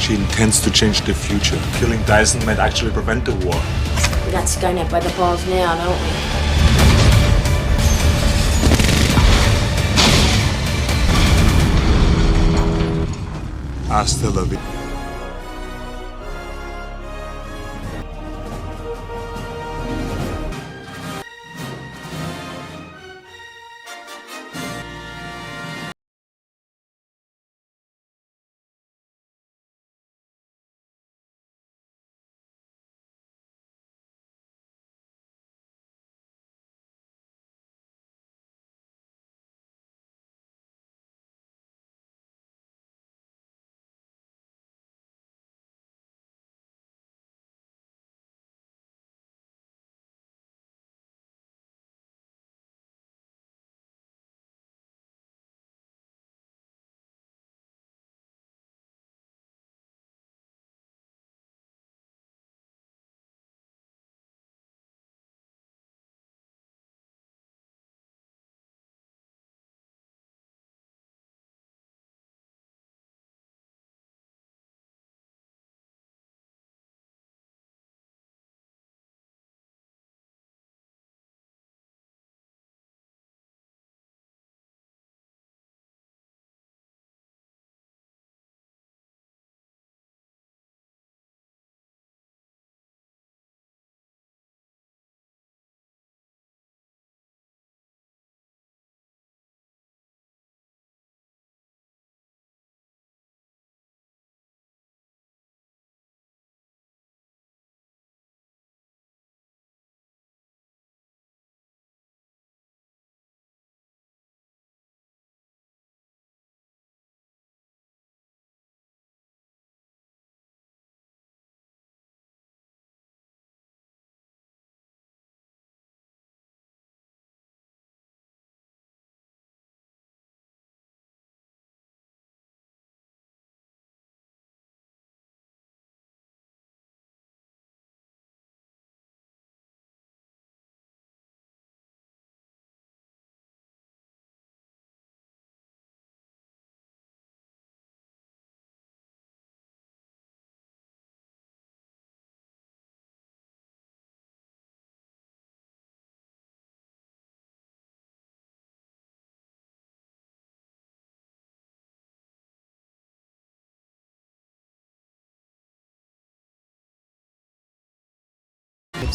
She intends to change the future. Killing Dyson might actually prevent the war. We got Skynet by the balls now, don't we? Hasta la vida.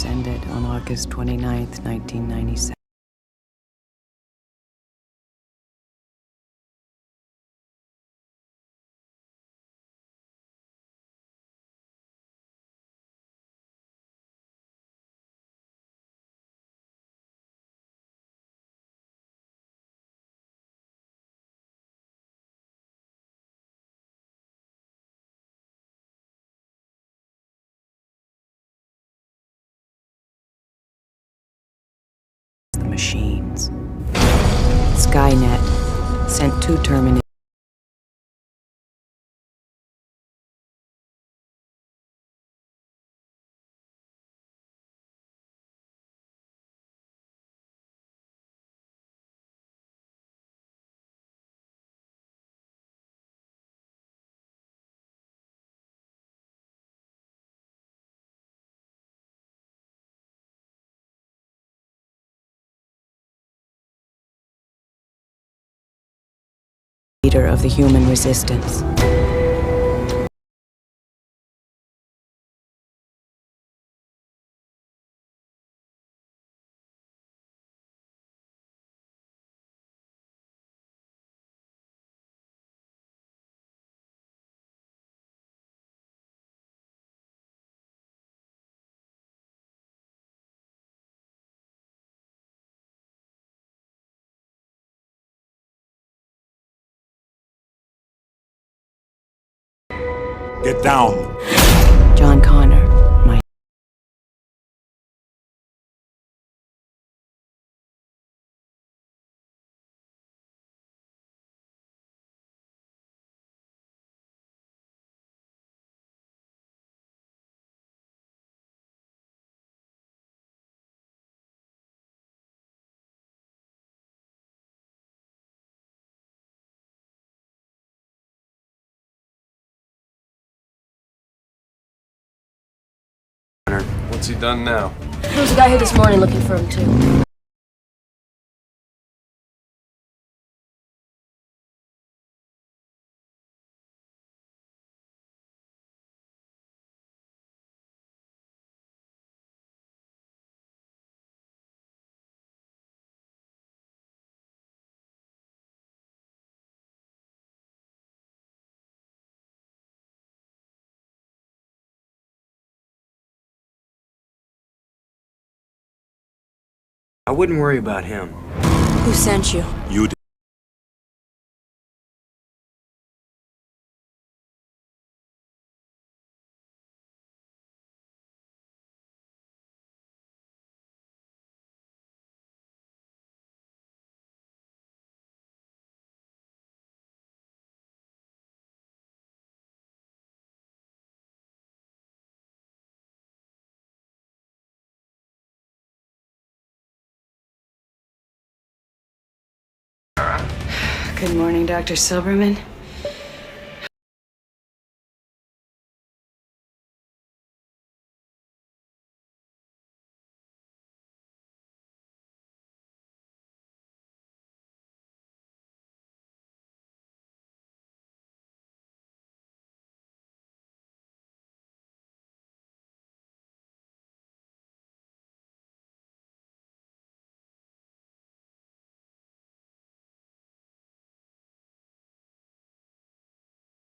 Ended on August 29th, 1997. The machines. Skynet sent two Terminators. Leader of the human resistance. Get down. John Connor. What's he done now? There was a guy here this morning looking for him, too. I wouldn't worry about him. Who sent you? You did. Good morning, Dr. Silberman.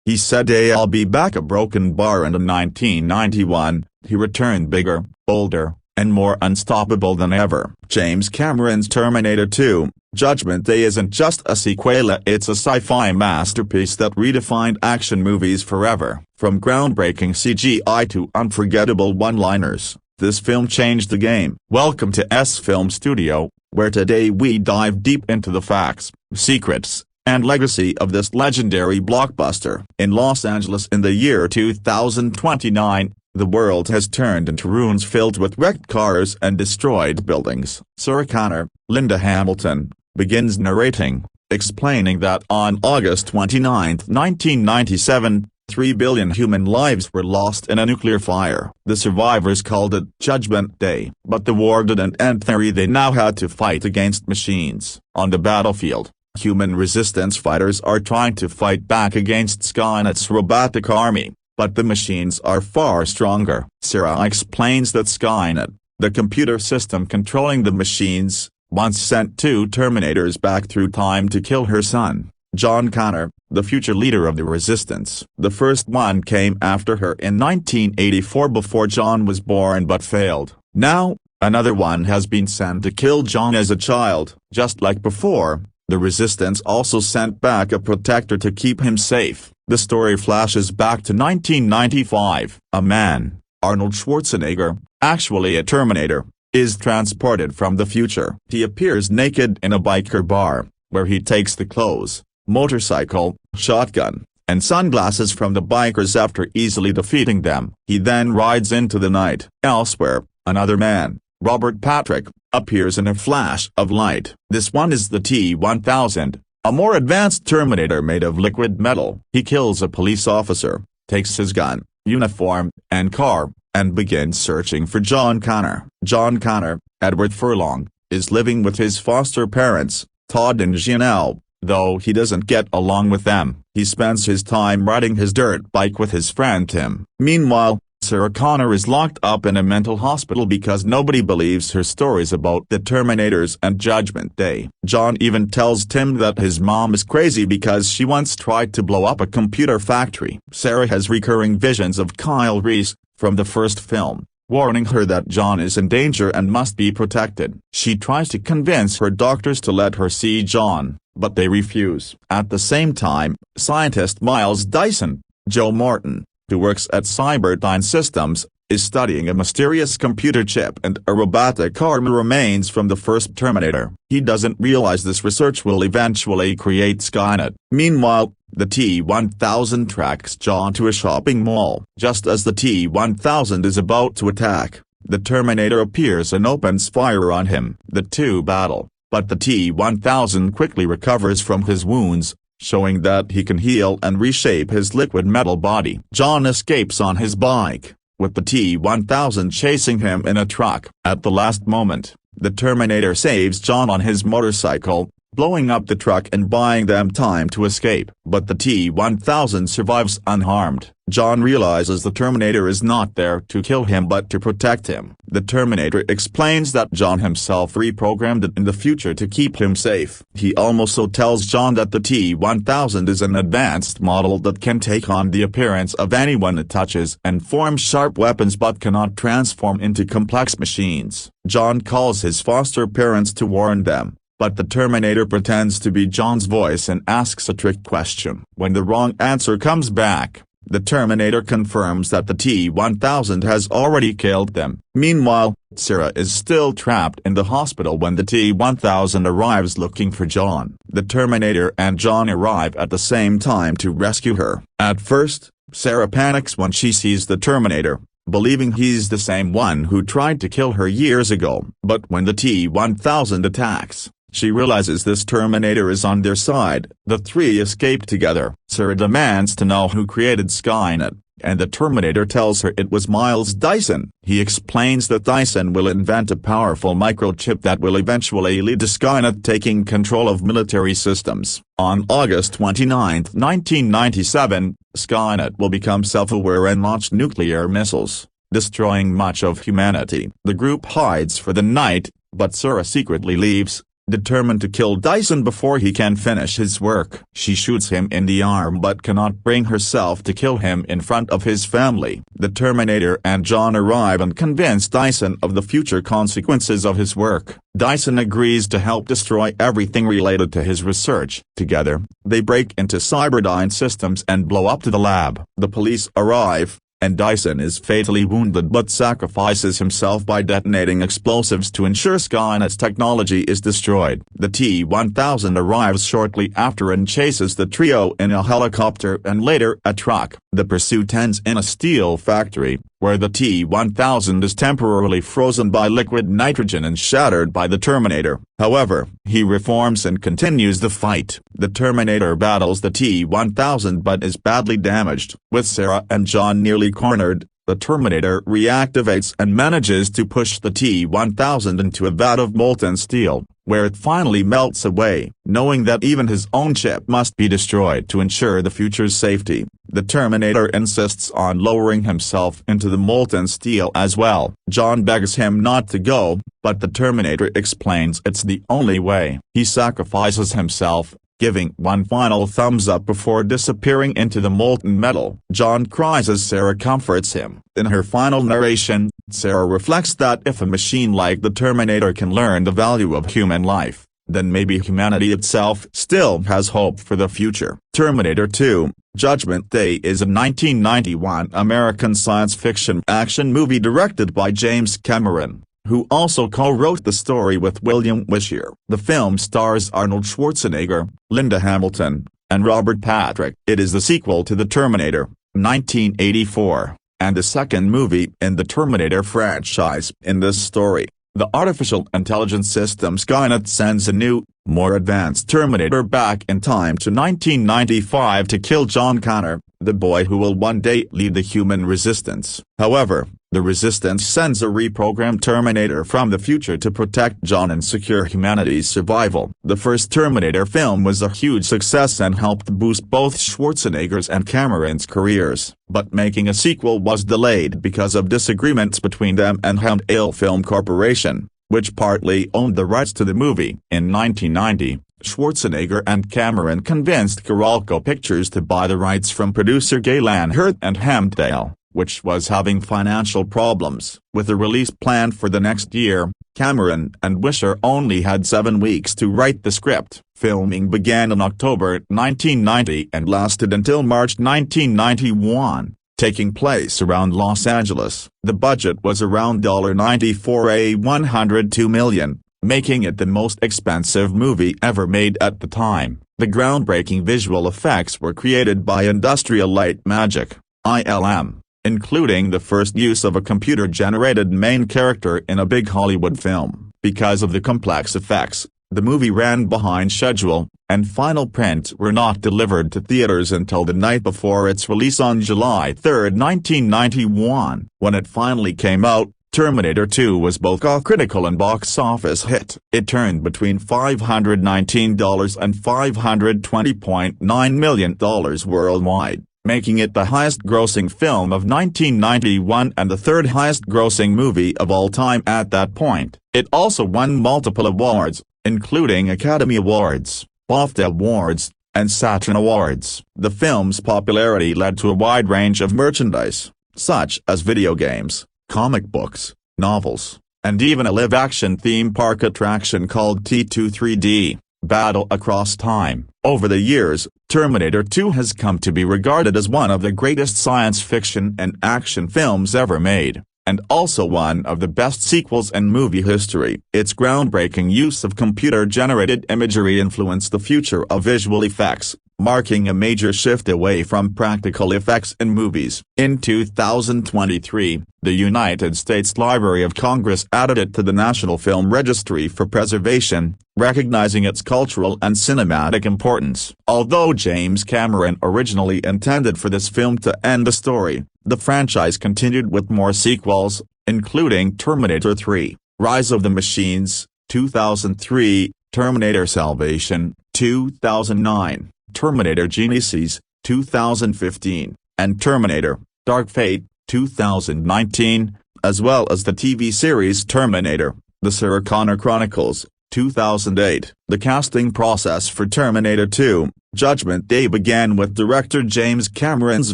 He said I'll be back, a broken bar, and in 1991, he returned bigger, bolder, and more unstoppable than ever. James Cameron's Terminator 2, Judgment Day isn't just a sequel, it's a sci-fi masterpiece that redefined action movies forever. From groundbreaking CGI to unforgettable one-liners, this film changed the game. Welcome to S Film Studio, where today we dive deep into the facts, secrets, and legacy of this legendary blockbuster. In Los Angeles in the year 2029, the world has turned into ruins filled with wrecked cars and destroyed buildings. Sarah Connor, Linda Hamilton, begins narrating, explaining that on August 29, 1997, 3 billion human lives were lost in a nuclear fire. The survivors called it Judgment Day, but the war didn't end there. They now had to fight against machines. On the battlefield, human resistance fighters are trying to fight back against Skynet's robotic army, but the machines are far stronger. Sarah explains that Skynet, the computer system controlling the machines, once sent 2 Terminators back through time to kill her son, John Connor, the future leader of the resistance. The first one came after her in 1984 before John was born but failed. Now, another one has been sent to kill John as a child. Just like before, the resistance also sent back a protector to keep him safe. The story flashes back to 1995. A man, Arnold Schwarzenegger, actually a Terminator, is transported from the future. He appears naked in a biker bar, where he takes the clothes, motorcycle, shotgun, and sunglasses from the bikers after easily defeating them. He then rides into the night. Elsewhere, another man, Robert Patrick, appears in a flash of light. This one is the T-1000, a more advanced Terminator made of liquid metal. He kills a police officer, takes his gun, uniform, and car, and begins searching for John Connor. John Connor, Edward Furlong, is living with his foster parents, Todd and Janelle, though he doesn't get along with them. He spends his time riding his dirt bike with his friend Tim. Meanwhile, Sarah Connor is locked up in a mental hospital because nobody believes her stories about the Terminators and Judgment Day. John even tells Tim that his mom is crazy because she once tried to blow up a computer factory. Sarah has recurring visions of Kyle Reese, from the first film, warning her that John is in danger and must be protected. She tries to convince her doctors to let her see John, but they refuse. At the same time, scientist Miles Dyson, Joe Morton, who works at Cyberdyne Systems, is studying a mysterious computer chip and a robotic arm remains from the first Terminator. He doesn't realize this research will eventually create Skynet. Meanwhile, the T-1000 tracks John to a shopping mall. Just as the T-1000 is about to attack, the Terminator appears and opens fire on him. The two battle, but the T-1000 quickly recovers from his wounds, showing that he can heal and reshape his liquid metal body. John escapes on his bike, with the T-1000 chasing him in a truck. At the last moment, the Terminator saves John on his motorcycle, blowing up the truck and buying them time to escape. But the T-1000 survives unharmed. John realizes the Terminator is not there to kill him but to protect him. The Terminator explains that John himself reprogrammed it in the future to keep him safe. He also tells John that the T-1000 is an advanced model that can take on the appearance of anyone it touches and form sharp weapons but cannot transform into complex machines. John calls his foster parents to warn them, but the Terminator pretends to be John's voice and asks a trick question. When the wrong answer comes back, the Terminator confirms that the T-1000 has already killed them. Meanwhile, Sarah is still trapped in the hospital when the T-1000 arrives looking for John. The Terminator and John arrive at the same time to rescue her. At first, Sarah panics when she sees the Terminator, believing he's the same one who tried to kill her years ago. But when the T-1000 attacks, she realizes this Terminator is on their side. The three escape together. Sarah demands to know who created Skynet, and the Terminator tells her it was Miles Dyson. He explains that Dyson will invent a powerful microchip that will eventually lead to Skynet taking control of military systems. On August 29, 1997, Skynet will become self-aware and launch nuclear missiles, destroying much of humanity. The group hides for the night, but Sarah secretly leaves, determined to kill Dyson before he can finish his work. She shoots him in the arm but cannot bring herself to kill him in front of his family. The Terminator and John arrive and convince Dyson of the future consequences of his work. Dyson agrees to help destroy everything related to his research. Together, they break into Cyberdyne Systems and blow up the lab. The police arrive, and Dyson is fatally wounded but sacrifices himself by detonating explosives to ensure Skynet's technology is destroyed. The T-1000 arrives shortly after and chases the trio in a helicopter and later a truck. The pursuit ends in a steel factory, where the T-1000 is temporarily frozen by liquid nitrogen and shattered by the Terminator. However, he reforms and continues the fight. The Terminator battles the T-1000 but is badly damaged. With Sarah and John nearly cornered, the Terminator reactivates and manages to push the T-1000 into a vat of molten steel, where it finally melts away. Knowing that even his own chip must be destroyed to ensure the future's safety, the Terminator insists on lowering himself into the molten steel as well. John begs him not to go, but the Terminator explains it's the only way. He sacrifices himself, giving one final thumbs up before disappearing into the molten metal. John cries as Sarah comforts him. In her final narration, Sarah reflects that if a machine like the Terminator can learn the value of human life, then maybe humanity itself still has hope for the future. Terminator 2: Judgment Day is a 1991 American science fiction action movie directed by James Cameron, who also co-wrote the story with William Wishier. The film stars Arnold Schwarzenegger, Linda Hamilton, and Robert Patrick. It is the sequel to The Terminator, 1984, and the second movie in the Terminator franchise. In this story, the artificial intelligence system Skynet sends a new, more advanced Terminator back in time to 1995 to kill John Connor, the boy who will one day lead the human resistance. However, the resistance sends a reprogrammed Terminator from the future to protect John and secure humanity's survival. The first Terminator film was a huge success and helped boost both Schwarzenegger's and Cameron's careers, but making a sequel was delayed because of disagreements between them and Hand-Ale Film Corporation, which partly owned the rights to the movie. In 1990, Schwarzenegger and Cameron convinced Carolco Pictures to buy the rights from producer Galen Hurt and Hand-Ale, which was having financial problems. With a release planned for the next year, Cameron and Wisher only had 7 weeks to write the script. Filming began in October 1990 and lasted until March 1991, taking place around Los Angeles. The budget was around $94 $102 million, making it the most expensive movie ever made at the time. The groundbreaking visual effects were created by Industrial Light Magic, ILM, including the first use of a computer-generated main character in a big Hollywood film. Because of the complex effects, The movie ran behind schedule, and final prints were not delivered to theaters until the night before its release on July 3, 1991. When it finally came out, Terminator 2 was both a critical and box office hit. It turned between $519 and $520.9 million worldwide, making it the highest-grossing film of 1991 and the third highest-grossing movie of all time at that point. It also won multiple awards, including Academy Awards, BAFTA Awards, and Saturn Awards. The film's popularity led to a wide range of merchandise, such as video games, comic books, novels, and even a live-action theme park attraction called T2 3D, Battle Across Time. Over the years, Terminator 2 has come to be regarded as one of the greatest science fiction and action films ever made, and also one of the best sequels in movie history. Its groundbreaking use of computer-generated imagery influenced the future of visual effects, marking a major shift away from practical effects in movies. In 2023, the United States Library of Congress added it to the National Film Registry for preservation, recognizing its cultural and cinematic importance. Although James Cameron originally intended for this film to end the story, the franchise continued with more sequels, including Terminator 3, Rise of the Machines, 2003, Terminator Salvation, 2009. Terminator Genesis, 2015, and Terminator, Dark Fate, 2019, as well as the TV series Terminator, The Sarah Connor Chronicles, 2008. The casting process for Terminator 2, Judgment Day began with director James Cameron's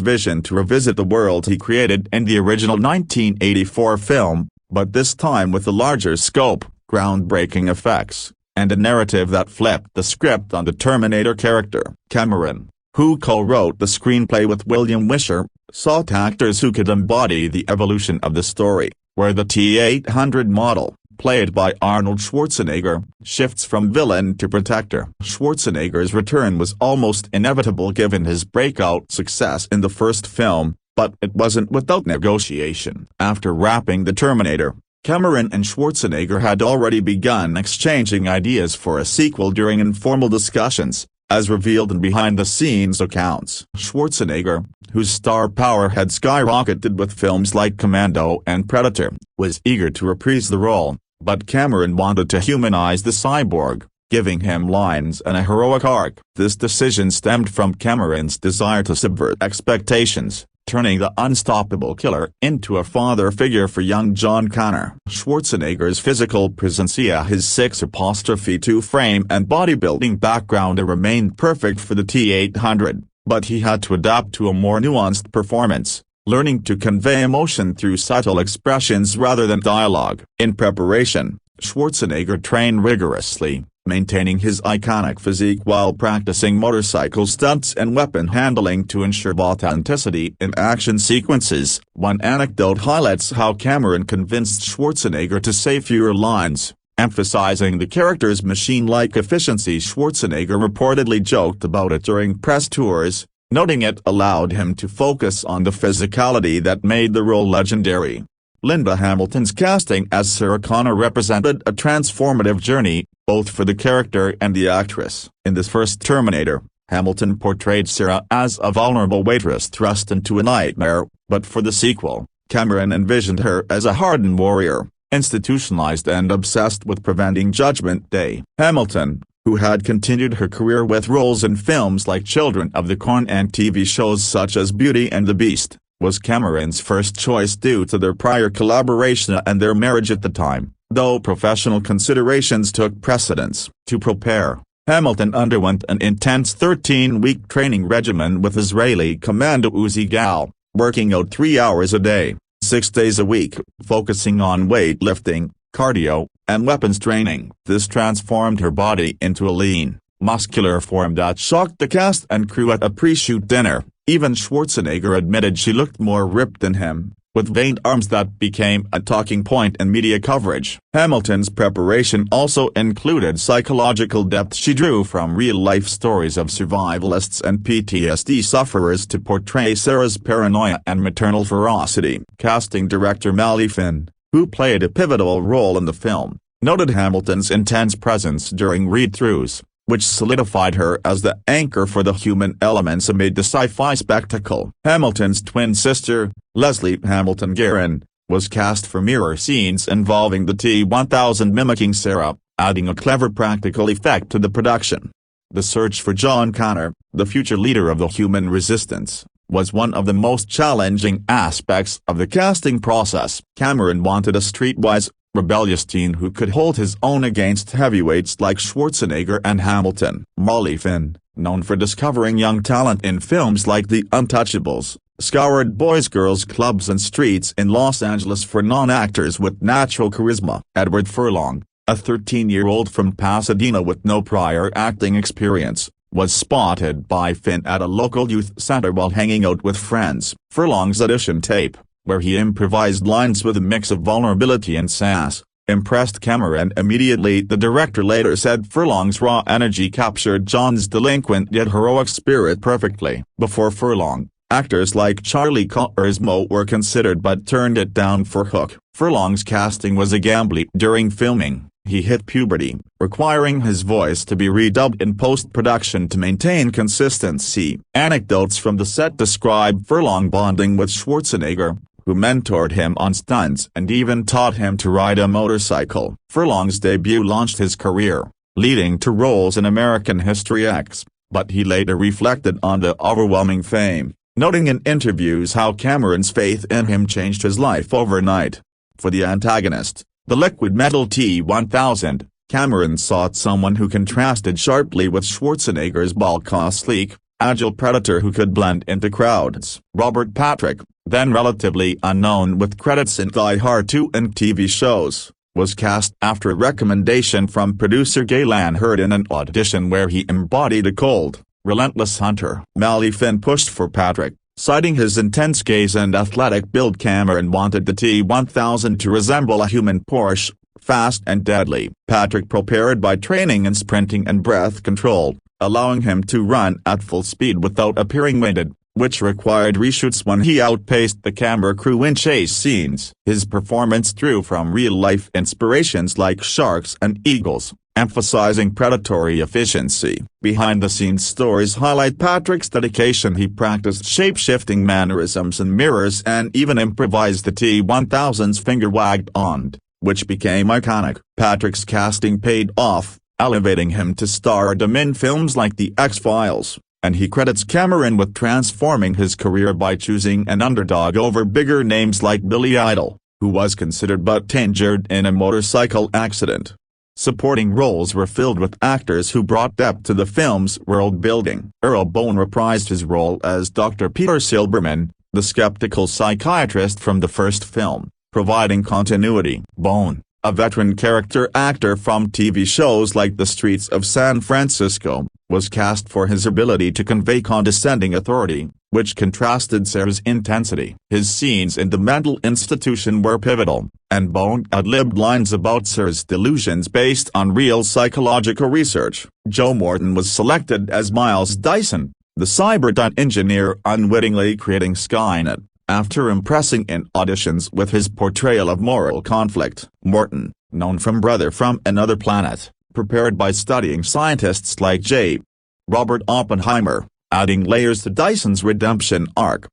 vision to revisit the world he created in the original 1984 film, but this time with a larger scope, groundbreaking effects, and a narrative that flipped the script on the Terminator character. Cameron, who co-wrote the screenplay with William Wisher, sought actors who could embody the evolution of the story, where the T-800 model, played by Arnold Schwarzenegger, shifts from villain to protector. Schwarzenegger's return was almost inevitable given his breakout success in the first film, but it wasn't without negotiation. After wrapping the Terminator, Cameron and Schwarzenegger had already begun exchanging ideas for a sequel during informal discussions, as revealed in behind-the-scenes accounts. Schwarzenegger, whose star power had skyrocketed with films like Commando and Predator, was eager to reprise the role, but Cameron wanted to humanize the cyborg, giving him lines and a heroic arc. This decision stemmed from Cameron's desire to subvert expectations, turning the unstoppable killer into a father figure for young John Connor. Schwarzenegger's physical presence via his 6'2" frame and bodybuilding background remained perfect for the T-800, but he had to adapt to a more nuanced performance, learning to convey emotion through subtle expressions rather than dialogue. In preparation, Schwarzenegger trained rigorously, maintaining his iconic physique while practicing motorcycle stunts and weapon handling to ensure authenticity in action sequences. One anecdote highlights how Cameron convinced Schwarzenegger to say fewer lines, emphasizing the character's machine-like efficiency. Schwarzenegger reportedly joked about it during press tours, noting it allowed him to focus on the physicality that made the role legendary. Linda Hamilton's casting as Sarah Connor represented a transformative journey, both for the character and the actress. In this first Terminator, Hamilton portrayed Sarah as a vulnerable waitress thrust into a nightmare, but for the sequel, Cameron envisioned her as a hardened warrior, institutionalized and obsessed with preventing Judgment Day. Hamilton, who had continued her career with roles in films like Children of the Corn and TV shows such as Beauty and the Beast, was Cameron's first choice due to their prior collaboration and their marriage at the time, though professional considerations took precedence. To prepare, Hamilton underwent an intense 13-week training regimen with Israeli commando Uzi Gal, working out 3 hours a day, 6 days a week, focusing on weightlifting, cardio, and weapons training. This transformed her body into a lean, muscular form that shocked the cast and crew at a pre-shoot dinner. Even Schwarzenegger admitted she looked more ripped than him, with veined arms that became a talking point in media coverage. Hamilton's preparation also included psychological depth. She drew from real-life stories of survivalists and PTSD sufferers to portray Sarah's paranoia and maternal ferocity. Casting director Mally Finn, who played a pivotal role in the film, noted Hamilton's intense presence during read-throughs, which solidified her as the anchor for the human elements amid the sci-fi spectacle. Hamilton's twin sister, Leslie Hamilton Guerin, was cast for mirror scenes involving the T-1000 mimicking Sarah, adding a clever practical effect to the production. The search for John Connor, the future leader of the human resistance, was one of the most challenging aspects of the casting process. Cameron wanted a streetwise, rebellious teen who could hold his own against heavyweights like Schwarzenegger and Hamilton. Molly Finn, known for discovering young talent in films like The Untouchables, scoured boys' girls clubs and streets in Los Angeles for non-actors with natural charisma. Edward Furlong, a 13-year-old from Pasadena with no prior acting experience, was spotted by Finn at a local youth center while hanging out with friends. Furlong's audition tape, where he improvised lines with a mix of vulnerability and sass, impressed Cameron immediately. The director later said Furlong's raw energy captured John's delinquent yet heroic spirit perfectly. Before Furlong, actors like Charlie Cottersmo were considered but turned it down for Hook. Furlong's casting was a gamble. During filming, he hit puberty, requiring his voice to be redubbed in post-production to maintain consistency. Anecdotes from the set describe Furlong bonding with Schwarzenegger, who mentored him on stunts and even taught him to ride a motorcycle. Furlong's debut launched his career, leading to roles in American History X, but he later reflected on the overwhelming fame, noting in interviews how Cameron's faith in him changed his life overnight. For the antagonist, the liquid metal T-1000, Cameron sought someone who contrasted sharply with Schwarzenegger's bulk, sleek, agile predator who could blend into crowds. Robert Patrick, then relatively unknown with credits in Die Hard 2 and TV shows, was cast after a recommendation from producer Galen Hurd in an audition where he embodied a cold, relentless hunter. Molly Finn pushed for Patrick, citing his intense gaze and athletic build. Cameron wanted the T-1000 to resemble a human Porsche, fast and deadly. Patrick prepared by training in sprinting and breath control, allowing him to run at full speed without appearing winded, which required reshoots when he outpaced the camera crew in chase scenes. His performance drew from real-life inspirations like sharks and eagles, emphasizing predatory efficiency. Behind-the-scenes stories highlight Patrick's dedication. He practiced shape-shifting mannerisms in mirrors and even improvised the T-1000's finger-wagged wand, which became iconic. Patrick's casting paid off, elevating him to stardom in films like The X-Files, and he credits Cameron with transforming his career by choosing an underdog over bigger names like Billy Idol, who was considered but injured in a motorcycle accident. Supporting roles were filled with actors who brought depth to the film's world-building. Earl Bone reprised his role as Dr. Peter Silberman, the skeptical psychiatrist from the first film, providing continuity. Bone, a veteran character actor from TV shows like The Streets of San Francisco, was cast for his ability to convey condescending authority, which contrasted Sarah's intensity. His scenes in the mental institution were pivotal, and Bone ad-libbed lines about Sarah's delusions based on real psychological research. Joe Morton was selected as Miles Dyson, the Cyberdyne engineer unwittingly creating Skynet, after impressing in auditions with his portrayal of moral conflict. Morton, known from Brother from Another Planet, prepared by studying scientists like J. Robert Oppenheimer, adding layers to Dyson's redemption arc.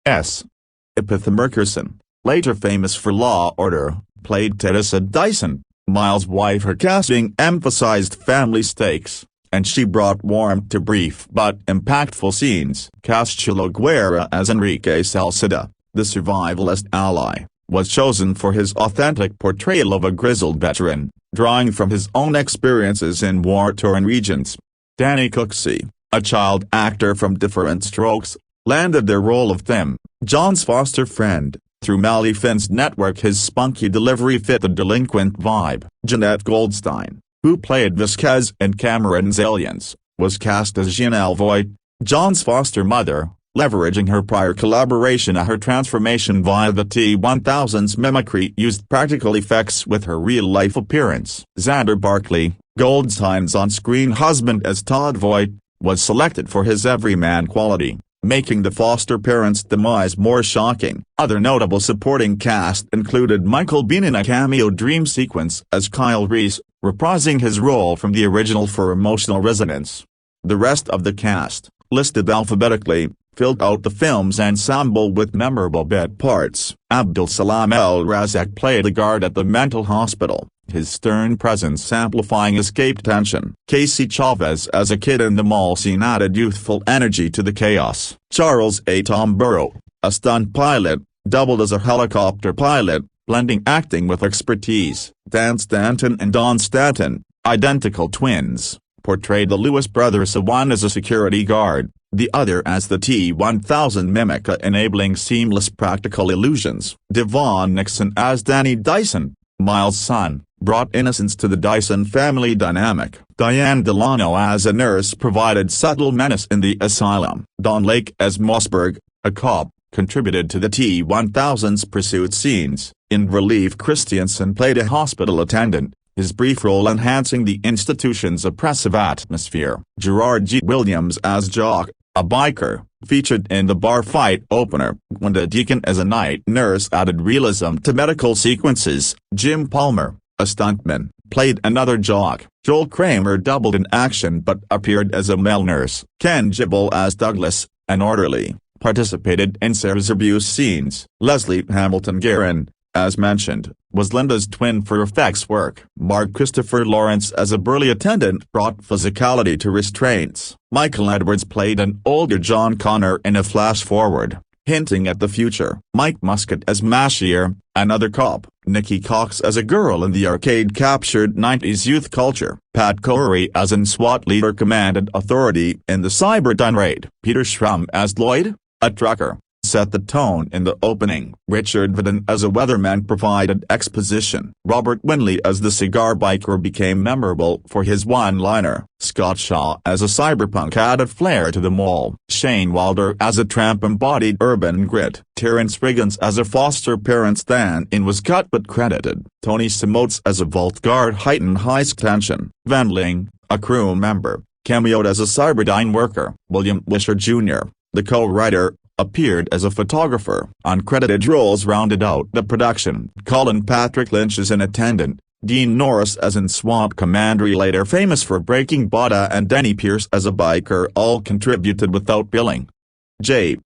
Ipitha Murkerson, later famous for Law Order, played Teresa Dyson, Miles' wife. Her casting emphasized family stakes, and she brought warmth to brief but impactful scenes. Chulo Guerra as Enrique Salceda, the survivalist ally, was chosen for his authentic portrayal of a grizzled veteran, drawing from his own experiences in war-torn regions. Danny Cooksey, a child actor from Different Strokes, landed their role of Tim, John's foster friend. Through Molly Finn's network, his spunky delivery fit the delinquent vibe. Jeanette Goldstein, who played Vasquez in Cameron's Aliens, was cast as Janelle Voigt, John's foster mother, leveraging her prior collaboration. Her transformation via the T-1000's mimicry used practical effects with her real-life appearance. Xander Barkley, Goldstein's on-screen husband as Todd Voigt, was selected for his everyman quality, making the foster parents' demise more shocking. Other notable supporting cast included Michael Biehn in a cameo dream sequence as Kyle Reese, reprising his role from the original for emotional resonance. The rest of the cast, listed alphabetically, filled out the film's ensemble with memorable bit parts. Abdul Salam El Razak played the guard at the mental hospital, his stern presence amplifying escape tension. Casey Chavez as a kid in the mall scene added youthful energy to the chaos. Charles A. Tom Burrow, a stunt pilot, doubled as a helicopter pilot, blending acting with expertise. Dan Stanton and Don Stanton, identical twins, portrayed the Lewis brothers, one as a security guard, the other as the T-1000 mimic, enabling seamless practical illusions. Devon Nixon as Danny Dyson, Miles' son, brought innocence to the Dyson family dynamic. Diane Delano as a nurse provided subtle menace in the asylum. Don Lake as Mossberg, a cop, contributed to the T-1000's pursuit scenes. In relief, Christiansen played a hospital attendant, his brief role enhancing the institution's oppressive atmosphere. Gerard G. Williams as Jock, a biker, featured in the bar fight opener. Wanda Deacon as a night nurse added realism to medical sequences. Jim Palmer, a stuntman, played another Jock. Joel Kramer doubled in action but appeared as a male nurse. Ken Gibble as Douglas, an orderly, participated in Sarah's abuse scenes. Leslie Hamilton Guerin, as mentioned, was Linda's twin for effects work. Mark Christopher Lawrence as a burly attendant brought physicality to restraints. Michael Edwards played an older John Connor in a flash-forward, hinting at the future. Mike Muscat as Mashier, another cop. Nikki Cox as a girl in the arcade captured 90s youth culture. Pat Corey as an SWAT leader commanded authority in the Cyberdyne raid. Peter Schramm as Lloyd, a trucker, set the tone in the opening. Richard Vidden as a weatherman provided exposition. Robert Winley as the cigar biker became memorable for his one-liner. Scott Shaw as a cyberpunk added flair to the mall. Shane Wilder as a tramp embodied urban grit. Terrence Riggins as a foster parent stand-in was cut but credited. Tony Simotes as a vault guard heightened heist tension. Van Ling, a crew member, cameoed as a Cyberdyne worker. William Wisher Jr., the co-writer, appeared as a photographer. Uncredited roles rounded out the production. Colin Patrick Lynch as an attendant, Dean Norris as an SWAT commander later famous for Breaking Bada, and Denny Pierce as a biker all contributed without billing. J.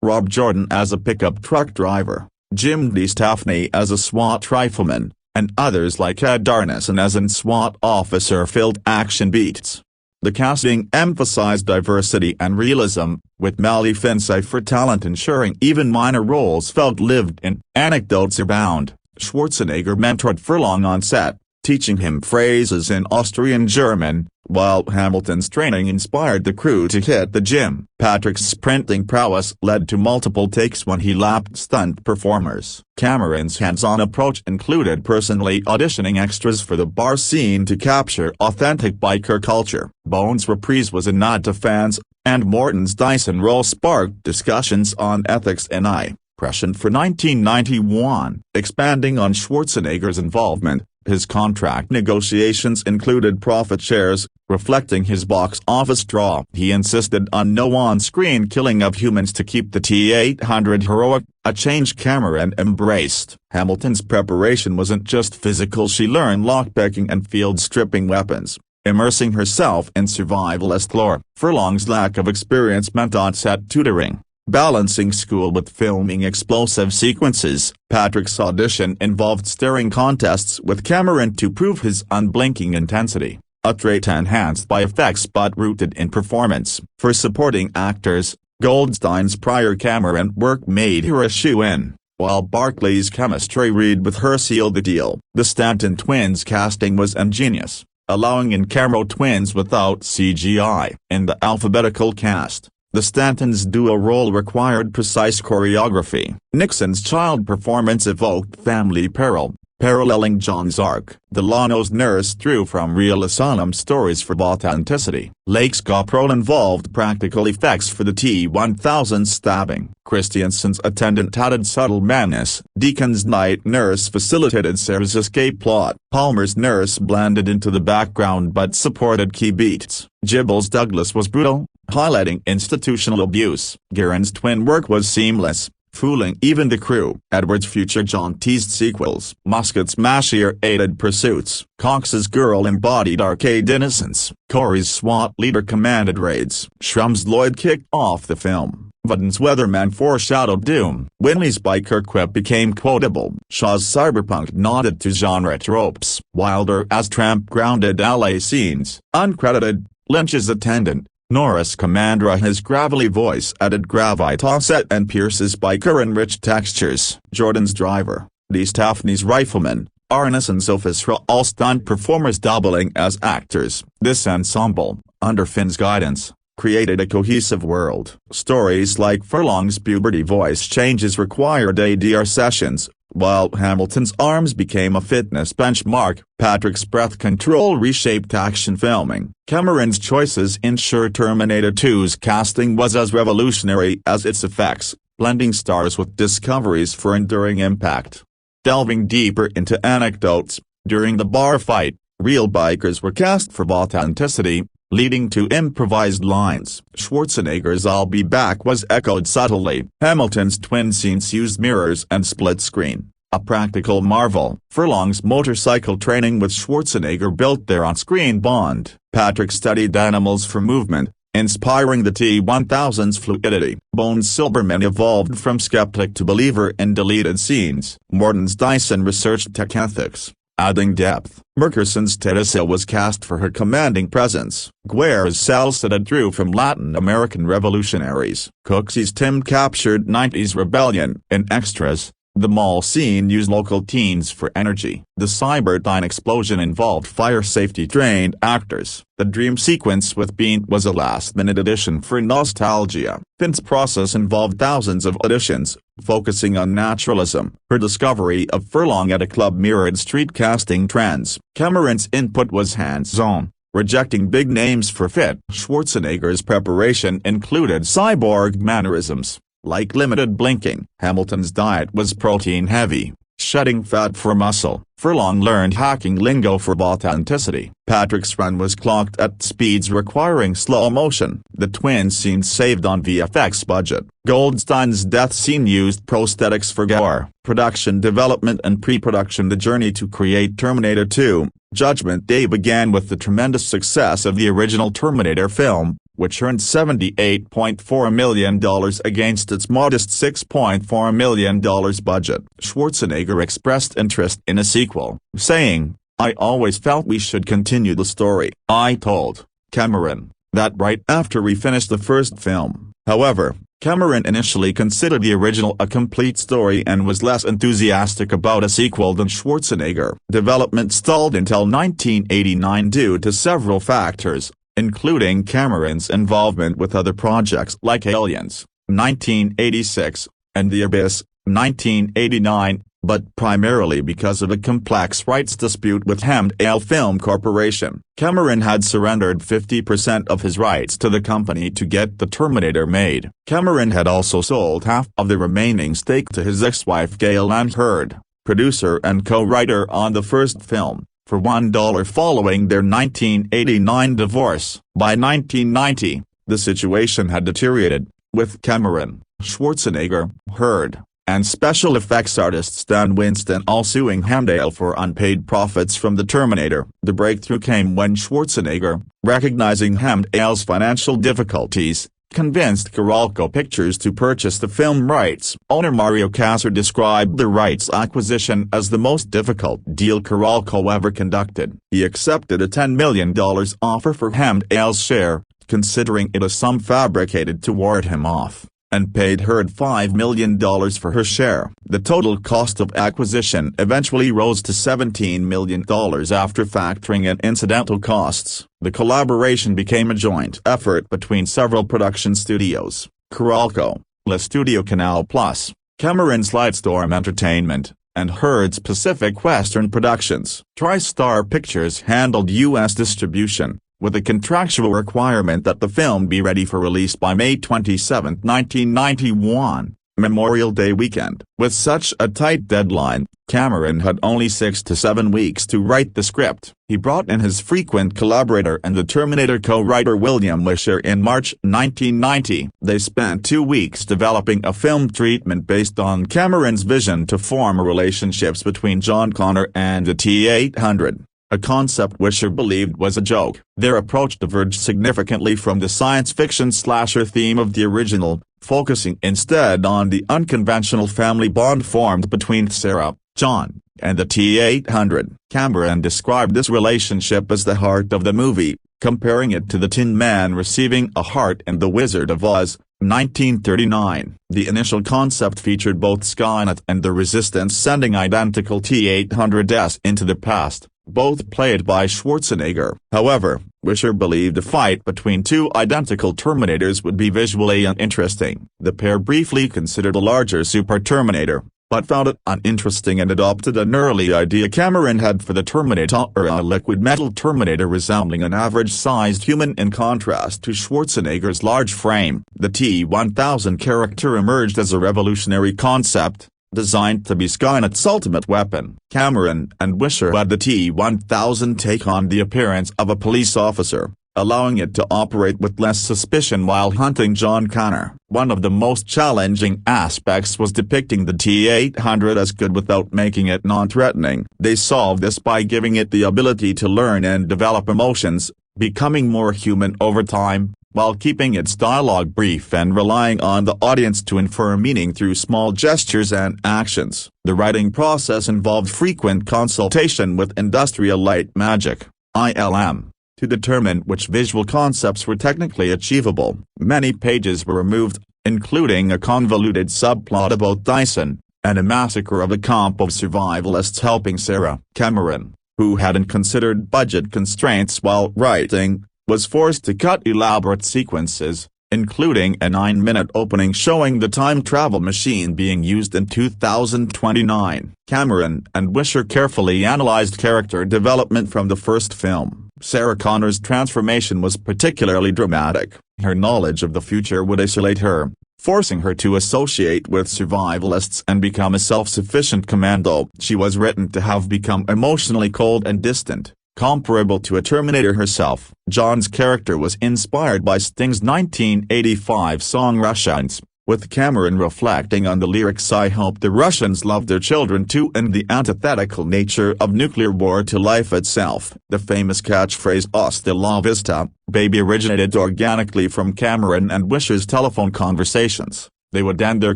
Rob Jordan as a pickup truck driver, Jim DeStaffney as a SWAT rifleman, and others like Ed Darnison as an SWAT officer filled action beats. The casting emphasized diversity and realism, with Mally Finsey for talent ensuring even minor roles felt lived in. Anecdotes abound. Schwarzenegger mentored Furlong on set, teaching him phrases in Austrian German, while Hamilton's training inspired the crew to hit the gym. Patrick's sprinting prowess led to multiple takes when he lapped stunt performers. Cameron's hands-on approach included personally auditioning extras for the bar scene to capture authentic biker culture. Bones' reprise was a nod to fans, and Morton's Dyson role sparked discussions on ethics and impression for 1991. Expanding on Schwarzenegger's involvement, his contract negotiations included profit shares, reflecting his box office draw. He insisted on no on-screen killing of humans to keep the T-800 heroic, a change Cameron embraced. Hamilton's preparation wasn't just physical. She learned lockpicking and field-stripping weapons, immersing herself in survivalist lore. Furlong's lack of experience meant on-set tutoring, balancing school with filming explosive sequences. Patrick's audition involved staring contests with Cameron to prove his unblinking intensity, a trait enhanced by effects but rooted in performance. For supporting actors, Goldstein's prior Cameron work made her a shoo-in, while Barclay's chemistry read with her sealed the deal. The Stanton twins' casting was ingenious, allowing in-camera twins without CGI. In the alphabetical cast, the Stantons' duo role required precise choreography. Nixon's child performance evoked family peril, paralleling John's arc. Delano's nurse drew from real asylum stories for authenticity. Lake's cop role involved practical effects for the T-1000 stabbing. Christiansen's attendant added subtle menace. Deacon's night nurse facilitated Sarah's escape plot. Palmer's nurse blended into the background but supported key beats. Gibble's Douglas was brutal, highlighting institutional abuse. Guerin's twin work was seamless, fooling even the crew. Edward's future John teased sequels. Muscat's mashier-aided pursuits. Cox's girl embodied arcade innocence. Corey's SWAT leader commanded raids. Shrum's Lloyd kicked off the film. Vaughton's weatherman foreshadowed doom. Winley's biker quip became quotable. Shaw's cyberpunk nodded to genre tropes. Wilder as Tramp grounded LA scenes. Uncredited, Lynch's attendant. Norris Commandra his gravelly voice added gravitas and Pierce's biker enriched textures. Jordan's driver, Dee Staffney's rifleman, Arnis and Sophus all stunt performers doubling as actors. This ensemble, under Finn's guidance, created a cohesive world. Stories like Furlong's puberty voice changes required ADR sessions, while Hamilton's arms became a fitness benchmark. Patrick's breath control reshaped action filming. Cameron's choices ensured Terminator 2's casting was as revolutionary as its effects, blending stars with discoveries for enduring impact. Delving deeper into anecdotes, during the bar fight, real bikers were cast for authenticity, leading to improvised lines. Schwarzenegger's "I'll be back" was echoed subtly. Hamilton's twin scenes used mirrors and split screen, a practical marvel. Furlong's motorcycle training with Schwarzenegger built their on-screen bond. Patrick studied animals for movement, inspiring the T-1000's fluidity. Bones Silberman evolved from skeptic to believer in deleted scenes. Morton's Dyson researched tech ethics, adding depth. Murkerson's Teresa was cast for her commanding presence. Guerra's Salsida drew from Latin American revolutionaries. Cooksey's Tim captured 90s rebellion. In extras, the mall scene used local teens for energy. The Cyberdyne explosion involved fire safety-trained actors. The dream sequence with Bean was a last-minute addition for nostalgia. Finn's process involved thousands of auditions, focusing on naturalism. Her discovery of Furlong at a club mirrored street casting trends. Cameron's input was hands-on, rejecting big names for fit. Schwarzenegger's preparation included cyborg mannerisms, like limited blinking. Hamilton's diet was protein-heavy, shedding fat for muscle. Furlong learned hacking lingo for authenticity. Patrick's run was clocked at speeds requiring slow motion. The twin scenes saved on VFX budget. Goldstein's death scene used prosthetics for gore. Production development and pre-production. The journey to create Terminator 2, Judgment Day began with the tremendous success of the original Terminator film, which earned $78.4 million against its modest $6.4 million budget. Schwarzenegger expressed interest in a sequel, saying, "I always felt we should continue the story. I told Cameron that right after we finished the first film." However, Cameron initially considered the original a complete story and was less enthusiastic about a sequel than Schwarzenegger. Development stalled until 1989 due to several factors, including Cameron's involvement with other projects like Aliens, 1986, and The Abyss, 1989, but primarily because of a complex rights dispute with Hamdale Film Corporation. Cameron had surrendered 50% of his rights to the company to get the Terminator made. Cameron had also sold half of the remaining stake to his ex-wife Gail Ann Hurd, producer and co-writer on the first film, for $1 following their 1989 divorce. By 1990, the situation had deteriorated, with Cameron, Schwarzenegger, Hurd, and special effects artist Stan Winston all suing Hamdale for unpaid profits from the Terminator. The breakthrough came when Schwarzenegger, recognizing Hamdale's financial difficulties, convinced Carolco Pictures to purchase the film rights. Owner Mario Kassar described the rights acquisition as the most difficult deal Carolco ever conducted. He accepted a $10 million offer for Hamdale's share, considering it a sum fabricated to ward him off, and paid Hurd $5 million for her share. The total cost of acquisition eventually rose to $17 million after factoring in incidental costs. The collaboration became a joint effort between several production studios: Carolco, La Studio Canal Plus, Cameron's Lightstorm Entertainment, and Hurd's Pacific Western Productions. TriStar Pictures handled U.S. distribution, with a contractual requirement that the film be ready for release by May 27, 1991. Memorial Day weekend. With such a tight deadline, Cameron had only 6 to 7 weeks to write the script. He brought in his frequent collaborator and the Terminator co-writer William Wisher in March 1990. They spent 2 weeks developing a film treatment based on Cameron's vision to form relationships between John Connor and the T-800. A concept Wisher believed was a joke. Their approach diverged significantly from the science fiction slasher theme of the original, focusing instead on the unconventional family bond formed between Sarah, John, and the T-800. Cameron described this relationship as the heart of the movie, comparing it to the Tin Man receiving a heart in The Wizard of Oz, 1939. The initial concept featured both Skynet and the Resistance sending identical T-800s into the past, both played by Schwarzenegger. However, Wisher believed a fight between two identical Terminators would be visually uninteresting. The pair briefly considered a larger Super Terminator, but found it uninteresting and adopted an early idea Cameron had for the Terminator, a liquid metal Terminator resembling an average-sized human in contrast to Schwarzenegger's large frame. The T-1000 character emerged as a revolutionary concept, designed to be Skynet's ultimate weapon. Cameron and Wisher had the T-1000 take on the appearance of a police officer, allowing it to operate with less suspicion while hunting John Connor. One of the most challenging aspects was depicting the T-800 as good without making it non-threatening. They solved this by giving it the ability to learn and develop emotions, becoming more human over time, while keeping its dialogue brief and relying on the audience to infer meaning through small gestures and actions. The writing process involved frequent consultation with Industrial Light Magic, ILM, to determine which visual concepts were technically achievable. Many pages were removed, including a convoluted subplot about Dyson, and a massacre of a camp of survivalists helping Sarah. Cameron, who hadn't considered budget constraints while writing, was forced to cut elaborate sequences, including a 9-minute opening showing the time travel machine being used in 2029. Cameron and Wisher carefully analyzed character development from the first film. Sarah Connor's transformation was particularly dramatic. Her knowledge of the future would isolate her, forcing her to associate with survivalists and become a self-sufficient commando. She was written to have become emotionally cold and distant, comparable to a Terminator herself. John's character was inspired by Sting's 1985 song Russians, with Cameron reflecting on the lyrics "I hope the Russians love their children too" and the antithetical nature of nuclear war to life itself. The famous catchphrase "Hasta la vista, baby" originated organically from Cameron and Wisher's telephone conversations. They would end their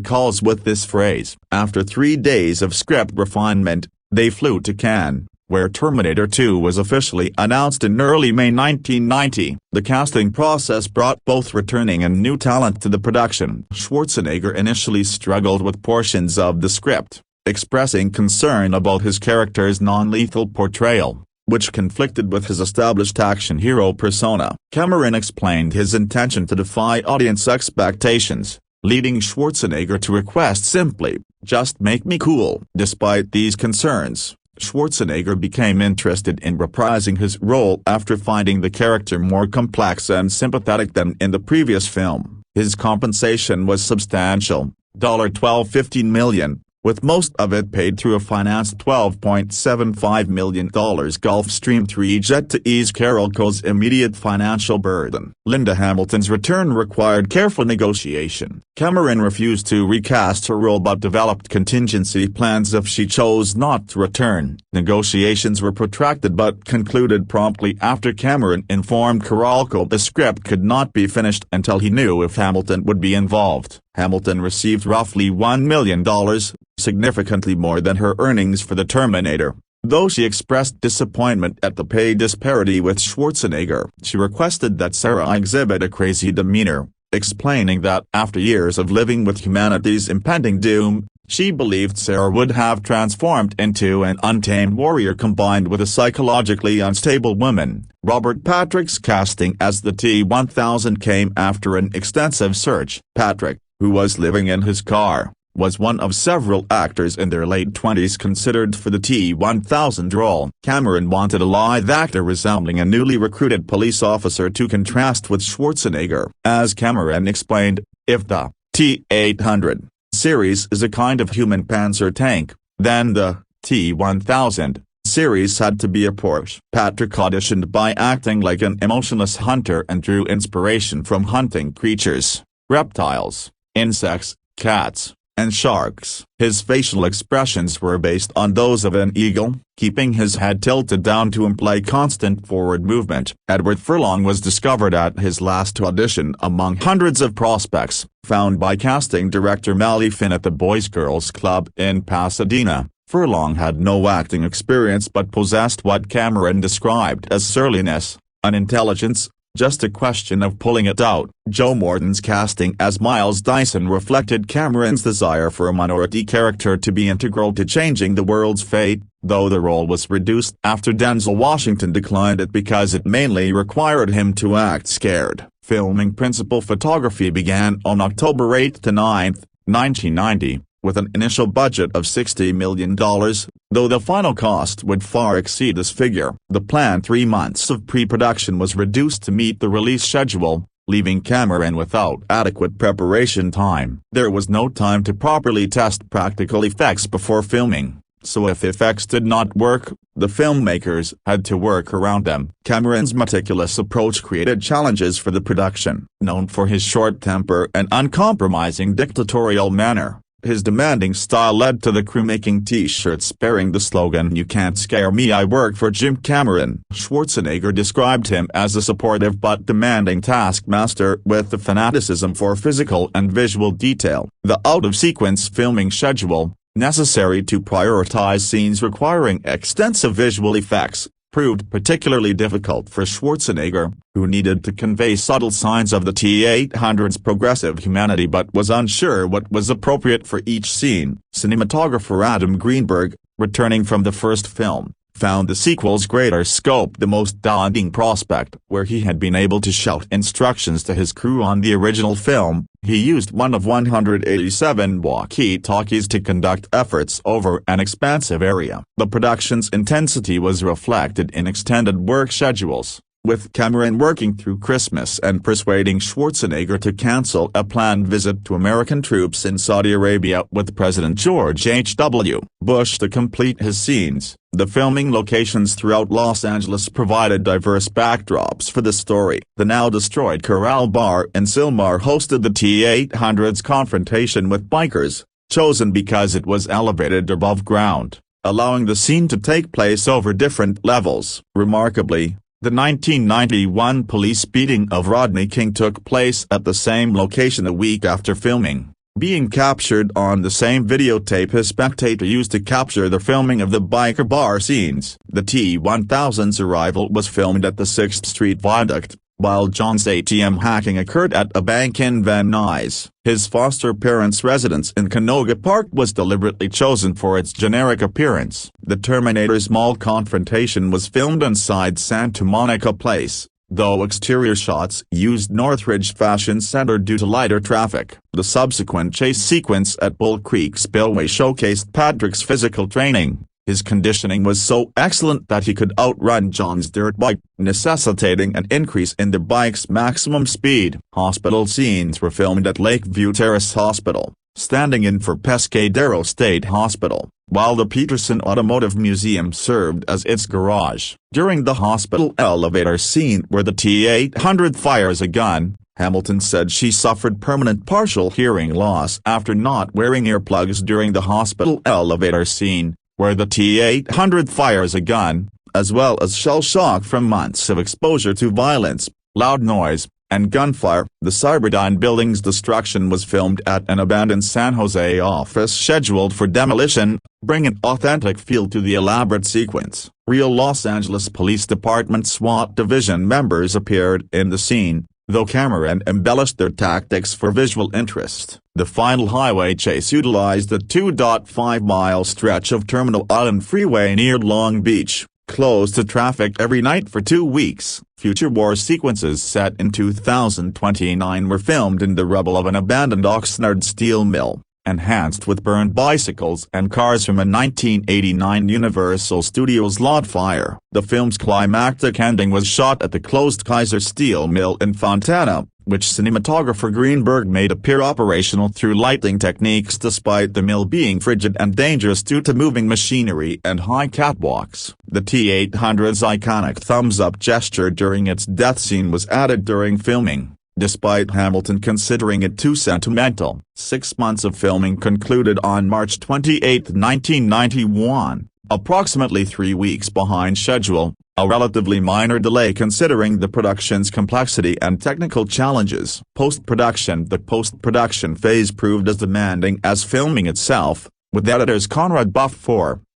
calls with this phrase. After 3 days of script refinement, they flew to Cannes, where Terminator 2 was officially announced in early May 1990. The casting process brought both returning and new talent to the production. Schwarzenegger initially struggled with portions of the script, expressing concern about his character's non-lethal portrayal, which conflicted with his established action hero persona. Cameron explained his intention to defy audience expectations, leading Schwarzenegger to request simply, "Just make me cool." Despite these concerns, Schwarzenegger became interested in reprising his role after finding the character more complex and sympathetic than in the previous film. His compensation was substantial, $12.15 million, with most of it paid through a financed $12.75 million Gulfstream 3 jet to ease Carolco's immediate financial burden. Linda Hamilton's return required careful negotiation. Cameron refused to recast her role but developed contingency plans if she chose not to return. Negotiations were protracted but concluded promptly after Cameron informed Carolco the script could not be finished until he knew if Hamilton would be involved. Hamilton received roughly $1 million, significantly more than her earnings for the Terminator. Though she expressed disappointment at the pay disparity with Schwarzenegger, she requested that Sarah exhibit a crazy demeanor, explaining that after years of living with humanity's impending doom, she believed Sarah would have transformed into an untamed warrior combined with a psychologically unstable woman. Robert Patrick's casting as the T-1000 came after an extensive search. Patrick, who was living in his car, was one of several actors in their late 20s considered for the T-1000 role. Cameron wanted a live actor resembling a newly recruited police officer to contrast with Schwarzenegger. As Cameron explained, if the T-800 series is a kind of human panzer tank. Then the T-1000 series had to be a Porsche. Patrick auditioned by acting like an emotionless hunter and drew inspiration from hunting creatures, reptiles, insects, cats, and sharks. His facial expressions were based on those of an eagle, keeping his head tilted down to imply constant forward movement. Edward Furlong was discovered at his last audition among hundreds of prospects, found by casting director Mally Finn at the Boys Girls Club in Pasadena. Furlong had no acting experience but possessed what Cameron described as surliness, unintelligence, just a question of pulling it out. Joe Morton's casting as Miles Dyson reflected Cameron's desire for a minority character to be integral to changing the world's fate, though the role was reduced after Denzel Washington declined it because it mainly required him to act scared. Filming principal photography began on October 8 to 9, 1990. With an initial budget of $60 million, though the final cost would far exceed this figure. The planned 3 months of pre-production was reduced to meet the release schedule, leaving Cameron without adequate preparation time. There was no time to properly test practical effects before filming, so if effects did not work, the filmmakers had to work around them. Cameron's meticulous approach created challenges for the production. Known for his short temper and uncompromising dictatorial manner, his demanding style led to the crew making T-shirts bearing the slogan "You can't scare me, I work for Jim Cameron." Schwarzenegger described him as a supportive but demanding taskmaster with the fanaticism for physical and visual detail. The out-of-sequence filming schedule, necessary to prioritize scenes requiring extensive visual effects, proved particularly difficult for Schwarzenegger, who needed to convey subtle signs of the T-800's progressive humanity but was unsure what was appropriate for each scene. Cinematographer Adam Greenberg, returning from the first film, found the sequel's greater scope the most daunting prospect. Where he had been able to shout instructions to his crew on the original film, he used one of 187 walkie-talkies to conduct efforts over an expansive area. The production's intensity was reflected in extended work schedules, with Cameron working through Christmas and persuading Schwarzenegger to cancel a planned visit to American troops in Saudi Arabia with President George H.W. Bush to complete his scenes. The filming locations throughout Los Angeles provided diverse backdrops for the story. The now-destroyed Corral Bar in Sylmar hosted the T-800's confrontation with bikers, chosen because it was elevated above ground, allowing the scene to take place over different levels. Remarkably, the 1991 police beating of Rodney King took place at the same location a week after filming, being captured on the same videotape his spectator used to capture the filming of the biker bar scenes. The T-1000's arrival was filmed at the 6th Street Viaduct, while John's ATM hacking occurred at a bank in Van Nuys. His foster parents' residence in Canoga Park was deliberately chosen for its generic appearance. The Terminator's mall confrontation was filmed inside Santa Monica Place, though exterior shots used Northridge Fashion Center due to lighter traffic. The subsequent chase sequence at Bull Creek Spillway showcased Patrick's physical training. His conditioning was so excellent that he could outrun John's dirt bike, necessitating an increase in the bike's maximum speed. Hospital scenes were filmed at Lakeview Terrace Hospital, standing in for Pescadero State Hospital, while the Peterson Automotive Museum served as its garage. During the hospital elevator scene where the T-800 fires a gun, Hamilton said she suffered permanent partial hearing loss after not wearing earplugs during the hospital elevator scene, where the T-800 fires a gun, as well as shell shock from months of exposure to violence, loud noise, and gunfire. The Cyberdyne building's destruction was filmed at an abandoned San Jose office scheduled for demolition, bringing an authentic feel to the elaborate sequence. Real Los Angeles Police Department SWAT division members appeared in the scene, though Cameron embellished their tactics for visual interest. The final highway chase utilized a 2.5-mile stretch of Terminal Island Freeway near Long Beach, closed to traffic every night for 2 weeks. Future war sequences set in 2029 were filmed in the rubble of an abandoned Oxnard steel mill, enhanced with burned bicycles and cars from a 1989 Universal Studios lot fire. The film's climactic ending was shot at the closed Kaiser Steel Mill in Fontana, which cinematographer Greenberg made appear operational through lighting techniques despite the mill being frigid and dangerous due to moving machinery and high catwalks. The T-800's iconic thumbs-up gesture during its death scene was added during filming, despite Hamilton considering it too sentimental. 6 months of filming concluded on March 28, 1991, approximately 3 weeks behind schedule, a relatively minor delay considering the production's complexity and technical challenges. The post-production phase proved as demanding as filming itself, with editors Conrad Buff,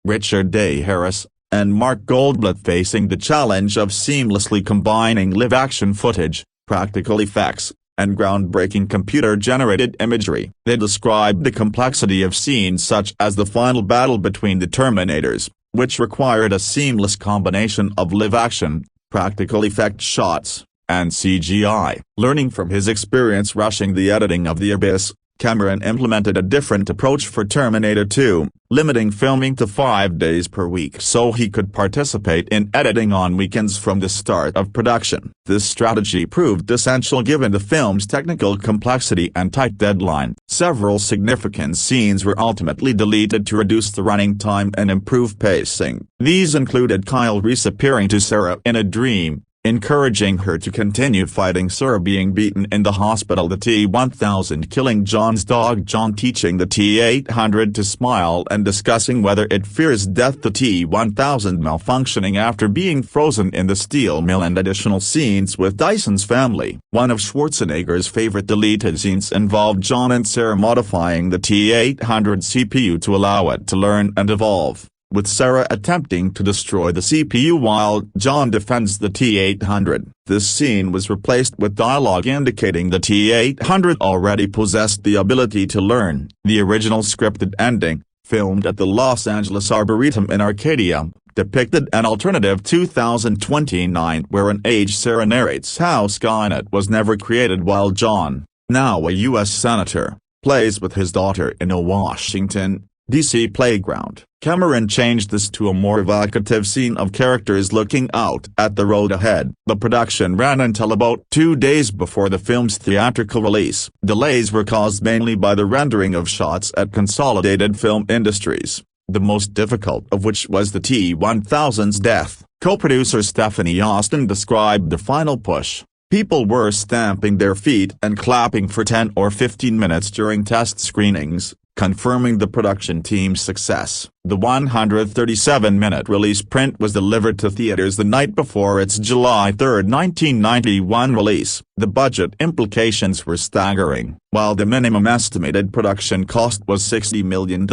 Richard Day Harris, and Mark Goldblatt facing the challenge of seamlessly combining live-action footage, practical effects, and groundbreaking computer-generated imagery. They described the complexity of scenes such as the final battle between the Terminators, which required a seamless combination of live-action, practical effect shots, and CGI. Learning from his experience rushing the editing of The Abyss, Cameron implemented a different approach for Terminator 2, limiting filming to 5 days per week so he could participate in editing on weekends from the start of production. This strategy proved essential given the film's technical complexity and tight deadline. Several significant scenes were ultimately deleted to reduce the running time and improve pacing. These included Kyle Reese appearing to Sarah in a dream, encouraging her to continue fighting, Sarah being beaten in the hospital, the T-1000 killing John's dog John, teaching the T-800 to smile and discussing whether it fears death, the T-1000 malfunctioning after being frozen in the steel mill, and additional scenes with Dyson's family. One of Schwarzenegger's favorite deleted scenes involved John and Sarah modifying the T-800 CPU to allow it to learn and evolve, with Sarah attempting to destroy the CPU while John defends the T-800. This scene was replaced with dialogue indicating the T-800 already possessed the ability to learn. The original scripted ending, filmed at the Los Angeles Arboretum in Arcadia, depicted an alternative 2029 where an aged Sarah narrates how Skynet was never created while John, now a U.S. Senator, plays with his daughter in a Washington, D.C. playground. Cameron changed this to a more evocative scene of characters looking out at the road ahead. The production ran until about 2 days before the film's theatrical release. Delays were caused mainly by the rendering of shots at Consolidated Film Industries, the most difficult of which was the T-1000's death. Co-producer Stephanie Austin described the final push. People were stamping their feet and clapping for 10 or 15 minutes during test screenings, confirming the production team's success. The 137-minute release print was delivered to theaters the night before its July 3, 1991 release. The budget implications were staggering. While the minimum estimated production cost was $60 million,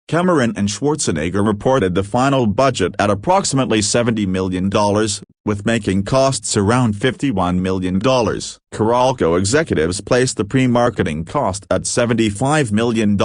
Cameron and Schwarzenegger reported the final budget at approximately $70 million, with making costs around $51 million. Carolco executives placed the pre-marketing cost at $75 million,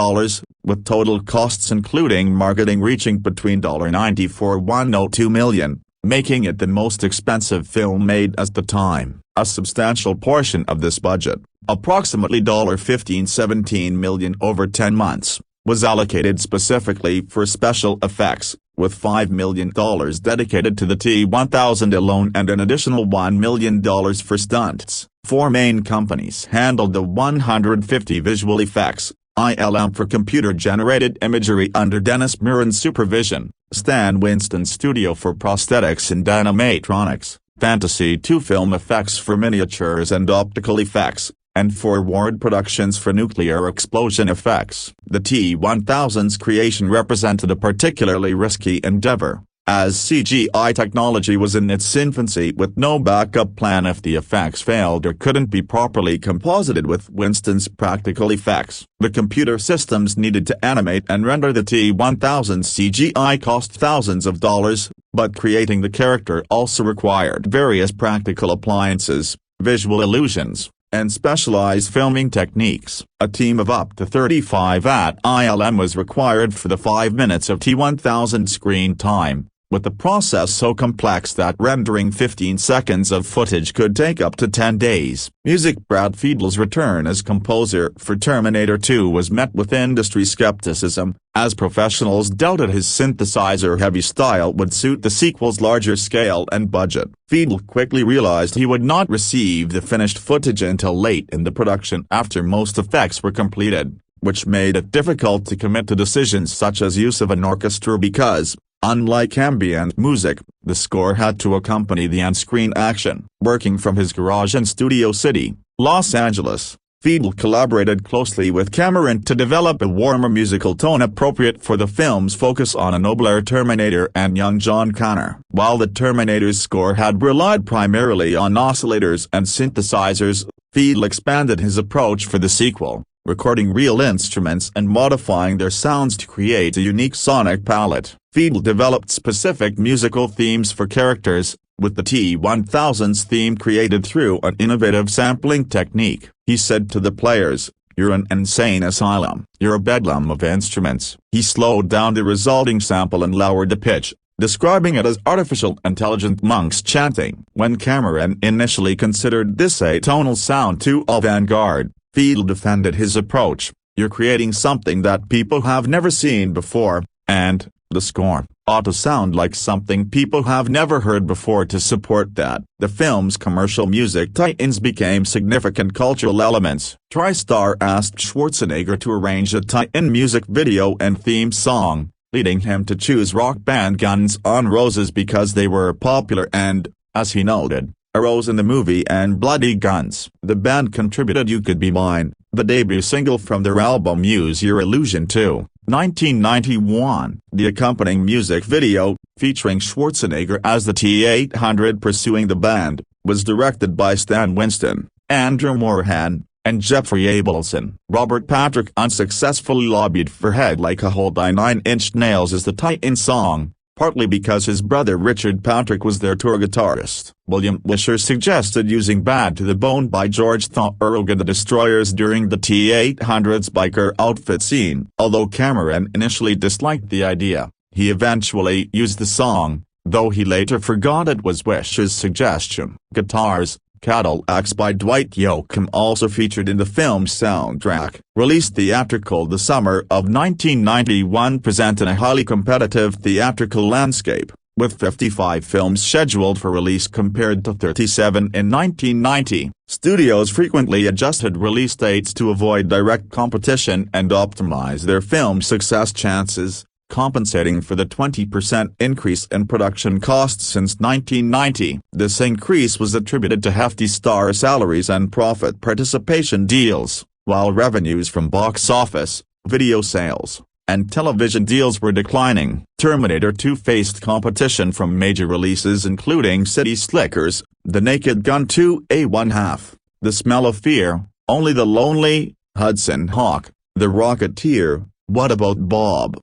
with total costs including marketing reaching between $94–102 million, making it the most expensive film made at the time. A substantial portion of this budget, approximately $15–17 million over 10 months, was allocated specifically for special effects, with $5 million dedicated to the T-1000 alone and an additional $1 million for stunts. 4 main companies handled the 150 visual effects, ILM for computer-generated imagery under Dennis Muren's supervision, Stan Winston Studio for prosthetics and animatronics, Fantasy 2 film effects for miniatures and optical effects, and Forward Productions for nuclear explosion effects. The T-1000's creation represented a particularly risky endeavor, as CGI technology was in its infancy with no backup plan if the effects failed or couldn't be properly composited with Winston's practical effects. The computer systems needed to animate and render the T-1000 CGI cost thousands of dollars, but creating the character also required various practical appliances, visual illusions, and specialized filming techniques. A team of up to 35 at ILM was required for the 5 minutes of T-1000 screen time, with the process so complex that rendering 15 seconds of footage could take up to 10 days. Music. Brad Fiedel's return as composer for Terminator 2 was met with industry skepticism, as professionals doubted his synthesizer-heavy style would suit the sequel's larger scale and budget. Fiedel quickly realized he would not receive the finished footage until late in the production after most effects were completed, which made it difficult to commit to decisions such as use of an orchestra because, unlike ambient music, the score had to accompany the on-screen action. Working from his garage in Studio City, Los Angeles, Fiedel collaborated closely with Cameron to develop a warmer musical tone appropriate for the film's focus on a nobler Terminator and young John Connor. While the Terminator's score had relied primarily on oscillators and synthesizers, Fiedel expanded his approach for the sequel, recording real instruments and modifying their sounds to create a unique sonic palette. Fiedel developed specific musical themes for characters, with the T-1000's theme created through an innovative sampling technique. He said to the players, "You're an insane asylum. You're a bedlam of instruments." He slowed down the resulting sample and lowered the pitch, describing it as artificial intelligent monks chanting. When Cameron initially considered this atonal sound too avant-garde, Fiedel defended his approach. "You're creating something that people have never seen before, and the score ought to sound like something people have never heard before." To support that, the film's commercial music tie-ins became significant cultural elements. TriStar asked Schwarzenegger to arrange a tie-in music video and theme song, leading him to choose rock band Guns N' Roses because they were popular and, as he noted, a rose in the movie and Bloody Guns. The band contributed "You Could Be Mine," the debut single from their album Use Your Illusion 2, 1991. The accompanying music video, featuring Schwarzenegger as the T-800 pursuing the band, was directed by Stan Winston, Andrew Moorhan, and Jeffrey Abelson. Robert Patrick unsuccessfully lobbied for "Head Like a Hole" by 9 Inch Nails as the tie-in song, partly because his brother Richard Patrick was their tour guitarist. William Wisher suggested using "Bad to the Bone" by George Thorogood the Destroyers during the T-800's biker outfit scene. Although Cameron initially disliked the idea, he eventually used the song, though he later forgot it was Wisher's suggestion. Guitars. Cadillacs by Dwight Yoakam also featured in the film's soundtrack. Released theatrical. The summer of 1991 presented a highly competitive theatrical landscape, with 55 films scheduled for release compared to 37 in 1990. Studios frequently adjusted release dates to avoid direct competition and optimize their film success chances, compensating for the 20% increase in production costs since 1990. This increase was attributed to hefty star salaries and profit participation deals, while revenues from box office, video sales, and television deals were declining. Terminator 2 faced competition from major releases including City Slickers, The Naked Gun 2, A1/2, The Smell of Fear, Only the Lonely, Hudson Hawk, The Rocketeer, What About Bob?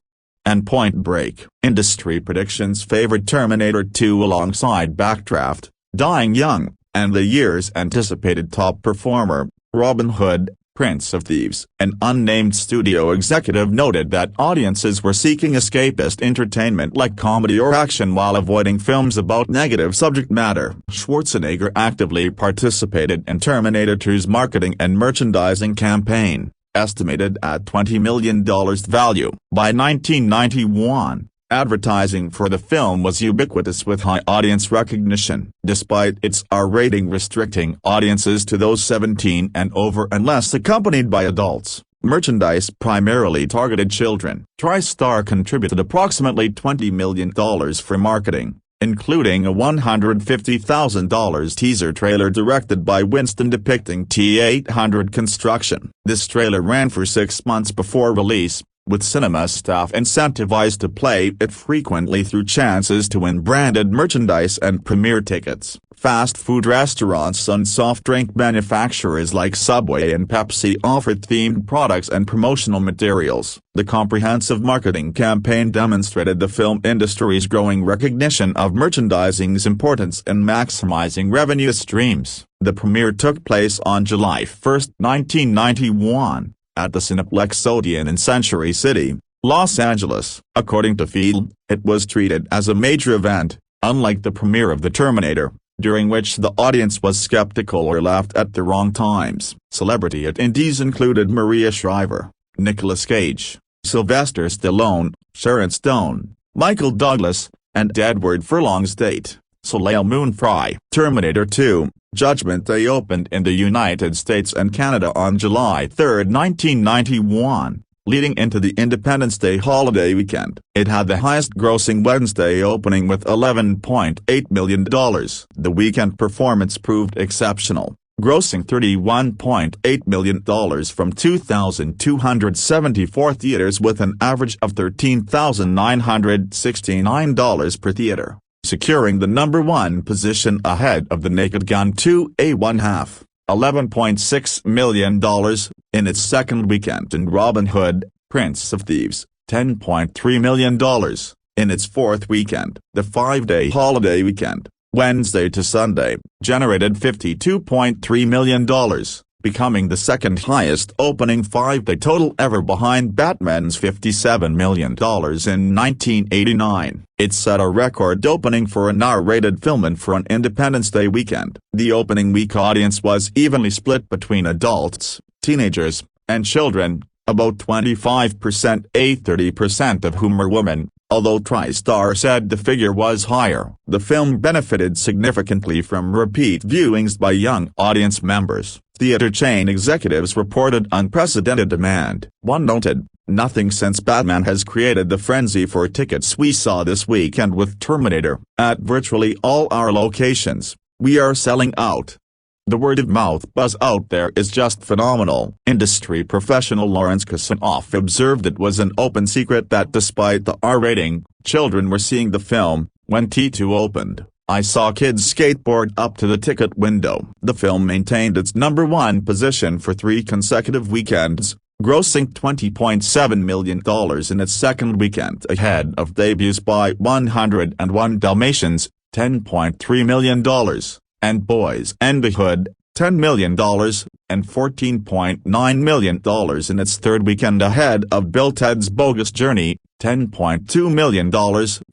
And Point Break. Industry predictions favored Terminator 2 alongside Backdraft, Dying Young, and the year's anticipated top performer, Robin Hood, Prince of Thieves. An unnamed studio executive noted that audiences were seeking escapist entertainment like comedy or action while avoiding films about negative subject matter. Schwarzenegger actively participated in Terminator 2's marketing and merchandising campaign, estimated at $20 million value. By 1991, advertising for the film was ubiquitous with high audience recognition. Despite its R rating restricting audiences to those 17 and over unless accompanied by adults, merchandise primarily targeted children. TriStar contributed approximately $20 million for marketing, including a $150,000 teaser trailer directed by Winston depicting T-800 construction. This trailer ran for 6 months before release, with cinema staff incentivized to play it frequently through chances to win branded merchandise and premiere tickets. Fast food restaurants and soft drink manufacturers like Subway and Pepsi offered themed products and promotional materials. The comprehensive marketing campaign demonstrated the film industry's growing recognition of merchandising's importance in maximizing revenue streams. The premiere took place on July 1, 1991, at the Cineplex Odeon in Century City, Los Angeles. According to Field, it was treated as a major event, unlike the premiere of The Terminator, during which the audience was skeptical or laughed at the wrong times. Celebrity attendees included Maria Shriver, Nicolas Cage, Sylvester Stallone, Sharon Stone, Michael Douglas, and Edward Furlong's date, Soleil Moon Frye. Terminator 2, Judgment Day opened in the United States and Canada on July 3, 1991, leading into the Independence Day holiday weekend. It had the highest-grossing Wednesday opening with $11.8 million. The weekend performance proved exceptional, grossing $31.8 million from 2,274 theaters with an average of $13,969 per theater, securing the number one position ahead of The Naked Gun 2.5, $11.6 million, in its second weekend, and Robin Hood, Prince of Thieves, $10.3 million, in its fourth weekend. The five-day holiday weekend, Wednesday to Sunday, generated $52.3 million, becoming the second highest opening five-day total ever behind Batman's $57 million in 1989. It set a record opening for an R-rated film and for an Independence Day weekend. The opening week audience was evenly split between adults, teenagers, and children, about 25%, 30% of whom were women, although TriStar said the figure was higher. The film benefited significantly from repeat viewings by young audience members. Theater chain executives reported unprecedented demand. One noted, "Nothing since Batman has created the frenzy for tickets we saw this weekend with Terminator. At virtually all our locations, we are selling out." The word-of-mouth buzz out there is just phenomenal. Industry professional Lawrence Kasanoff observed it was an open secret that despite the R rating, children were seeing the film. When T2 opened, I saw kids skateboard up to the ticket window. The film maintained its number one position for 3 consecutive weekends, grossing $20.7 million in its second weekend, ahead of debuts by 101 Dalmatians, $10.3 million, and Boys and the Hood, $10 million, and $14.9 million in its third weekend, ahead of Bill Ted's Bogus Journey, $10.2 million,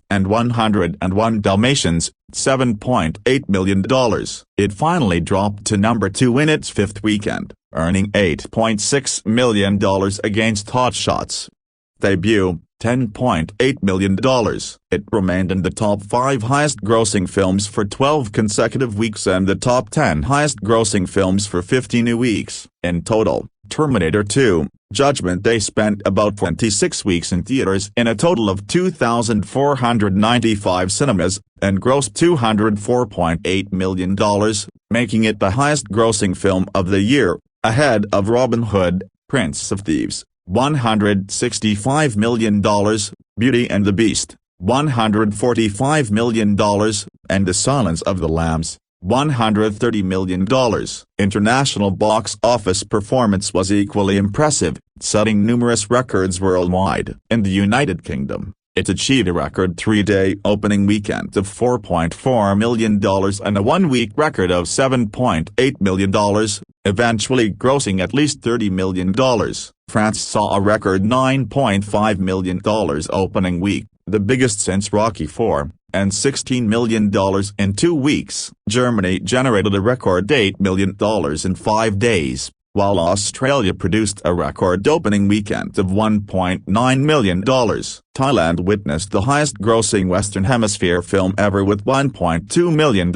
and 101 Dalmatians, $7.8 million. It finally dropped to number 2 in its fifth weekend, earning $8.6 million against Hot Shots' debut, $10.8 million. It remained in the top 5 highest-grossing films for 12 consecutive weeks and the top 10 highest-grossing films for 15 weeks. In total, Terminator 2, Judgment Day spent about 26 weeks in theaters in a total of 2,495 cinemas, and grossed $204.8 million, making it the highest-grossing film of the year, ahead of Robin Hood, Prince of Thieves, $165 million, Beauty and the Beast, $145 million, and The Silence of the Lambs, $130 million. International box office performance was equally impressive, setting numerous records worldwide. In the United Kingdom, it achieved a record 3-day opening weekend of $4.4 million and a 1-week record of $7.8 million, eventually grossing at least $30 million. France saw a record $9.5 million opening week, the biggest since Rocky IV, and $16 million in 2 weeks. Germany generated a record $8 million in 5 days, while Australia produced a record opening weekend of $1.9 million. Thailand witnessed the highest-grossing Western Hemisphere film ever with $1.2 million,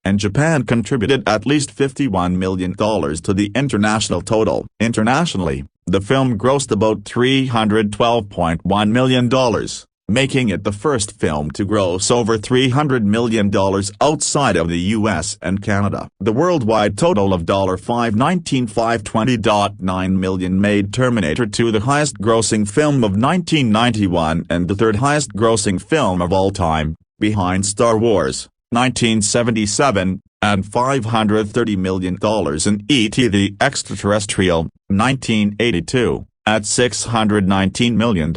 and Japan contributed at least $51 million to the international total. Internationally, the film grossed about $312.1 million, making it the first film to gross over $300 million outside of the US and Canada. The worldwide total of $519,520.9 million made Terminator 2 the highest-grossing film of 1991 and the third highest-grossing film of all time, behind Star Wars, 1977, and $530 million in E.T. the Extraterrestrial, 1982. At $619 million.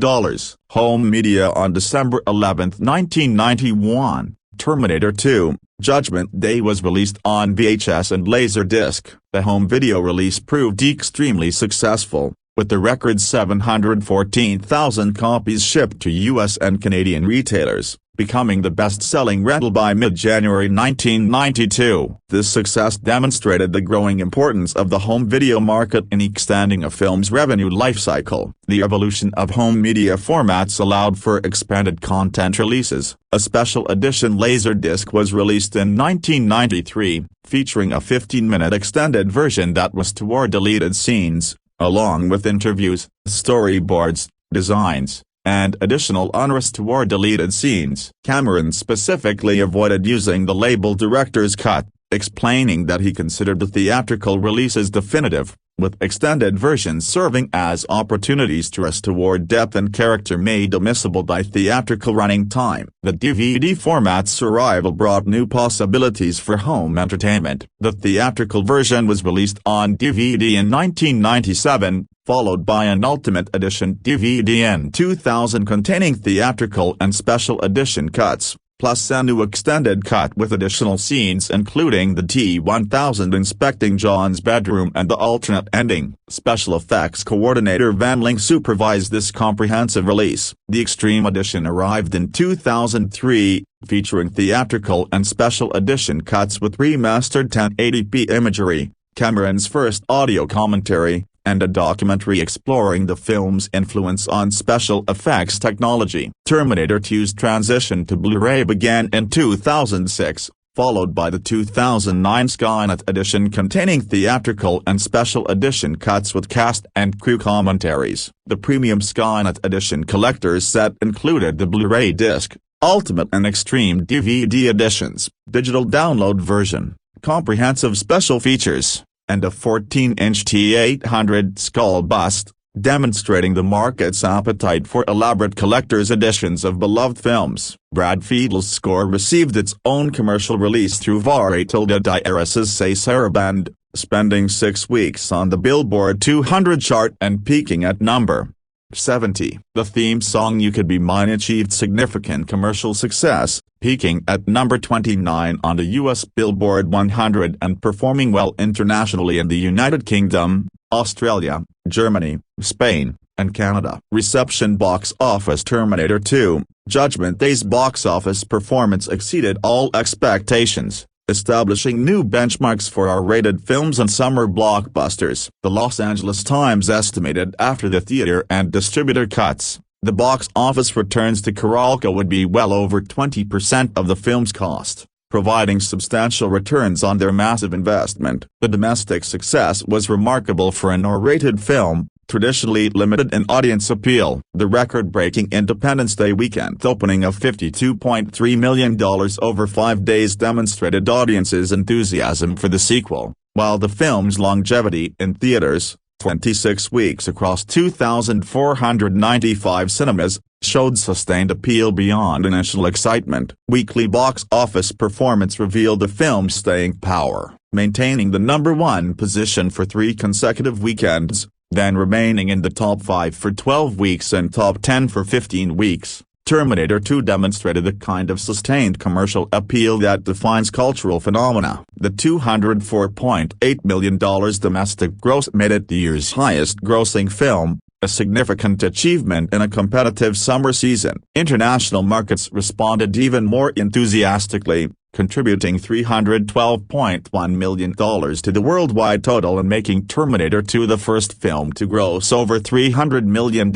Home media on December 11, 1991, Terminator 2, Judgment Day was released on VHS and Laserdisc. The home video release proved extremely successful, with the record 714,000 copies shipped to US and Canadian retailers, becoming the best-selling rental by mid-January 1992. This success demonstrated the growing importance of the home video market in extending a film's revenue lifecycle. The evolution of home media formats allowed for expanded content releases. A special edition Laserdisc was released in 1993, featuring a 15-minute extended version that was toward deleted scenes, along with interviews, storyboards, designs, and additional unrest toward deleted scenes. Cameron specifically avoided using the label director's cut, explaining that he considered the theatrical releases definitive, with extended versions serving as opportunities to rest toward depth and character made omissible by theatrical running time. The DVD format's arrival brought new possibilities for home entertainment. The theatrical version was released on DVD in 1997, followed by an Ultimate Edition DVD in 2000 containing theatrical and special edition cuts, plus a new extended cut with additional scenes including the T-1000 inspecting John's bedroom and the alternate ending. Special effects coordinator Van Ling supervised this comprehensive release. The Extreme Edition arrived in 2003, featuring theatrical and special edition cuts with remastered 1080p imagery, Cameron's first audio commentary, and a documentary exploring the film's influence on special effects technology. Terminator 2's transition to Blu-ray began in 2006, followed by the 2009 Skynet edition containing theatrical and special edition cuts with cast and crew commentaries. The premium Skynet edition collector's set included the Blu-ray disc, Ultimate and Extreme DVD editions, digital download version, comprehensive special features, and a 14-inch T-800 skull bust, demonstrating the market's appetite for elaborate collector's editions of beloved films. Brad Fiedel's score received its own commercial release through Var-A-Tilde-Di-Iris' Say Saraband, spending 6 weeks on the Billboard 200 chart and peaking at number 70. The theme song You Could Be Mine achieved significant commercial success, peaking at number 29 on the US Billboard 100 and performing well internationally in the United Kingdom, Australia, Germany, Spain, and Canada. Reception box office. Terminator 2, Judgment Day's box office performance exceeded all expectations, establishing new benchmarks for R-rated films and summer blockbusters. The Los Angeles Times estimated after the theater and distributor cuts, the box office returns to Carolco would be well over 20% of the film's cost, providing substantial returns on their massive investment. The domestic success was remarkable for an R-rated film, traditionally limited in audience appeal. The record-breaking Independence Day weekend opening of $52.3 million over 5 days demonstrated audiences' enthusiasm for the sequel, while the film's longevity in theaters, 26 weeks across 2,495 cinemas, showed sustained appeal beyond initial excitement. Weekly box office performance revealed the film's staying power, maintaining the #1 position for 3 consecutive weekends, then remaining in the top 5 for 12 weeks and top 10 for 15 weeks. Terminator 2 demonstrated the kind of sustained commercial appeal that defines cultural phenomena. The $204.8 million domestic gross made it the year's highest-grossing film, a significant achievement in a competitive summer season. International markets responded even more enthusiastically, contributing $312.1 million to the worldwide total and making Terminator 2 the first film to gross over $300 million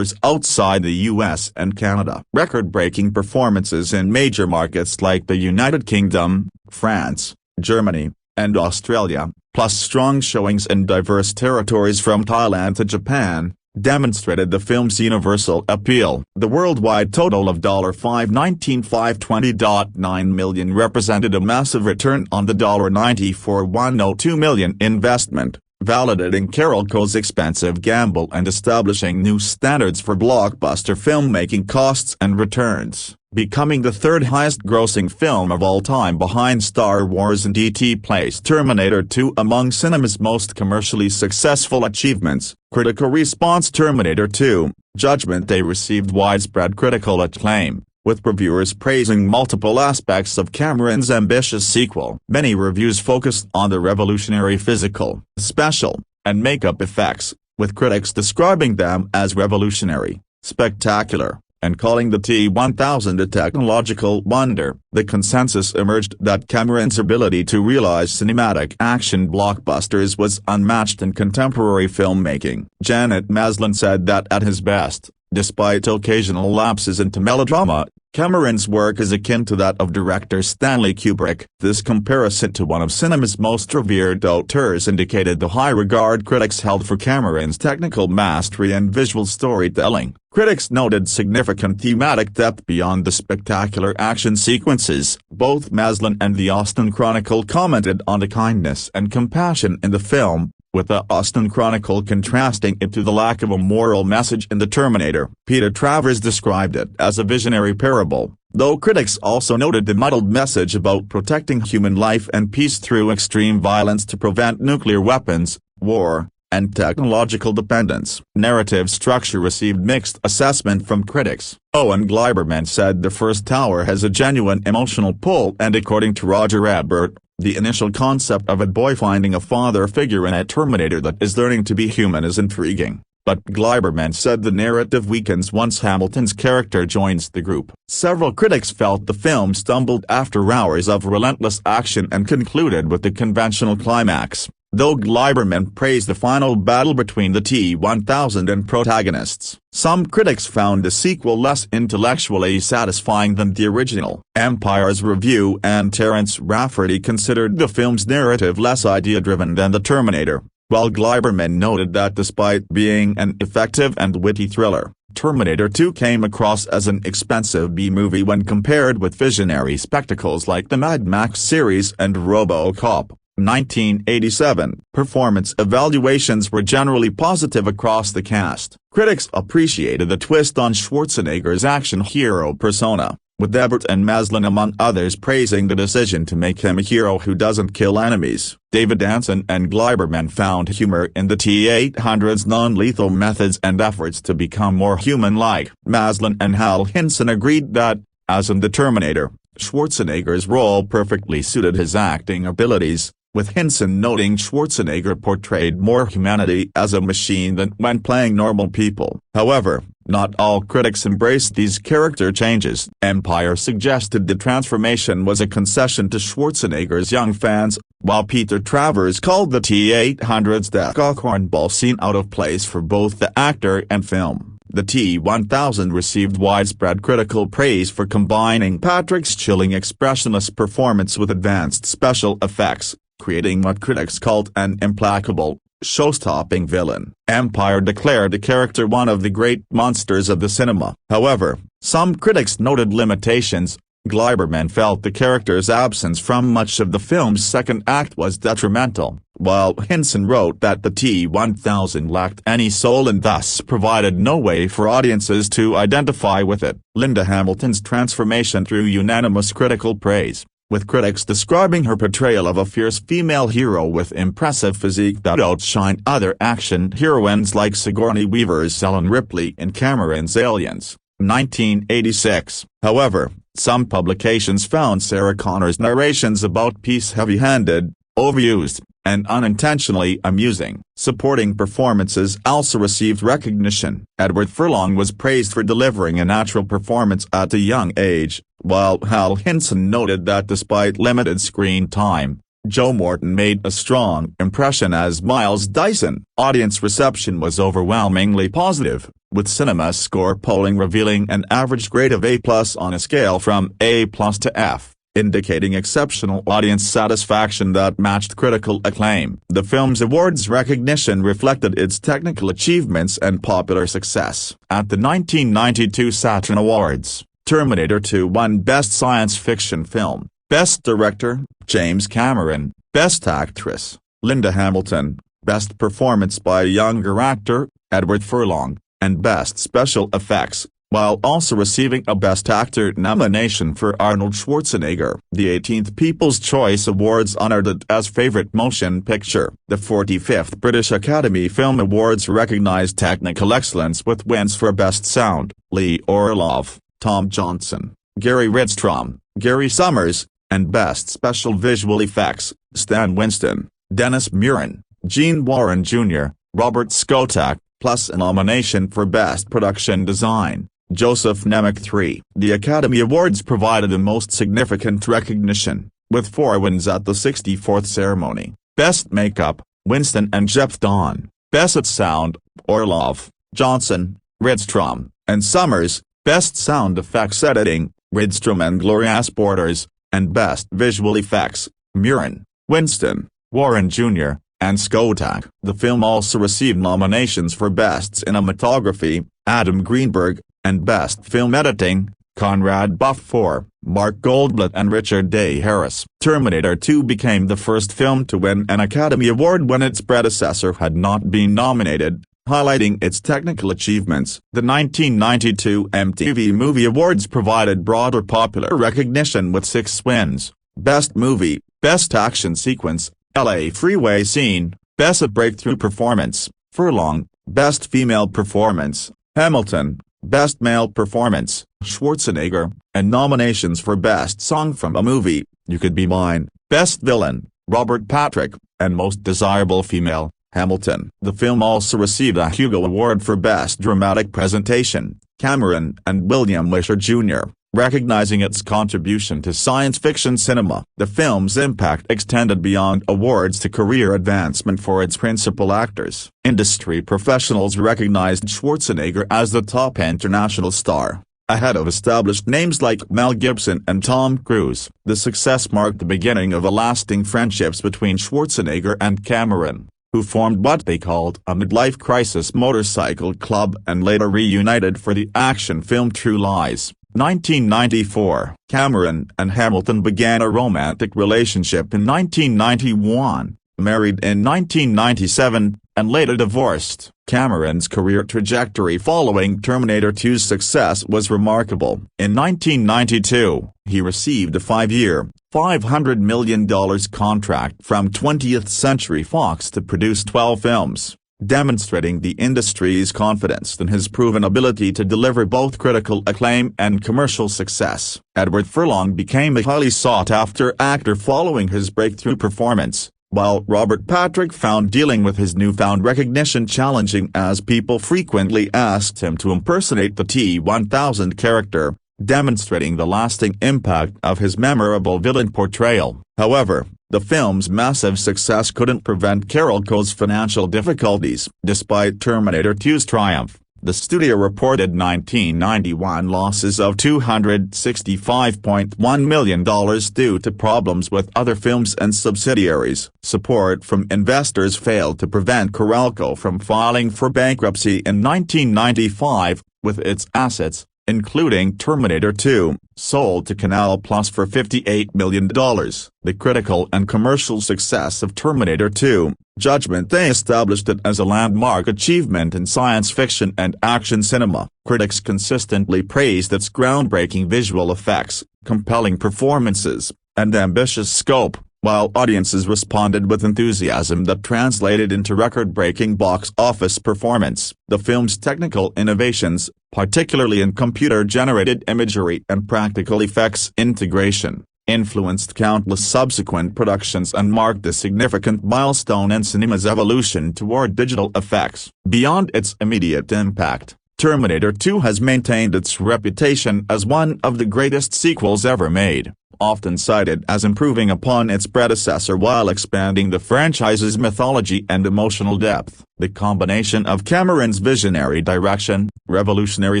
outside the US and Canada. Record-breaking performances in major markets like the United Kingdom, France, Germany, and Australia, plus strong showings in diverse territories from Thailand to Japan, demonstrated the film's universal appeal. The worldwide total of $519,520.9 million represented a massive return on the $94,102 million investment, validating Carolco's expensive gamble and establishing new standards for blockbuster filmmaking costs and returns, becoming the third highest-grossing film of all time behind Star Wars and E.T. placed Terminator 2 among cinema's most commercially successful achievements. Critical response. Terminator 2, Judgment Day received widespread critical acclaim, with reviewers praising multiple aspects of Cameron's ambitious sequel. Many reviews focused on the revolutionary physical, special, and makeup effects, with critics describing them as revolutionary, spectacular, and calling the T-1000 a technological wonder. The consensus emerged that Cameron's ability to realize cinematic action blockbusters was unmatched in contemporary filmmaking. Janet Maslin said that at his best, despite occasional lapses into melodrama, Cameron's work is akin to that of director Stanley Kubrick. This comparison to one of cinema's most revered auteurs indicated the high regard critics held for Cameron's technical mastery and visual storytelling. Critics noted significant thematic depth beyond the spectacular action sequences. Both Maslin and the Austin Chronicle commented on the kindness and compassion in the film, with the Austin Chronicle contrasting it to the lack of a moral message in the Terminator. Peter Travers described it as a visionary parable, though critics also noted the muddled message about protecting human life and peace through extreme violence to prevent nuclear weapons, war, and technological dependence. Narrative structure received mixed assessment from critics. Owen Gleiberman said the first hour has a genuine emotional pull, and according to Roger Ebert, the initial concept of a boy finding a father figure in a Terminator that is learning to be human is intriguing, but Gleiberman said the narrative weakens once Hamilton's character joins the group. Several critics felt the film stumbled after hours of relentless action and concluded with the conventional climax, though Gleiberman praised the final battle between the T-1000 and protagonists. Some critics found the sequel less intellectually satisfying than the original. Empire's Review and Terence Rafferty considered the film's narrative less idea-driven than The Terminator, while Gleiberman noted that despite being an effective and witty thriller, Terminator 2 came across as an expensive B-movie when compared with visionary spectacles like the Mad Max series and RoboCop. 1987. Performance evaluations were generally positive across the cast. Critics appreciated the twist on Schwarzenegger's action hero persona, with Ebert and Maslin among others praising the decision to make him a hero who doesn't kill enemies. David Anson and Gleiberman found humor in the T-800's non-lethal methods and efforts to become more human-like. Maslin and Hal Hinson agreed that, as in The Terminator, Schwarzenegger's role perfectly suited his acting abilities, with Hinson noting Schwarzenegger portrayed more humanity as a machine than when playing normal people. However, not all critics embraced these character changes. Empire suggested the transformation was a concession to Schwarzenegger's young fans, while Peter Travers called the T-800's death a cornball scene out of place for both the actor and film. The T-1000 received widespread critical praise for combining Patrick's chilling expressionless performance with advanced special effects, creating what critics called an implacable, show-stopping villain. Empire declared the character one of the great monsters of the cinema. However, some critics noted limitations. Gleiberman felt the character's absence from much of the film's second act was detrimental, while Hinson wrote that the T-1000 lacked any soul and thus provided no way for audiences to identify with it. Linda Hamilton's transformation drew unanimous critical praise, with critics describing her portrayal of a fierce female hero with impressive physique that outshined other action heroines like Sigourney Weaver's Ellen Ripley in Cameron's Aliens, 1986. However, some publications found Sarah Connor's narrations about peace heavy-handed, overused, and unintentionally amusing. Supporting performances also received recognition. Edward Furlong was praised for delivering a natural performance at a young age, while Hal Hinson noted that despite limited screen time, Joe Morton made a strong impression as Miles Dyson. Audience reception was overwhelmingly positive, with CinemaScore polling revealing an average grade of A+ on a scale from A+ to F, indicating exceptional audience satisfaction that matched critical acclaim. The film's awards recognition reflected its technical achievements and popular success. At the 1992 Saturn Awards, Terminator 2 won Best Science Fiction Film, Best Director, James Cameron, Best Actress, Linda Hamilton, Best Performance by a Younger Actor, Edward Furlong, and Best Special Effects, while also receiving a Best Actor nomination for Arnold Schwarzenegger. The 18th People's Choice Awards honored it as Favorite Motion Picture. The 45th British Academy Film Awards recognized technical excellence with wins for Best Sound, Lee Orlov, Tom Johnson, Gary Ridstrom, Gary Summers, and Best Special Visual Effects, Stan Winston, Dennis Muren, Gene Warren Jr., Robert Skotak, plus a nomination for Best Production Design, Joseph Nemec III. The Academy Awards provided the most significant recognition, with 4 wins at the 64th ceremony. Best Makeup, Winston and Jeff Dawn. Best Sound, Orlov, Johnson, Rydstrom, and Summers. Best Sound Effects Editing, Rydstrom and Gloria Borders, and Best Visual Effects, Murin, Winston, Warren Jr., and Skotak. The film also received nominations for Best Cinematography, Adam Greenberg, and Best Film Editing, Conrad Buffour, Mark Goldblatt and Richard Day Harris. Terminator 2 became the first film to win an Academy Award when its predecessor had not been nominated, highlighting its technical achievements. The 1992 MTV Movie Awards provided broader popular recognition with 6 wins: Best Movie, Best Action Sequence, LA Freeway Scene, Best Breakthrough Performance, Furlong, Best Female Performance, Hamilton, Best Male Performance, Schwarzenegger, and nominations for Best Song from a Movie, You Could Be Mine, Best Villain, Robert Patrick, and Most Desirable Female, Hamilton. The film also received a Hugo Award for Best Dramatic Presentation, Cameron and William Wisher Jr., recognizing its contribution to science fiction cinema. The film's impact extended beyond awards to career advancement for its principal actors. Industry professionals recognized Schwarzenegger as the top international star, ahead of established names like Mel Gibson and Tom Cruise. The success marked the beginning of a lasting friendships between Schwarzenegger and Cameron, who formed what they called a midlife crisis motorcycle club and later reunited for the action film True Lies. 1994. Cameron and Hamilton began a romantic relationship in 1991, married in 1997, and later divorced. Cameron's career trajectory following Terminator 2's success was remarkable. In 1992, he received a 5-year, $500 million contract from 20th Century Fox to produce 12 films, demonstrating the industry's confidence in his proven ability to deliver both critical acclaim and commercial success. Edward Furlong became a highly sought-after actor following his breakthrough performance, while Robert Patrick found dealing with his newfound recognition challenging as people frequently asked him to impersonate the T-1000 character, demonstrating the lasting impact of his memorable villain portrayal. However, the film's massive success couldn't prevent Carolco's financial difficulties. Despite Terminator 2's triumph, the studio reported 1991 losses of $265.1 million due to problems with other films and subsidiaries. Support from investors failed to prevent Carolco from filing for bankruptcy in 1995, with its assets, including Terminator 2, sold to Canal Plus for $58 million. The critical and commercial success of Terminator 2, Judgment Day established it as a landmark achievement in science fiction and action cinema. Critics consistently praised its groundbreaking visual effects, compelling performances, and ambitious scope, while audiences responded with enthusiasm that translated into record-breaking box office performance. The film's technical innovations, particularly in computer-generated imagery and practical effects integration, influenced countless subsequent productions and marked a significant milestone in cinema's evolution toward digital effects. Beyond its immediate impact, Terminator 2 has maintained its reputation as one of the greatest sequels ever made, often cited as improving upon its predecessor while expanding the franchise's mythology and emotional depth. The combination of Cameron's visionary direction, revolutionary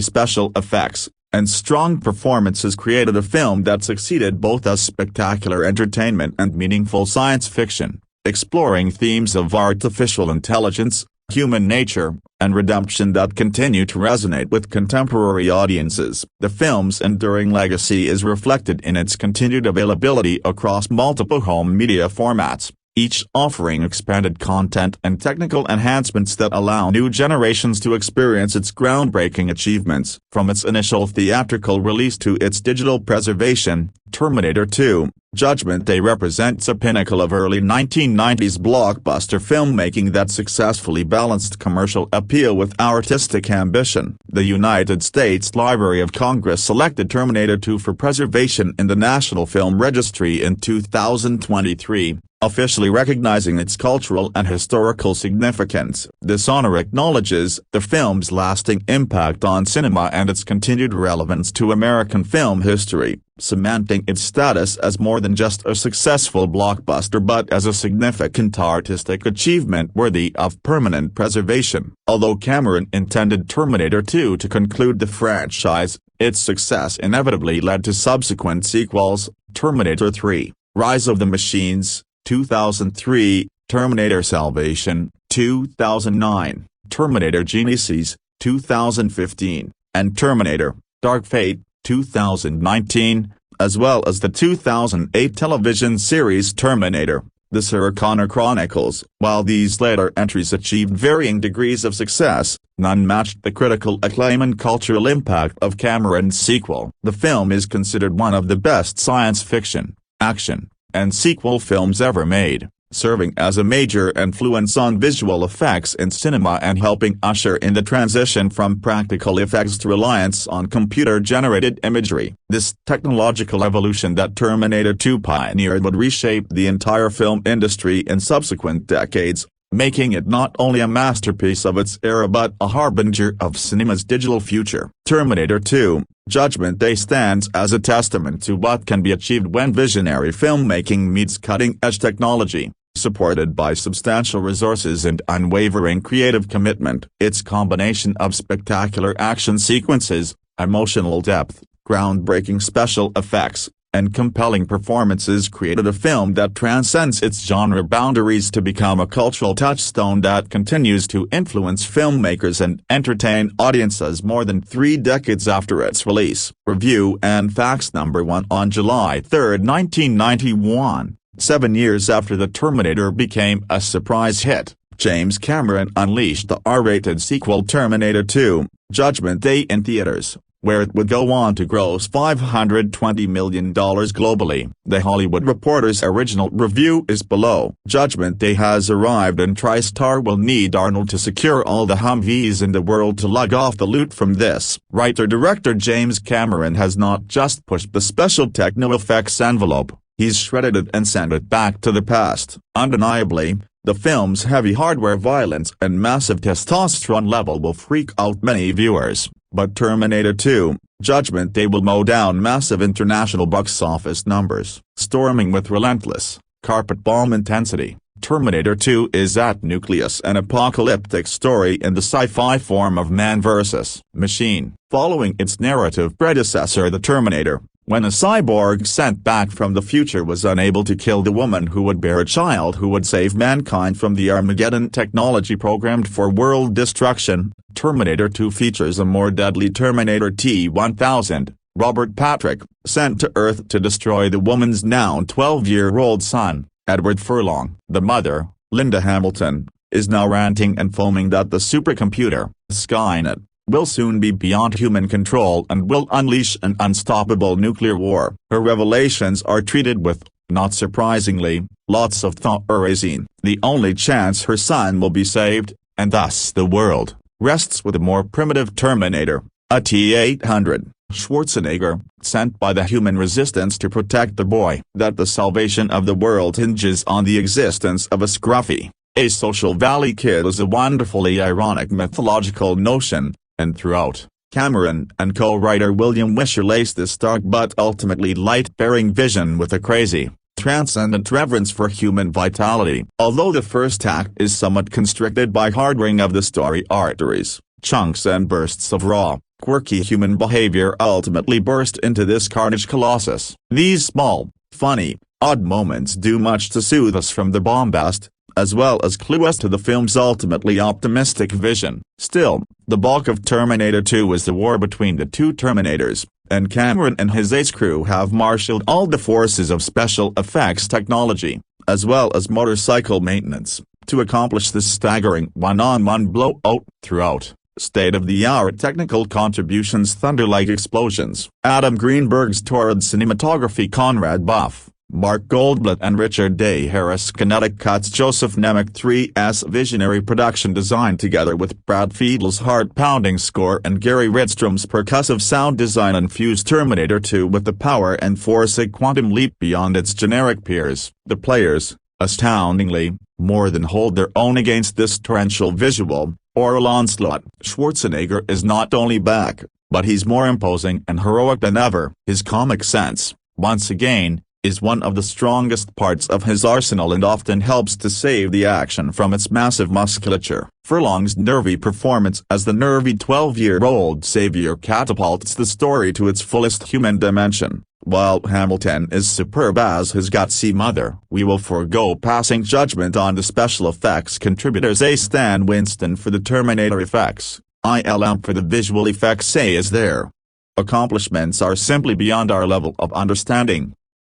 special effects, and strong performances created a film that succeeded both as spectacular entertainment and meaningful science fiction, exploring themes of artificial intelligence, human nature, and redemption that continue to resonate with contemporary audiences. The film's enduring legacy is reflected in its continued availability across multiple home media formats, each offering expanded content and technical enhancements that allow new generations to experience its groundbreaking achievements. From its initial theatrical release to its digital preservation, Terminator 2, Judgment Day represents a pinnacle of early 1990s blockbuster filmmaking that successfully balanced commercial appeal with artistic ambition. The United States Library of Congress selected Terminator 2 for preservation in the National Film Registry in 2023, officially recognizing its cultural and historical significance. This honor acknowledges the film's lasting impact on cinema and its continued relevance to American film history, cementing its status as more than just a successful blockbuster but as a significant artistic achievement worthy of permanent preservation. Although Cameron intended Terminator 2 to conclude the franchise, its success inevitably led to subsequent sequels: Terminator 3, Rise of the Machines, 2003, Terminator Salvation, 2009, Terminator Genesis, 2015, and Terminator, Dark Fate, 2019, as well as the 2008 television series Terminator, The Sarah Connor Chronicles. While these later entries achieved varying degrees of success, none matched the critical acclaim and cultural impact of Cameron's sequel. The film is considered one of the best science fiction, action, and sequel films ever made, serving as a major influence on visual effects in cinema and helping usher in the transition from practical effects to reliance on computer-generated imagery. This technological evolution that Terminator 2 pioneered would reshape the entire film industry in subsequent decades, making it not only a masterpiece of its era but a harbinger of cinema's digital future. Terminator 2, Judgment Day stands as a testament to what can be achieved when visionary filmmaking meets cutting-edge technology, supported by substantial resources and unwavering creative commitment. Its combination of spectacular action sequences, emotional depth, groundbreaking special effects, and compelling performances created a film that transcends its genre boundaries to become a cultural touchstone that continues to influence filmmakers and entertain audiences more than 3 decades after its release. Review and Facts Number 1. On July 3, 1991, 7 years after The Terminator became a surprise hit, James Cameron unleashed the R-rated sequel Terminator 2, Judgment Day in theaters, where it would go on to gross $520 million globally. The Hollywood Reporter's original review is below. Judgment Day has arrived and TriStar will need Arnold to secure all the Humvees in the world to lug off the loot from this. Writer-director James Cameron has not just pushed the special techno-effects envelope, he's shredded it and sent it back to the past. Undeniably, the film's heavy hardware violence and massive testosterone level will freak out many viewers. But Terminator 2, Judgment Day will mow down massive international box office numbers. Storming with relentless, carpet bomb intensity, Terminator 2 is at nucleus an apocalyptic story in the sci-fi form of man vs. machine. Following its narrative predecessor The Terminator, when a cyborg sent back from the future was unable to kill the woman who would bear a child who would save mankind from the Armageddon technology programmed for world destruction, Terminator 2 features a more deadly Terminator T-1000, Robert Patrick, sent to Earth to destroy the woman's now 12-year-old son, Edward Furlong. The mother, Linda Hamilton, is now ranting and foaming that the supercomputer, Skynet, will soon be beyond human control and will unleash an unstoppable nuclear war. Her revelations are treated with, not surprisingly, lots of thought-erasing. The only chance her son will be saved, and thus the world, rests with a more primitive Terminator, a T-800, Schwarzenegger, sent by the human resistance to protect the boy. That the salvation of the world hinges on the existence of a scruffy, asocial valley kid is a wonderfully ironic mythological notion, and throughout, Cameron and co-writer William Wisher lace this dark but ultimately light-bearing vision with a crazy, transcendent reverence for human vitality. Although the first act is somewhat constricted by hardening of the story arteries, chunks and bursts of raw, quirky human behavior ultimately burst into this carnage colossus. These small, funny, odd moments do much to soothe us from the bombast, as well as clue us to the film's ultimately optimistic vision. Still, the bulk of Terminator 2 is the war between the two Terminators, and Cameron and his ace crew have marshaled all the forces of special effects technology, as well as motorcycle maintenance, to accomplish this staggering one-on-one blowout. Throughout, state-of-the-art technical contributions thunder-like explosions. Adam Greenberg's torrid cinematography, Conrad Buff, Mark Goldblatt and Richard Day Harris' kinetic cuts, Joseph Nemec III's visionary production design together with Brad Fiedel's heart-pounding score and Gary Ridstrom's percussive sound design infused Terminator 2 with the power and force a quantum leap beyond its generic peers. The players, astoundingly, more than hold their own against this torrential visual, oral onslaught. Schwarzenegger is not only back, but he's more imposing and heroic than ever. His comic sense, once again, is one of the strongest parts of his arsenal and often helps to save the action from its massive musculature. Furlong's nervy performance as the nervy 12-year-old savior catapults the story to its fullest human dimension, while Hamilton is superb as his gutsy mother. We will forego passing judgment on the special effects contributors. A. Stan Winston for the Terminator effects, ILM for the visual effects. A. is there. Accomplishments are simply beyond our level of understanding.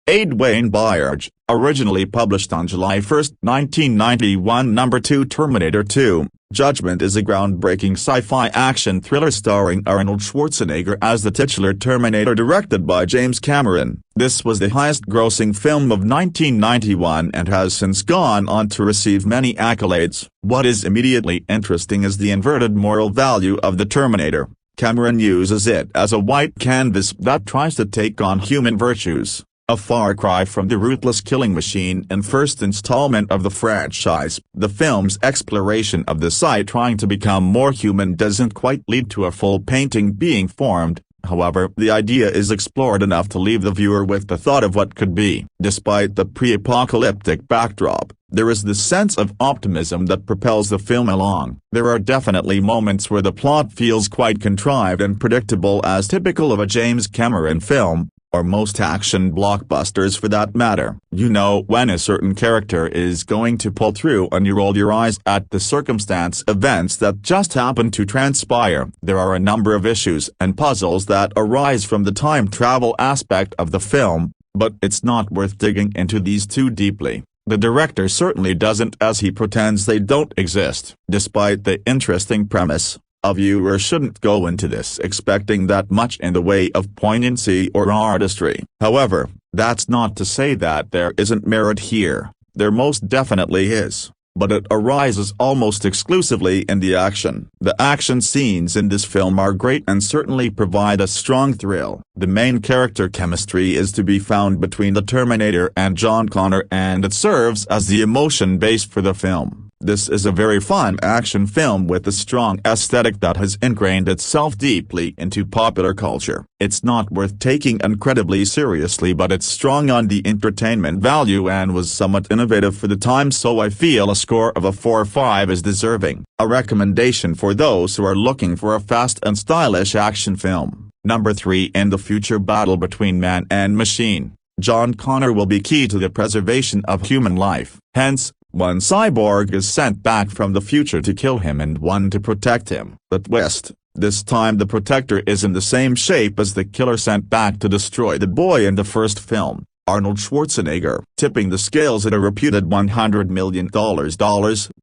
A. Dwayne Byard, originally published on July 1, 1991. Number 2. Terminator 2, Judgment is a groundbreaking sci-fi action thriller starring Arnold Schwarzenegger as the titular Terminator, directed by James Cameron. This was the highest-grossing film of 1991 and has since gone on to receive many accolades. What is immediately interesting is the inverted moral value of the Terminator. Cameron uses it as a white canvas that tries to take on human virtues. A far cry from the ruthless killing machine in first installment of the franchise. The film's exploration of the site trying to become more human doesn't quite lead to a full painting being formed. However, the idea is explored enough to leave the viewer with the thought of what could be. Despite the pre-apocalyptic backdrop, there is this sense of optimism that propels the film along. There are definitely moments where the plot feels quite contrived and predictable, as typical of a James Cameron film, or most action blockbusters for that matter. You know when a certain character is going to pull through and you roll your eyes at the circumstance events that just happen to transpire. There are a number of issues and puzzles that arise from the time travel aspect of the film, but it's not worth digging into these too deeply. The director certainly doesn't, as he pretends they don't exist. Despite the interesting premise, a viewer shouldn't go into this expecting that much in the way of poignancy or artistry. However, that's not to say that there isn't merit here. There most definitely is, but it arises almost exclusively in the action. The action scenes in this film are great and certainly provide a strong thrill. The main character chemistry is to be found between the Terminator and John Connor, and it serves as the emotion base for the film. This is a very fun action film with a strong aesthetic that has ingrained itself deeply into popular culture. It's not worth taking incredibly seriously, but it's strong on the entertainment value and was somewhat innovative for the time, so I feel a score of a 4 or 5 is deserving. A recommendation for those who are looking for a fast and stylish action film. Number 3. In the future battle between man and machine, John Connor will be key to the preservation of human life. Hence, one cyborg is sent back from the future to kill him and one to protect him. The twist: this time the protector is in the same shape as the killer sent back to destroy the boy in the first film, Arnold Schwarzenegger, tipping the scales at a reputed $100 million.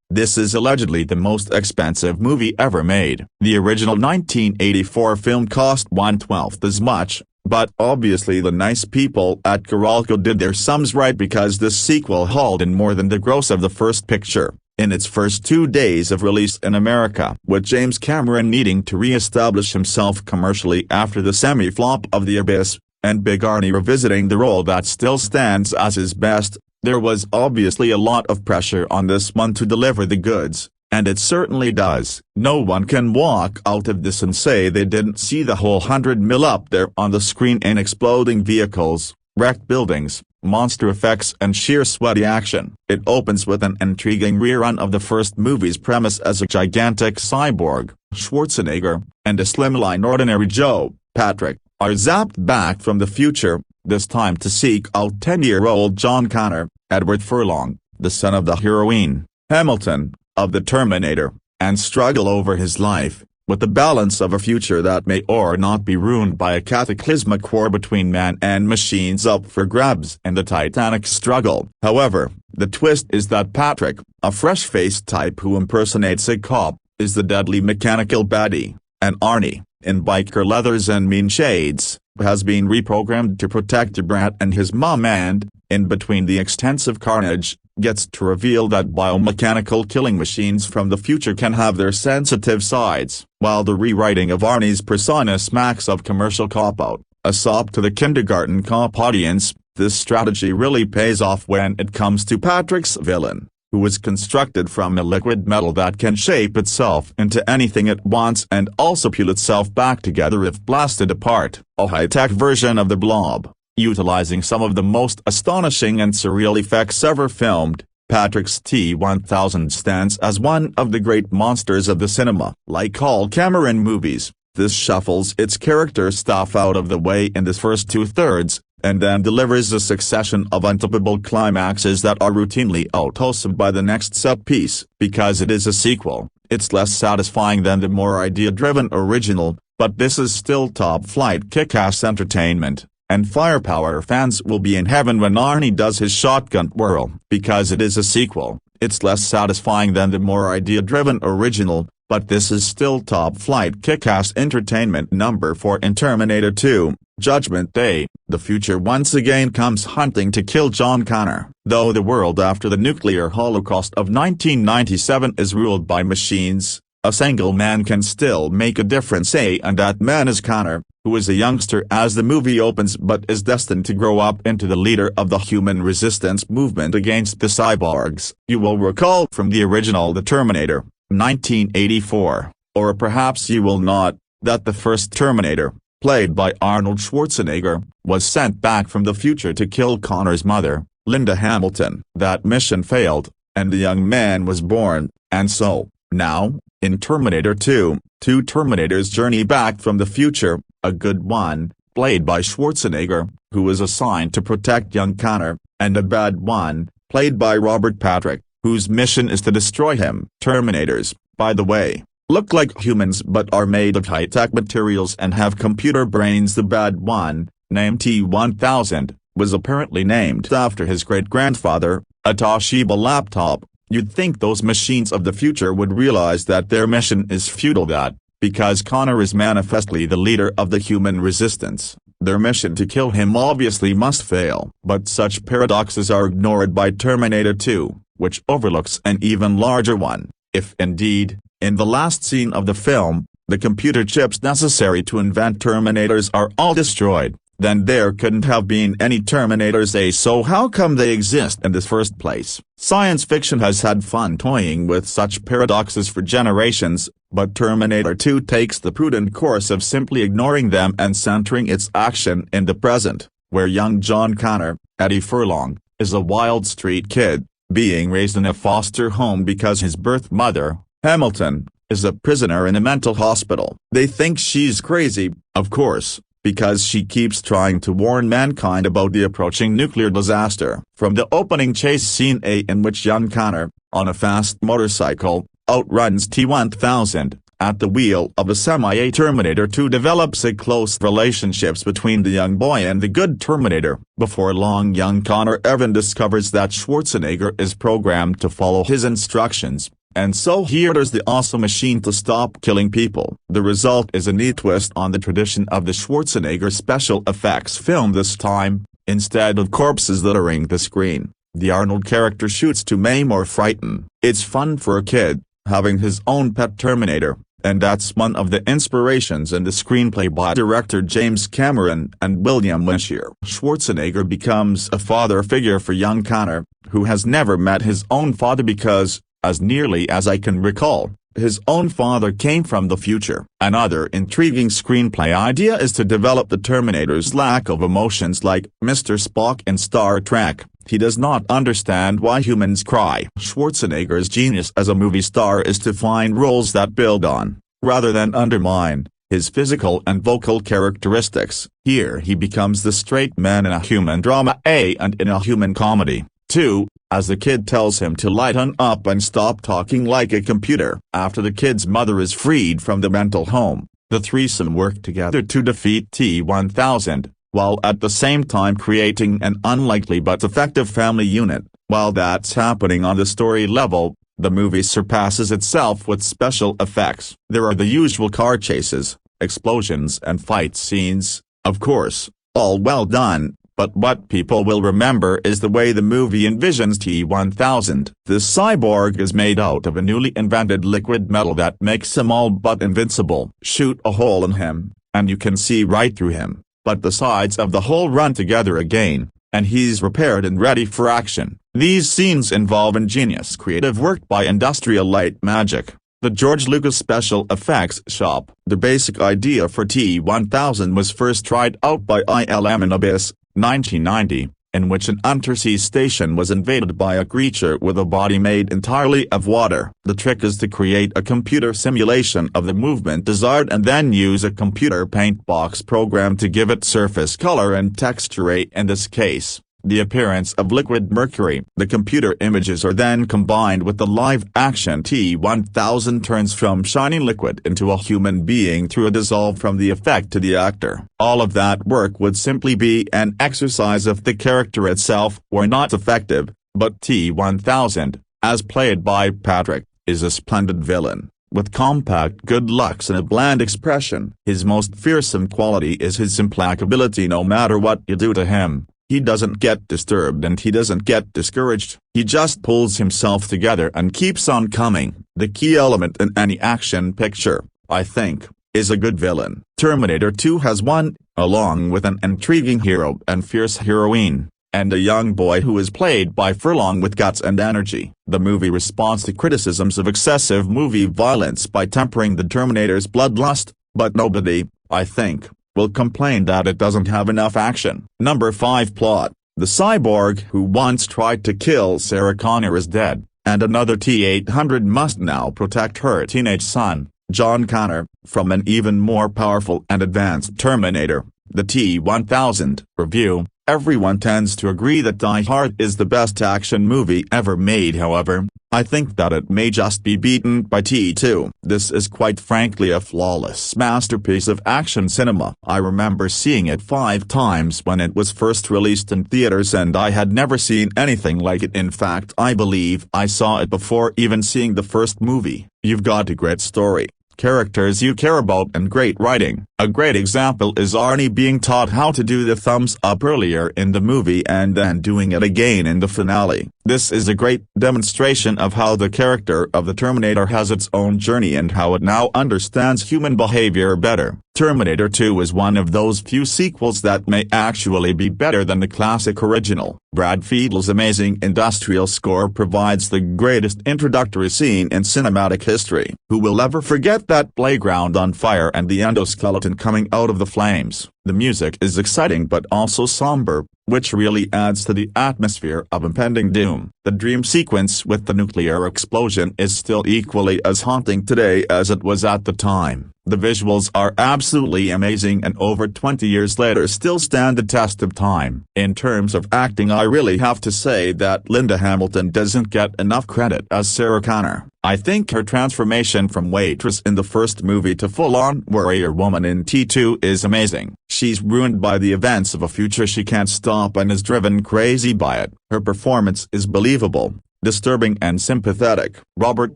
This is allegedly the most expensive movie ever made. The original 1984 film cost 1/12 as much. But obviously the nice people at Carolco did their sums right, because this sequel hauled in more than the gross of the first picture, in its first 2 days of release in America. With James Cameron needing to re-establish himself commercially after the semi-flop of The Abyss, and Big Arnie revisiting the role that still stands as his best, there was obviously a lot of pressure on this one to deliver the goods. And it certainly does. No one can walk out of this and say they didn't see the whole 100 mil up there on the screen in exploding vehicles, wrecked buildings, monster effects and sheer sweaty action. It opens with an intriguing rerun of the first movie's premise as a gigantic cyborg, Schwarzenegger, and a slimline ordinary Joe, Patrick, are zapped back from the future, this time to seek out 10-year-old John Connor, Edward Furlong, the son of the heroine, Hamilton, of the Terminator, and struggle over his life, with the balance of a future that may or not be ruined by a cataclysmic war between man and machines up for grabs and the titanic struggle. However, the twist is that Patrick, a fresh-faced type who impersonates a cop, is the deadly mechanical baddie, and Arnie, in biker leathers and mean shades, has been reprogrammed to protect the brat and his mom, and, in between the extensive carnage, gets to reveal that biomechanical killing machines from the future can have their sensitive sides. While the rewriting of Arnie's persona smacks of commercial cop-out, a sop to the kindergarten cop audience, This strategy really pays off when it comes to Patrick's villain, who is constructed from a liquid metal that can shape itself into anything it wants and also peel itself back together if blasted apart. A high-tech version of the Blob, utilizing some of the most astonishing and surreal effects ever filmed. Patrick's T-1000 stands as one of the great monsters of the cinema. Like all Cameron movies, this shuffles its character stuff out of the way in the first two-thirds, and then delivers a succession of untoppable climaxes that are routinely out-hosted by the next set piece. Because it is a sequel, it's less satisfying than the more idea-driven original, but this is still top-flight kick-ass entertainment, and firepower fans will be in heaven when Arnie does his shotgun whirl. Because it is a sequel, it's less satisfying than the more idea-driven original, but this is still top-flight kick-ass entertainment. Number 4 in Terminator 2, Judgment Day, the future once again comes hunting to kill John Connor. Though the world after the nuclear holocaust of 1997 is ruled by machines, a single man can still make a difference, and that man is Connor, who is a youngster as the movie opens but is destined to grow up into the leader of the human resistance movement against the cyborgs. You will recall from the original The Terminator, 1984, or perhaps you will not, that the first Terminator, played by Arnold Schwarzenegger, was sent back from the future to kill Connor's mother, Linda Hamilton. That mission failed, and the young man was born, and so, now, in Terminator 2, two Terminators journey back from the future, a good one, played by Schwarzenegger, who was assigned to protect young Connor, and a bad one, played by Robert Patrick, whose mission is to destroy him. Terminators, by the way, look like humans but are made of high-tech materials and have computer brains. The bad one, named T-1000, was apparently named after his great-grandfather, a Toshiba laptop. You'd think those machines of the future would realize that their mission is futile, that, because Connor is manifestly the leader of the human resistance, their mission to kill him obviously must fail. But such paradoxes are ignored by Terminator 2, which overlooks an even larger one. If indeed, in the last scene of the film, the computer chips necessary to invent Terminators are all destroyed, then there couldn't have been any Terminators. So how come they exist in the first place? Science fiction has had fun toying with such paradoxes for generations, but Terminator 2 takes the prudent course of simply ignoring them and centering its action in the present, where young John Connor, Eddie Furlong, is a wild street kid, being raised in a foster home because his birth mother, Hamilton, is a prisoner in a mental hospital. They think she's crazy, of course, because she keeps trying to warn mankind about the approaching nuclear disaster. From the opening chase scene in which young Connor, on a fast motorcycle, outruns T-1000, at the wheel of a semi, Terminator 2 develops a close relationships between the young boy and the good Terminator. Before long, young Connor Evan discovers that Schwarzenegger is programmed to follow his instructions, and so he orders the awesome machine to stop killing people. The result is a neat twist on the tradition of the Schwarzenegger special effects film. This time, instead of corpses littering the screen, the Arnold character shoots to maim or frighten. It's fun for a kid, having his own pet Terminator, and that's one of the inspirations in the screenplay by director James Cameron and William Wisher. Schwarzenegger becomes a father figure for young Connor, who has never met his own father because, as nearly as I can recall, his own father came from the future. Another intriguing screenplay idea is to develop the Terminator's lack of emotions like Mr. Spock in Star Trek. He does not understand why humans cry. Schwarzenegger's genius as a movie star is to find roles that build on, rather than undermine, his physical and vocal characteristics. Here he becomes the straight man in a human drama and in a human comedy, too, as the kid tells him to lighten up and stop talking like a computer. After the kid's mother is freed from the mental home, the threesome work together to defeat T-1000, while at the same time creating an unlikely but effective family unit. While that's happening on the story level, the movie surpasses itself with special effects. There are the usual car chases, explosions and fight scenes, of course, all well done, but what people will remember is the way the movie envisions T-1000. This cyborg is made out of a newly invented liquid metal that makes him all but invincible. Shoot a hole in him, and you can see right through him, but the sides of the hole run together again, and he's repaired and ready for action. These scenes involve ingenious creative work by Industrial Light Magic, the George Lucas special effects shop. The basic idea for T-1000 was first tried out by ILM in Abyss, 1990, in which an undersea station was invaded by a creature with a body made entirely of water. The trick is to create a computer simulation of the movement desired and then use a computer paint box program to give it surface color and texture. In this case, the appearance of liquid mercury. The computer images are then combined with the live-action T-1000 turns from shiny liquid into a human being through a dissolve from the effect to the actor. All of that work would simply be an exercise if the character itself were not effective, but T-1000, as played by Patrick, is a splendid villain, with compact good looks and a bland expression. His most fearsome quality is his implacability. No matter what you do to him, he doesn't get disturbed and he doesn't get discouraged. He just pulls himself together and keeps on coming. The key element in any action picture, I think, is a good villain. Terminator 2 has one, along with an intriguing hero and fierce heroine, and a young boy who is played by Furlong with guts and energy. The movie responds to criticisms of excessive movie violence by tempering the Terminator's bloodlust, but nobody, I think, will complain that it doesn't have enough action. Number 5 Plot. The cyborg who once tried to kill Sarah Connor is dead, and another T-800 must now protect her teenage son, John Connor, from an even more powerful and advanced Terminator. The T-1000. Review. Everyone tends to agree that Die Hard is the best action movie ever made. However, I think that it may just be beaten by T2. This is quite frankly a flawless masterpiece of action cinema. I remember seeing it 5 times when it was first released in theaters, and I had never seen anything like it. In fact, I believe I saw it before even seeing the first movie. You've got a great story, characters you care about, and great writing. A great example is Arnie being taught how to do the thumbs up earlier in the movie and then doing it again in the finale. This is a great demonstration of how the character of the Terminator has its own journey and how it now understands human behavior better. Terminator 2 is one of those few sequels that may actually be better than the classic original. Brad Fiedel's amazing industrial score provides the greatest introductory scene in cinematic history. Who will ever forget that playground on fire and the endoskeleton coming out of the flames? The music is exciting but also somber, which really adds to the atmosphere of impending doom. The dream sequence with the nuclear explosion is still equally as haunting today as it was at the time. The visuals are absolutely amazing and over 20 years later still stand the test of time. In terms of acting, I really have to say that Linda Hamilton doesn't get enough credit as Sarah Connor. I think her transformation from waitress in the first movie to full-on warrior woman in T2 is amazing. She's ruined by the events of a future she can't stop and is driven crazy by it. Her performance is believable, disturbing and sympathetic. Robert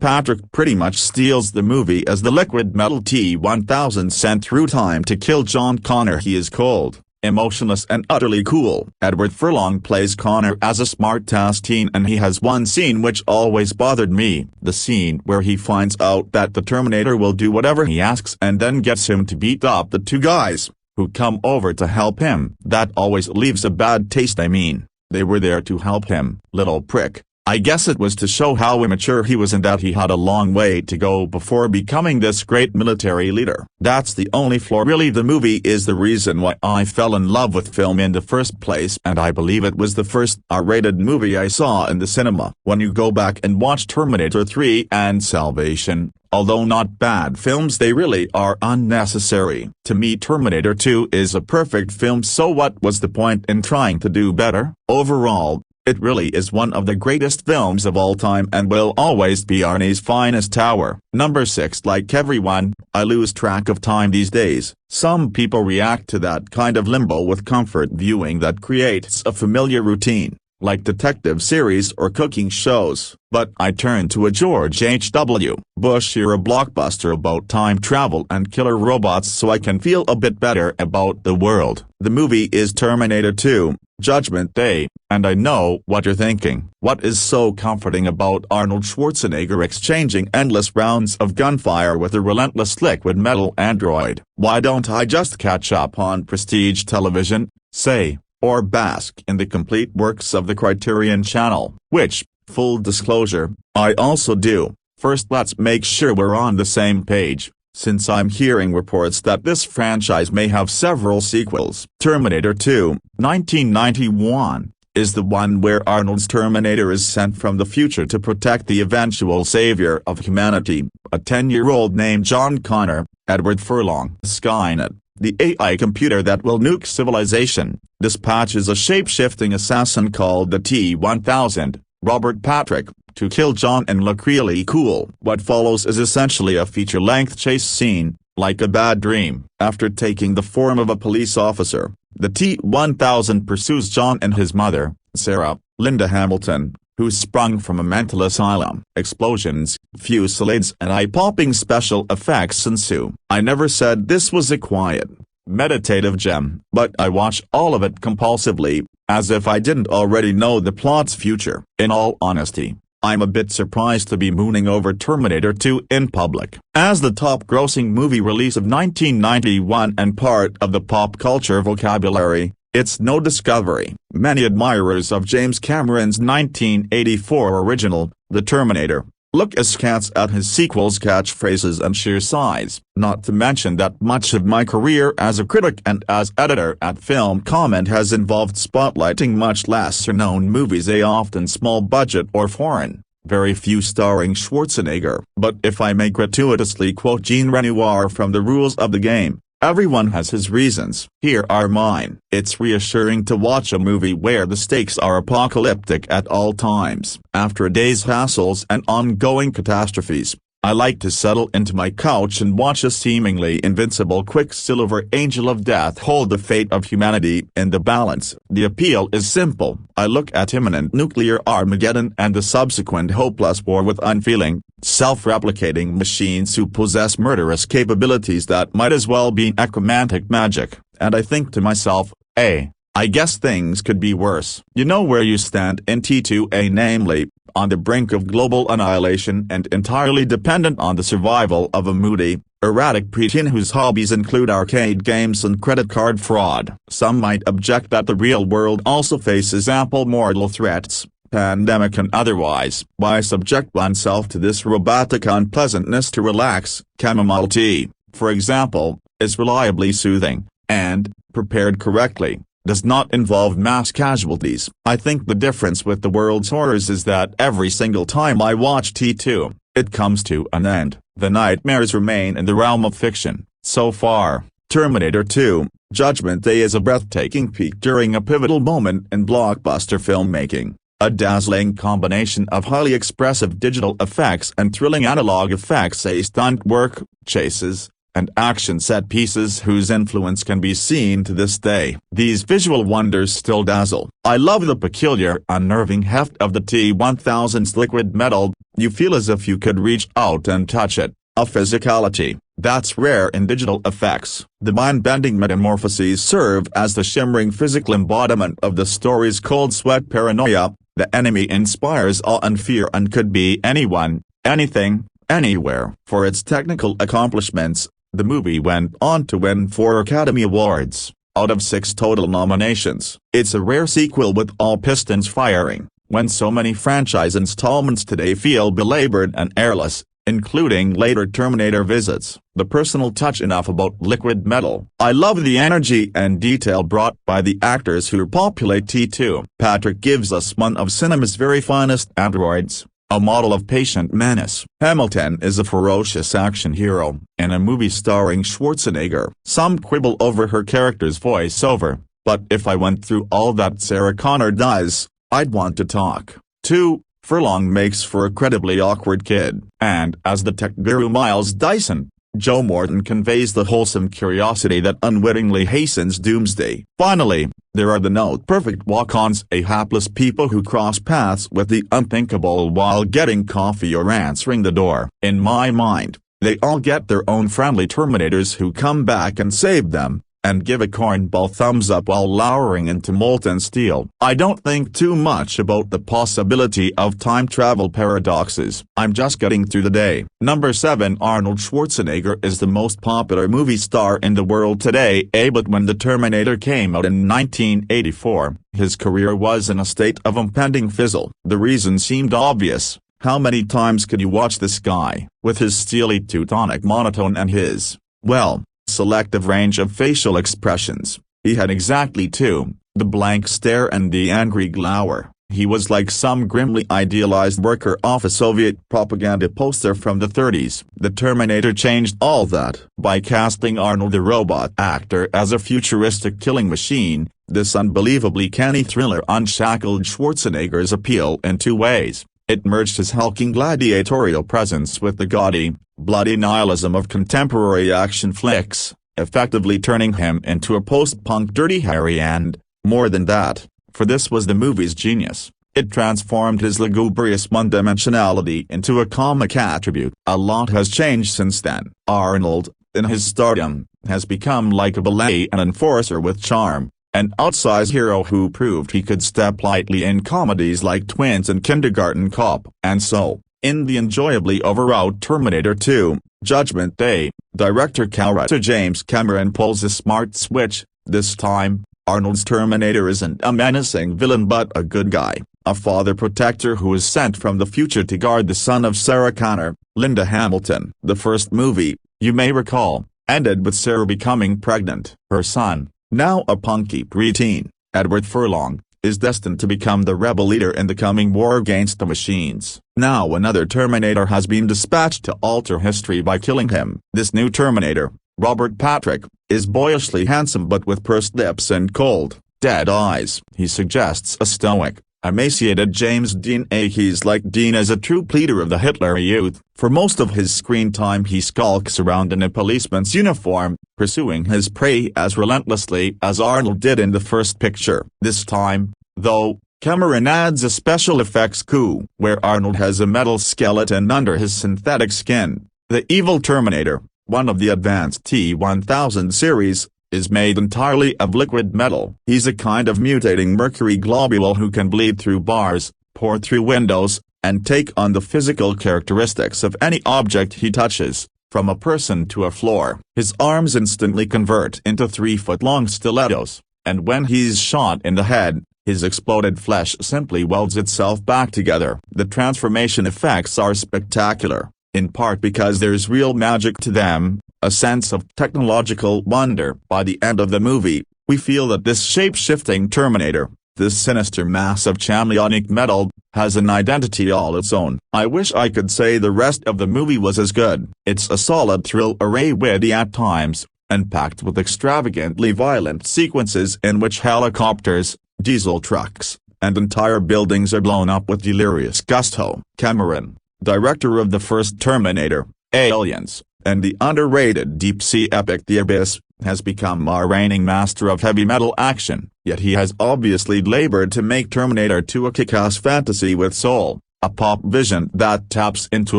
Patrick pretty much steals the movie as the liquid metal T-1000 sent through time to kill John Connor. He is cold, emotionless and utterly cool. Edward Furlong plays Connor as a smart-ass teen, and he has one scene which always bothered me. The scene where he finds out that the Terminator will do whatever he asks and then gets him to beat up the 2 guys who come over to help him. That always leaves a bad taste. I mean, they were there to help him, little prick. I guess it was to show how immature he was and that he had a long way to go before becoming this great military leader. That's the only flaw really. The movie is the reason why I fell in love with film in the first place, and I believe it was the first R-rated movie I saw in the cinema. When you go back and watch Terminator 3 and Salvation, although not bad films, they really are unnecessary. To me, Terminator 2 is a perfect film, so what was the point in trying to do better? Overall, it really is one of the greatest films of all time and will always be Arnie's finest hour. Number 6. Like everyone, I lose track of time these days. Some people react to that kind of limbo with comfort viewing that creates a familiar routine, like detective series or cooking shows. But I turn to a George H.W. Bush-era blockbuster about time travel and killer robots so I can feel a bit better about the world. The movie is Terminator 2, Judgment Day, and I know what you're thinking. What is so comforting about Arnold Schwarzenegger exchanging endless rounds of gunfire with a relentless liquid metal android? Why don't I just catch up on prestige television, say, or bask in the complete works of the Criterion Channel, which, full disclosure, I also do. First, let's make sure we're on the same page, since I'm hearing reports that this franchise may have several sequels. Terminator 2, 1991, is the one where Arnold's Terminator is sent from the future to protect the eventual savior of humanity, a 10-year-old named John Connor, Edward Furlong. Skynet, the AI computer that will nuke civilization, dispatches a shape-shifting assassin called the T-1000, Robert Patrick, to kill John and look really cool. What follows is essentially a feature-length chase scene, like a bad dream. After taking the form of a police officer, the T-1000 pursues John and his mother, Sarah, Linda Hamilton, who sprung from a mental asylum. Explosions, fusillades and eye-popping special effects ensue. I never said this was a quiet, meditative gem, but I watch all of it compulsively, as if I didn't already know the plot's future. In all honesty, I'm a bit surprised to be mooning over Terminator 2 in public. As the top-grossing movie release of 1991 and part of the pop culture vocabulary, it's no discovery. Many admirers of James Cameron's 1984 original, The Terminator, look askance at his sequel's catchphrases and sheer size. Not to mention that much of my career as a critic and as editor at Film Comment has involved spotlighting much lesser-known movies, often small-budget or foreign, very few starring Schwarzenegger. But if I may gratuitously quote Jean Renoir from The Rules of the Game, everyone has his reasons. Here are mine. It's reassuring to watch a movie where the stakes are apocalyptic at all times. After a day's hassles and ongoing catastrophes, I like to settle into my couch and watch a seemingly invincible Quicksilver angel of death hold the fate of humanity in the balance. The appeal is simple. I look at imminent nuclear Armageddon and the subsequent hopeless war with unfeeling, self-replicating machines who possess murderous capabilities that might as well be necromantic magic, and I think to myself, I guess things could be worse. You know where you stand in T2A, namely, on the brink of global annihilation and entirely dependent on the survival of a moody, erratic preteen whose hobbies include arcade games and credit card fraud. Some might object that the real world also faces ample mortal threats, pandemic and otherwise. Why subject oneself to this robotic unpleasantness to relax? Chamomile tea, for example, is reliably soothing, and, prepared correctly, does not involve mass casualties. I think the difference with the world's horrors is that every single time I watch T2, it comes to an end. The nightmares remain in the realm of fiction. So far, Terminator 2, Judgment Day is a breathtaking peak during a pivotal moment in blockbuster filmmaking. A dazzling combination of highly expressive digital effects and thrilling analog effects, stunt work, chases, and action set pieces whose influence can be seen to this day. These visual wonders still dazzle. I love the peculiar, unnerving heft of the T-1000's liquid metal. You feel as if you could reach out and touch it, a physicality that's rare in digital effects. The mind-bending metamorphoses serve as the shimmering physical embodiment of the story's cold sweat paranoia. The enemy inspires awe and fear and could be anyone, anything, anywhere. For its technical accomplishments, the movie went on to win 4 Academy Awards, out of 6 total nominations. It's a rare sequel with all pistons firing, when so many franchise installments today feel belabored and airless, including later Terminator visits. The personal touch enough about liquid metal. I love the energy and detail brought by the actors who populate T2. Patrick gives us one of cinema's very finest androids, a model of patient menace. Hamilton is a ferocious action hero, in a movie starring Schwarzenegger. Some quibble over her character's voiceover, but if I went through all that Sarah Connor does, I'd want to talk. 2. Furlong makes for a credibly awkward kid, and as the tech guru Miles Dyson, Joe Morton conveys the wholesome curiosity that unwittingly hastens doomsday. Finally, there are the not-perfect walk-ons, hapless people who cross paths with the unthinkable while getting coffee or answering the door. In my mind, they all get their own friendly Terminators who come back and save them, and give a cornball thumbs up while lowering into molten steel. I don't think too much about the possibility of time travel paradoxes. I'm just getting through the day. Number 7. Arnold Schwarzenegger is the most popular movie star in the world today, but when The Terminator came out in 1984, his career was in a state of impending fizzle. The reason seemed obvious. How many times could you watch this guy, with his steely Teutonic monotone and his, well, selective range of facial expressions? He had exactly two, the blank stare and the angry glower. He was like some grimly idealized worker off a Soviet propaganda poster from the 30s. The Terminator changed all that. By casting Arnold the robot actor as a futuristic killing machine, this unbelievably canny thriller unshackled Schwarzenegger's appeal in two ways. It merged his hulking gladiatorial presence with the gaudy, bloody nihilism of contemporary action flicks, effectively turning him into a post-punk Dirty Harry and, more than that, for this was the movie's genius, it transformed his lugubrious one-dimensionality into a comic attribute. A lot has changed since then. Arnold, in his stardom, has become likable and an enforcer with charm. An outsized hero who proved he could step lightly in comedies like Twins and Kindergarten Cop. And so, in the enjoyably overwrought Terminator 2, Judgment Day, director James Cameron pulls a smart switch. This time, Arnold's Terminator isn't a menacing villain but a good guy, a father protector who is sent from the future to guard the son of Sarah Connor, Linda Hamilton. The first movie, you may recall, ended with Sarah becoming pregnant. Her son, now a punky preteen, Edward Furlong, is destined to become the rebel leader in the coming war against the machines. Now another Terminator has been dispatched to alter history by killing him. This new Terminator, Robert Patrick, is boyishly handsome but with pursed lips and cold, dead eyes. He suggests a stoic, emaciated James Dean. He's like Dean as a true pleader of the Hitler Youth. For most of his screen time he skulks around in a policeman's uniform, pursuing his prey as relentlessly as Arnold did in the first picture. This time, though, Cameron adds a special effects coup, where Arnold has a metal skeleton under his synthetic skin. The evil Terminator, one of the advanced T-1000 series, is made entirely of liquid metal. He's a kind of mutating mercury globule who can bleed through bars, pour through windows, and take on the physical characteristics of any object he touches, from a person to a floor. His arms instantly convert into 3-foot-long stilettos, and when he's shot in the head, his exploded flesh simply welds itself back together. The transformation effects are spectacular, in part because there's real magic to them, a sense of technological wonder. By the end of the movie, we feel that this shape-shifting Terminator, this sinister mass of chameleonic metal, has an identity all its own. I wish I could say the rest of the movie was as good. It's a solid thrill array, witty at times, and packed with extravagantly violent sequences in which helicopters, diesel trucks, and entire buildings are blown up with delirious gusto. Cameron, director of the first Terminator, Aliens, and the underrated deep-sea epic The Abyss, has become our reigning master of heavy metal action, yet he has obviously labored to make Terminator 2 a kick-ass fantasy with soul, a pop vision that taps into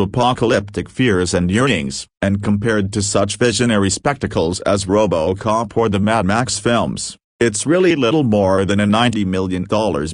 apocalyptic fears and yearnings. And compared to such visionary spectacles as RoboCop or the Mad Max films, it's really little more than a $90 million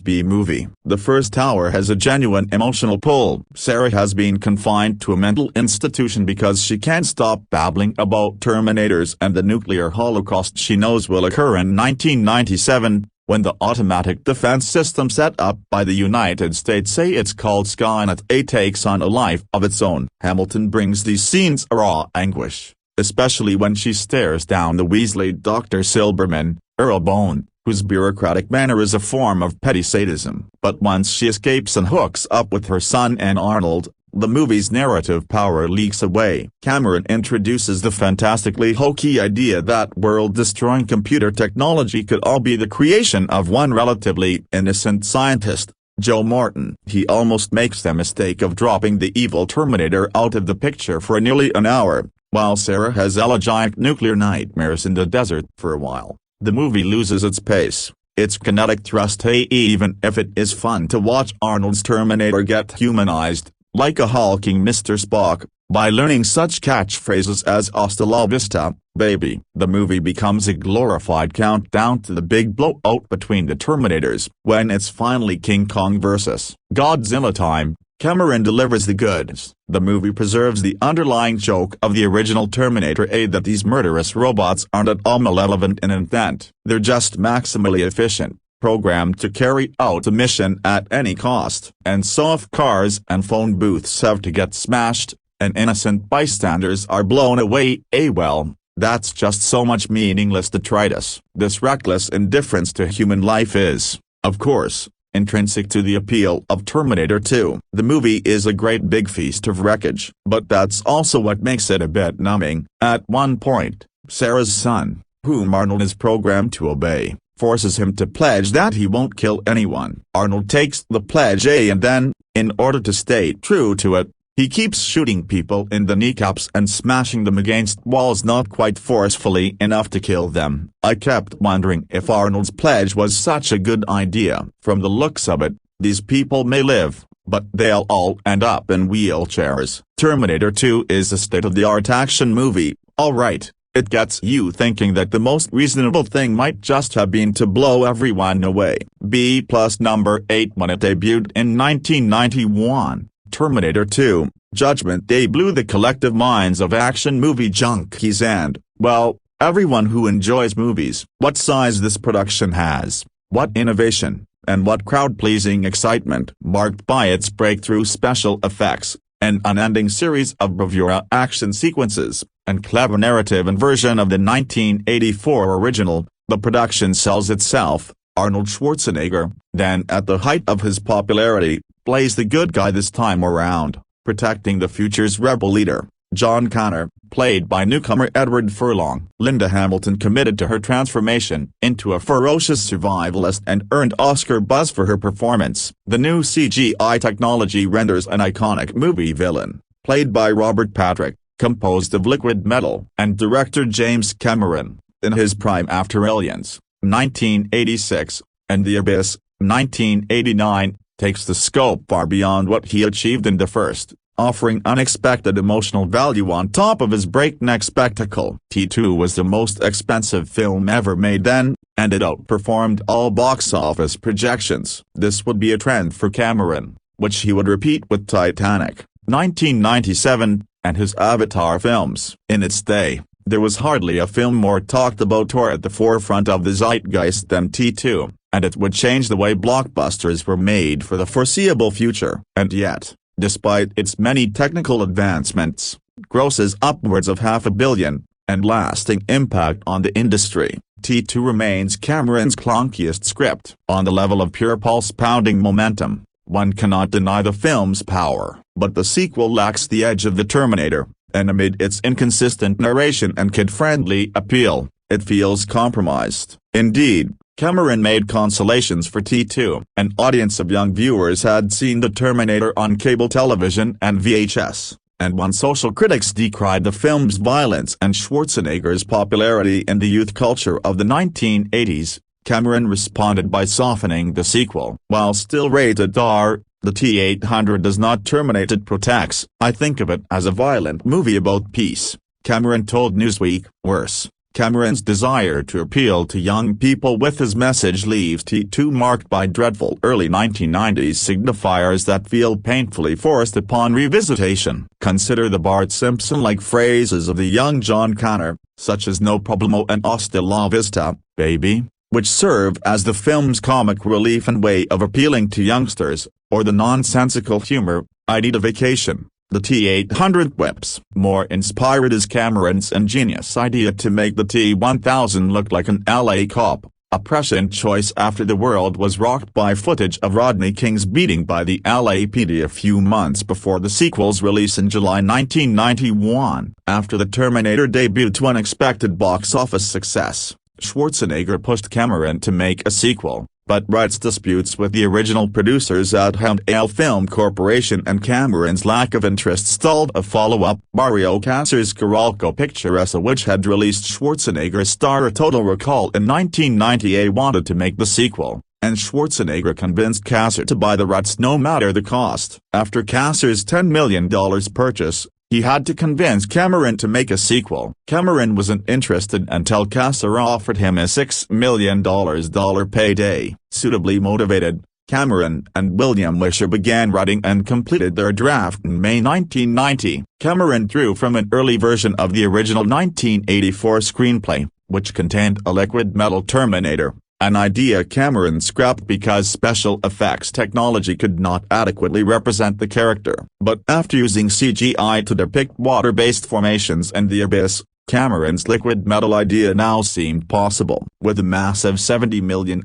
B-movie. The first hour has a genuine emotional pull. Sarah has been confined to a mental institution because she can't stop babbling about Terminators and the nuclear holocaust she knows will occur in 1997, when the automatic defense system set up by the United States, it's called Skynet, takes on a life of its own. Hamilton brings these scenes a raw anguish, especially when she stares down the Weasley Dr. Silberman, Earl Bone, whose bureaucratic manner is a form of petty sadism. But once she escapes and hooks up with her son and Arnold, the movie's narrative power leaks away. Cameron introduces the fantastically hokey idea that world-destroying computer technology could all be the creation of one relatively innocent scientist, Joe Morton. He almost makes the mistake of dropping the evil Terminator out of the picture for nearly an hour, while Sarah has elegiac nuclear nightmares in the desert. For a while, the movie loses its pace, its kinetic thrust. Even if it is fun to watch Arnold's Terminator get humanized, like a hulking Mr. Spock, by learning such catchphrases as "Hasta la vista, baby." The movie becomes a glorified countdown to the big blowout between the Terminators. When it's finally King Kong vs. Godzilla time, Cameron delivers the goods. The movie preserves the underlying joke of the original Terminator that these murderous robots aren't at all malevolent in intent. They're just maximally efficient, programmed to carry out a mission at any cost. And so if cars and phone booths have to get smashed, and innocent bystanders are blown away, well, that's just so much meaningless detritus. This reckless indifference to human life is, of course, intrinsic to the appeal of Terminator 2. The movie is a great big feast of wreckage, but that's also what makes it a bit numbing. At one point, Sarah's son, whom Arnold is programmed to obey, forces him to pledge that he won't kill anyone. Arnold takes the pledge and then, in order to stay true to it, he keeps shooting people in the kneecaps and smashing them against walls not quite forcefully enough to kill them. I kept wondering if Arnold's pledge was such a good idea. From the looks of it, these people may live, but they'll all end up in wheelchairs. Terminator 2 is a state-of-the-art action movie, alright. It gets you thinking that the most reasonable thing might just have been to blow everyone away. B+ number 8. When it debuted in 1991, Terminator 2, Judgment Day blew the collective minds of action movie junkies and, well, everyone who enjoys movies. What size this production has, what innovation, and what crowd-pleasing excitement. Marked by its breakthrough special effects, an unending series of bravura action sequences, and clever narrative inversion of the 1984 original, the production sells itself. Arnold Schwarzenegger, then at the height of his popularity, plays the good guy this time around, protecting the future's rebel leader, John Connor, played by newcomer Edward Furlong. Linda Hamilton committed to her transformation into a ferocious survivalist and earned Oscar buzz for her performance. The new CGI technology renders an iconic movie villain, played by Robert Patrick, composed of liquid metal. And director James Cameron, in his prime after Aliens, 1986, and The Abyss, 1989, takes the scope far beyond what he achieved in the first, offering unexpected emotional value on top of his breakneck spectacle. T2 was the most expensive film ever made then, and it outperformed all box office projections. This would be a trend for Cameron, which he would repeat with Titanic, 1997, and his Avatar films. In its day, there was hardly a film more talked about or at the forefront of the zeitgeist than T2, and it would change the way blockbusters were made for the foreseeable future. And yet, despite its many technical advancements, grosses upwards of $500 million, and lasting impact on the industry, T2 remains Cameron's clunkiest script. On the level of pure pulse-pounding momentum, one cannot deny the film's power, but the sequel lacks the edge of the Terminator, and amid its inconsistent narration and kid-friendly appeal, it feels compromised. Indeed, Cameron made consolations for T2. An audience of young viewers had seen the Terminator on cable television and VHS, and when social critics decried the film's violence and Schwarzenegger's popularity in the youth culture of the 1980s, Cameron responded by softening the sequel. While still rated R, the T-800 does not terminate, it protects. I think of it as a violent movie about peace, Cameron told Newsweek. Worse, Cameron's desire to appeal to young people with his message leaves T2 marked by dreadful early 1990s signifiers that feel painfully forced upon revisitation. Consider the Bart Simpson-like phrases of the young John Connor, such as "no problemo" and "hasta la vista, baby," which serve as the film's comic relief and way of appealing to youngsters, or the nonsensical humor, "I need a vacation," the T-800 quips. More inspired is Cameron's ingenious idea to make the T-1000 look like an LA cop, a prescient choice after the world was rocked by footage of Rodney King's beating by the LAPD a few months before the sequel's release in July 1991. After the Terminator debuted to unexpected box office success, Schwarzenegger pushed Cameron to make a sequel, but rights disputes with the original producers at Handale Film Corporation and Cameron's lack of interest stalled a follow-up. Mario Casar's Carolco Picturesa, which had released Schwarzenegger's star Total Recall in 1998, wanted to make the sequel, and Schwarzenegger convinced Kasser to buy the rights no matter the cost. After Kasser's $10 million purchase, he had to convince Cameron to make a sequel. Cameron wasn't interested until Kasser offered him a $6 million payday. Suitably motivated, Cameron and William Wisher began writing and completed their draft in May 1990. Cameron drew from an early version of the original 1984 screenplay, which contained a liquid metal Terminator, an idea Cameron scrapped because special effects technology could not adequately represent the character. But after using CGI to depict water-based formations and the abyss, Cameron's liquid metal idea now seemed possible. With a massive $70 million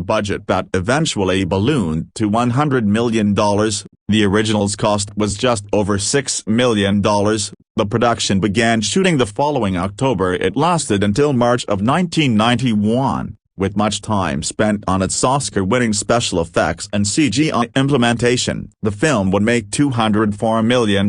budget that eventually ballooned to $100 million, the original's cost was just over $6 million. The production began shooting the following October. It lasted until March of 1991. With much time spent on its Oscar-winning special effects and CGI implementation, the film would make $204 million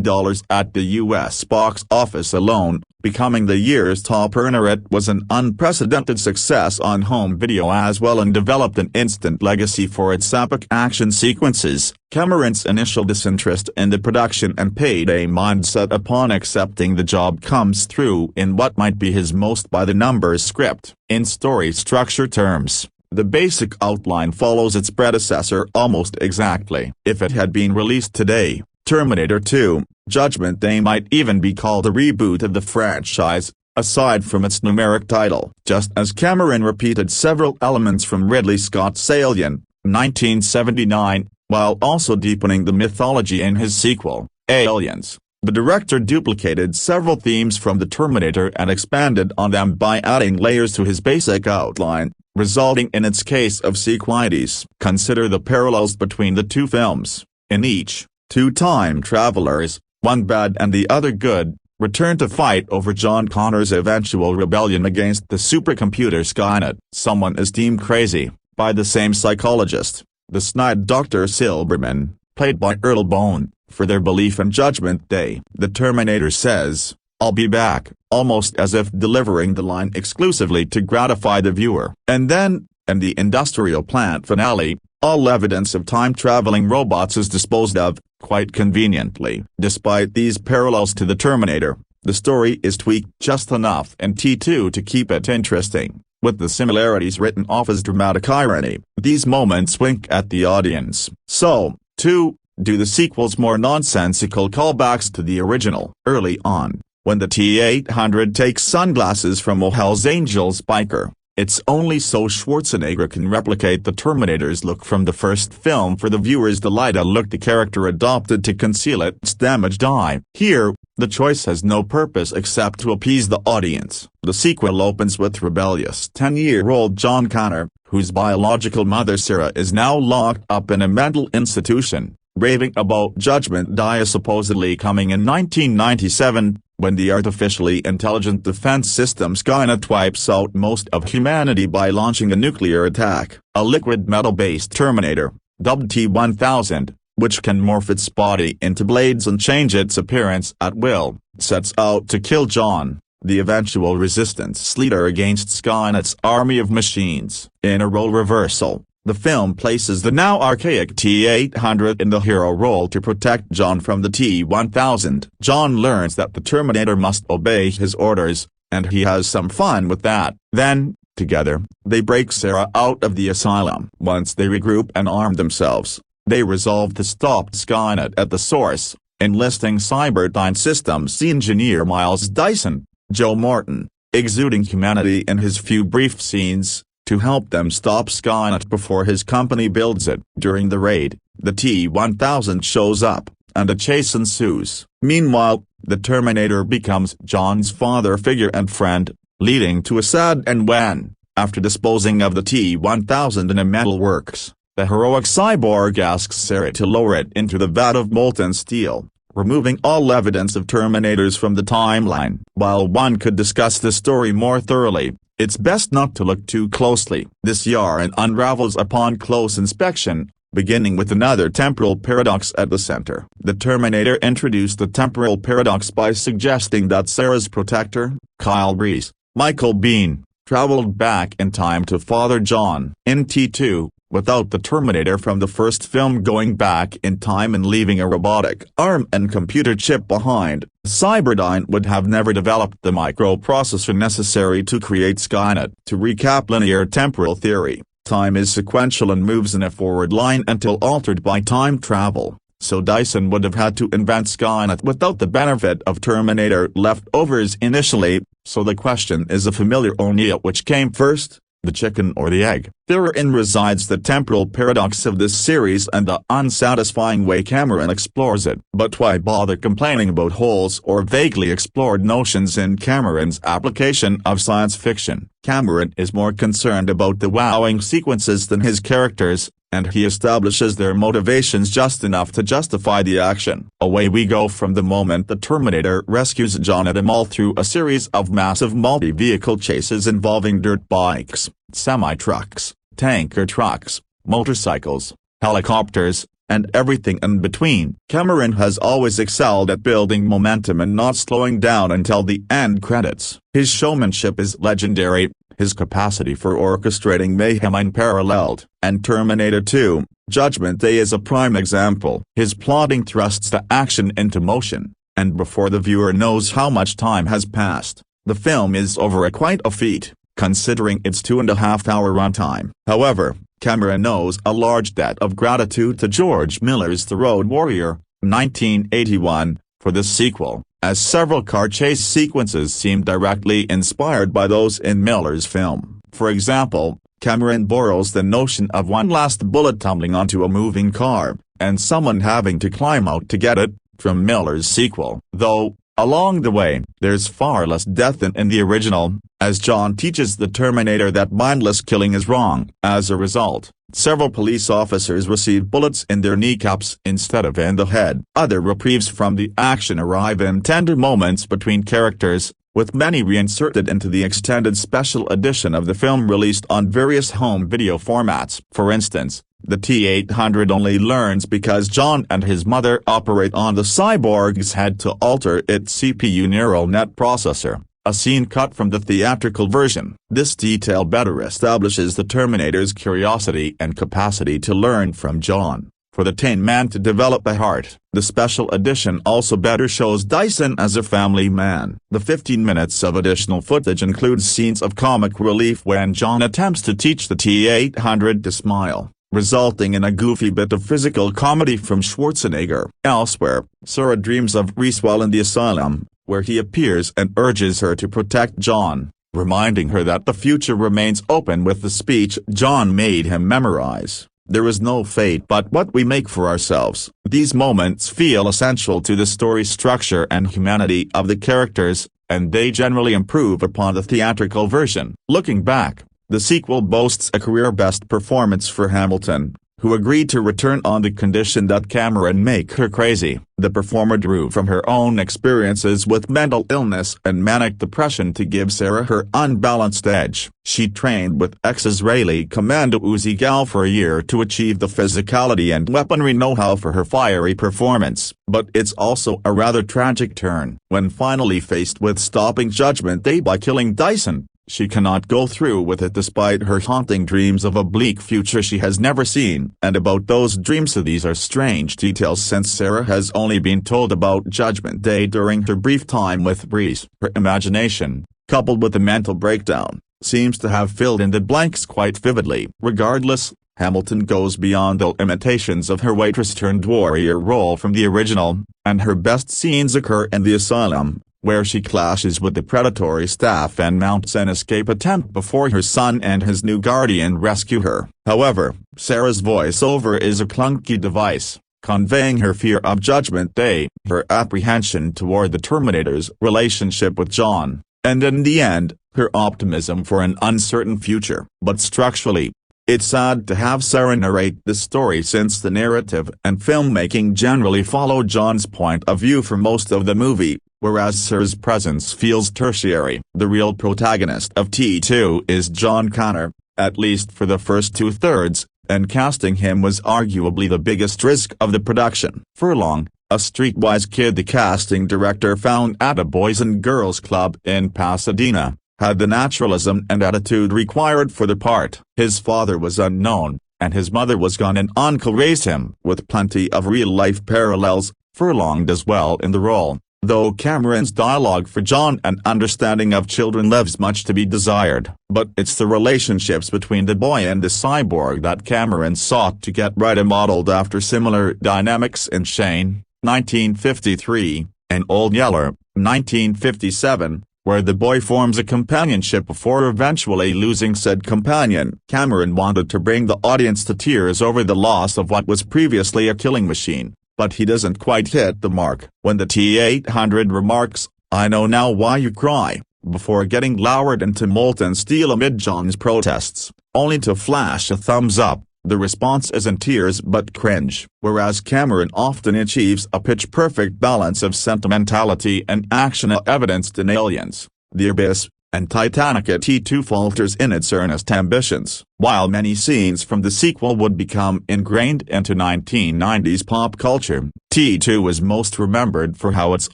at the U.S. box office alone, becoming the year's top earner. It was an unprecedented success on home video as well and developed an instant legacy for its epic action sequences. Cameron's initial disinterest in the production and payday mindset upon accepting the job comes through in what might be his most by-the-numbers script. In story structure terms, the basic outline follows its predecessor almost exactly. If it had been released today, Terminator 2, Judgment Day might even be called a reboot of the franchise, aside from its numeric title. Just as Cameron repeated several elements from Ridley Scott's Alien, 1979, while also deepening the mythology in his sequel, Aliens, the director duplicated several themes from the Terminator and expanded on them by adding layers to his basic outline, resulting in its case of sequelitis. Consider the parallels between the two films. In each, two time travelers, one bad and the other good, return to fight over John Connor's eventual rebellion against the supercomputer Skynet. Someone is deemed crazy by the same psychologist, the snide Dr. Silberman, played by Earl Bone, for their belief in Judgment Day. The Terminator says, "I'll be back," almost as if delivering the line exclusively to gratify the viewer. And then, in the industrial plant finale, all evidence of time-traveling robots is disposed of, quite conveniently. Despite these parallels to the Terminator, the story is tweaked just enough in T2 to keep it interesting. With the similarities written off as dramatic irony, these moments wink at the audience. So, too, do the sequel's more nonsensical callbacks to the original. Early on, when the T-800 takes sunglasses from a Hell's Angels biker, it's only so Schwarzenegger can replicate the Terminator's look from the first film for the viewer's delight, a look the character adopted to conceal its damaged eye. Here, the choice has no purpose except to appease the audience. The sequel opens with rebellious 10-year-old John Connor, whose biological mother Sarah is now locked up in a mental institution, raving about Judgment Day supposedly coming in 1997, when the artificially intelligent defense system Skynet wipes out most of humanity by launching a nuclear attack. A liquid metal-based Terminator, dubbed T-1000, which can morph its body into blades and change its appearance at will, sets out to kill John, the eventual resistance leader against Skynet's army of machines. In a role reversal, the film places the now archaic T-800 in the hero role to protect John from the T-1000. John learns that the Terminator must obey his orders, and he has some fun with that. Then, together, they break Sarah out of the asylum. Once they regroup and arm themselves, they resolve to stop Skynet at the source, enlisting Cyberdyne Systems engineer Miles Dyson, Joe Morton, exuding humanity in his few brief scenes, to help them stop Skynet before his company builds it. During the raid, the T-1000 shows up, and a chase ensues. Meanwhile, the Terminator becomes John's father figure and friend, leading to a sad end when, after disposing of the T-1000 in a metal works, the heroic cyborg asks Sarah to lower it into the vat of molten steel, removing all evidence of Terminators from the timeline. While one could discuss the story more thoroughly, it's best not to look too closely. This yarn unravels upon close inspection, beginning with another temporal paradox at the center. The Terminator introduced the temporal paradox by suggesting that Sarah's protector, Kyle Reese, Michael Biehn, traveled back in time to father John. In T2, Without the Terminator from the first film going back in time and leaving a robotic arm and computer chip behind, Cyberdyne would have never developed the microprocessor necessary to create Skynet. To recap linear temporal theory, time is sequential and moves in a forward line until altered by time travel. So Dyson would have had to invent Skynet without the benefit of Terminator leftovers initially, so the question is a familiar only: which came first, the chicken or the egg? Therein resides the temporal paradox of this series and the unsatisfying way Cameron explores it. But why bother complaining about holes or vaguely explored notions in Cameron's application of science fiction? Cameron is more concerned about the wowing sequences than his characters, and he establishes their motivations just enough to justify the action. Away we go from the moment the Terminator rescues John at a mall through a series of massive multi-vehicle chases involving dirt bikes, semi-trucks, tanker trucks, motorcycles, helicopters, and everything in between. Cameron has always excelled at building momentum and not slowing down until the end credits. His showmanship is legendary, his capacity for orchestrating mayhem unparalleled, and Terminator 2, Judgment Day is a prime example. His plotting thrusts the action into motion, and before the viewer knows how much time has passed, the film is over. Quite a feat, considering its 2.5-hour runtime. However, Cameron owes a large debt of gratitude to George Miller's The Road Warrior, 1981, for this sequel, as several car chase sequences seem directly inspired by those in Miller's film. For example, Cameron borrows the notion of one last bullet tumbling onto a moving car, and someone having to climb out to get it, from Miller's sequel. Though, along the way, there's far less death than in the original, as John teaches the Terminator that mindless killing is wrong. As a result, several police officers receive bullets in their kneecaps instead of in the head. Other reprieves from the action arrive in tender moments between characters, with many reinserted into the extended special edition of the film released on various home video formats. For instance, the T-800 only learns because John and his mother operate on the cyborg's head to alter its CPU neural net processor, a scene cut from the theatrical version. This detail better establishes the Terminator's curiosity and capacity to learn from John. For the Tin Man to develop a heart, the special edition also better shows Dyson as a family man. The 15 minutes of additional footage includes scenes of comic relief when John attempts to teach the T-800 to smile, resulting in a goofy bit of physical comedy from Schwarzenegger. Elsewhere, Sarah dreams of Reese while in the asylum, where he appears and urges her to protect John, reminding her that the future remains open with the speech John made him memorize. There is no fate but what we make for ourselves. These moments feel essential to the story structure and humanity of the characters, and they generally improve upon the theatrical version. Looking back, the sequel boasts a career-best performance for Hamilton, who agreed to return on the condition that Cameron make her crazy. The performer drew from her own experiences with mental illness and manic depression to give Sarah her unbalanced edge. She trained with ex-Israeli Commando Uzi Gal for a year to achieve the physicality and weaponry know-how for her fiery performance. But it's also a rather tragic turn. When finally faced with stopping Judgment Day by killing Dyson, she cannot go through with it despite her haunting dreams of a bleak future she has never seen. And about those dreams, these are strange details since Sarah has only been told about Judgment Day during her brief time with Reese. Her imagination, coupled with a mental breakdown, seems to have filled in the blanks quite vividly. Regardless, Hamilton goes beyond the limitations of her waitress-turned-warrior role from the original, and her best scenes occur in the asylum, where she clashes with the predatory staff and mounts an escape attempt before her son and his new guardian rescue her. However, Sarah's voiceover is a clunky device, conveying her fear of Judgment Day, her apprehension toward the Terminator's relationship with John, and in the end, her optimism for an uncertain future. But structurally, it's sad to have Sarah narrate the story since the narrative and filmmaking generally follow John's point of view for most of the movie, whereas Sarah's presence feels tertiary. The real protagonist of T2 is John Connor, at least for the first two-thirds, and casting him was arguably the biggest risk of the production. Furlong, a streetwise kid the casting director found at a Boys and Girls Club in Pasadena, had the naturalism and attitude required for the part. His father was unknown, and his mother was gone and uncle raised him, with plenty of real-life parallels. Furlong does well in the role, though Cameron's dialogue for John and understanding of children leaves much to be desired. But it's the relationships between the boy and the cyborg that Cameron sought to get right, and modeled after similar dynamics in Shane, 1953, and Old Yeller, 1957, where the boy forms a companionship before eventually losing said companion. Cameron wanted to bring the audience to tears over the loss of what was previously a killing machine, but he doesn't quite hit the mark. When the T-800 remarks, "I know now why you cry," before getting lowered into molten steel amid John's protests, only to flash a thumbs up, the response isn't tears but cringe. Whereas Cameron often achieves a pitch-perfect balance of sentimentality and action evidenced in Aliens, The Abyss, and Titanic, T2 falters in its earnest ambitions. While many scenes from the sequel would become ingrained into 1990s pop culture, T2 is most remembered for how its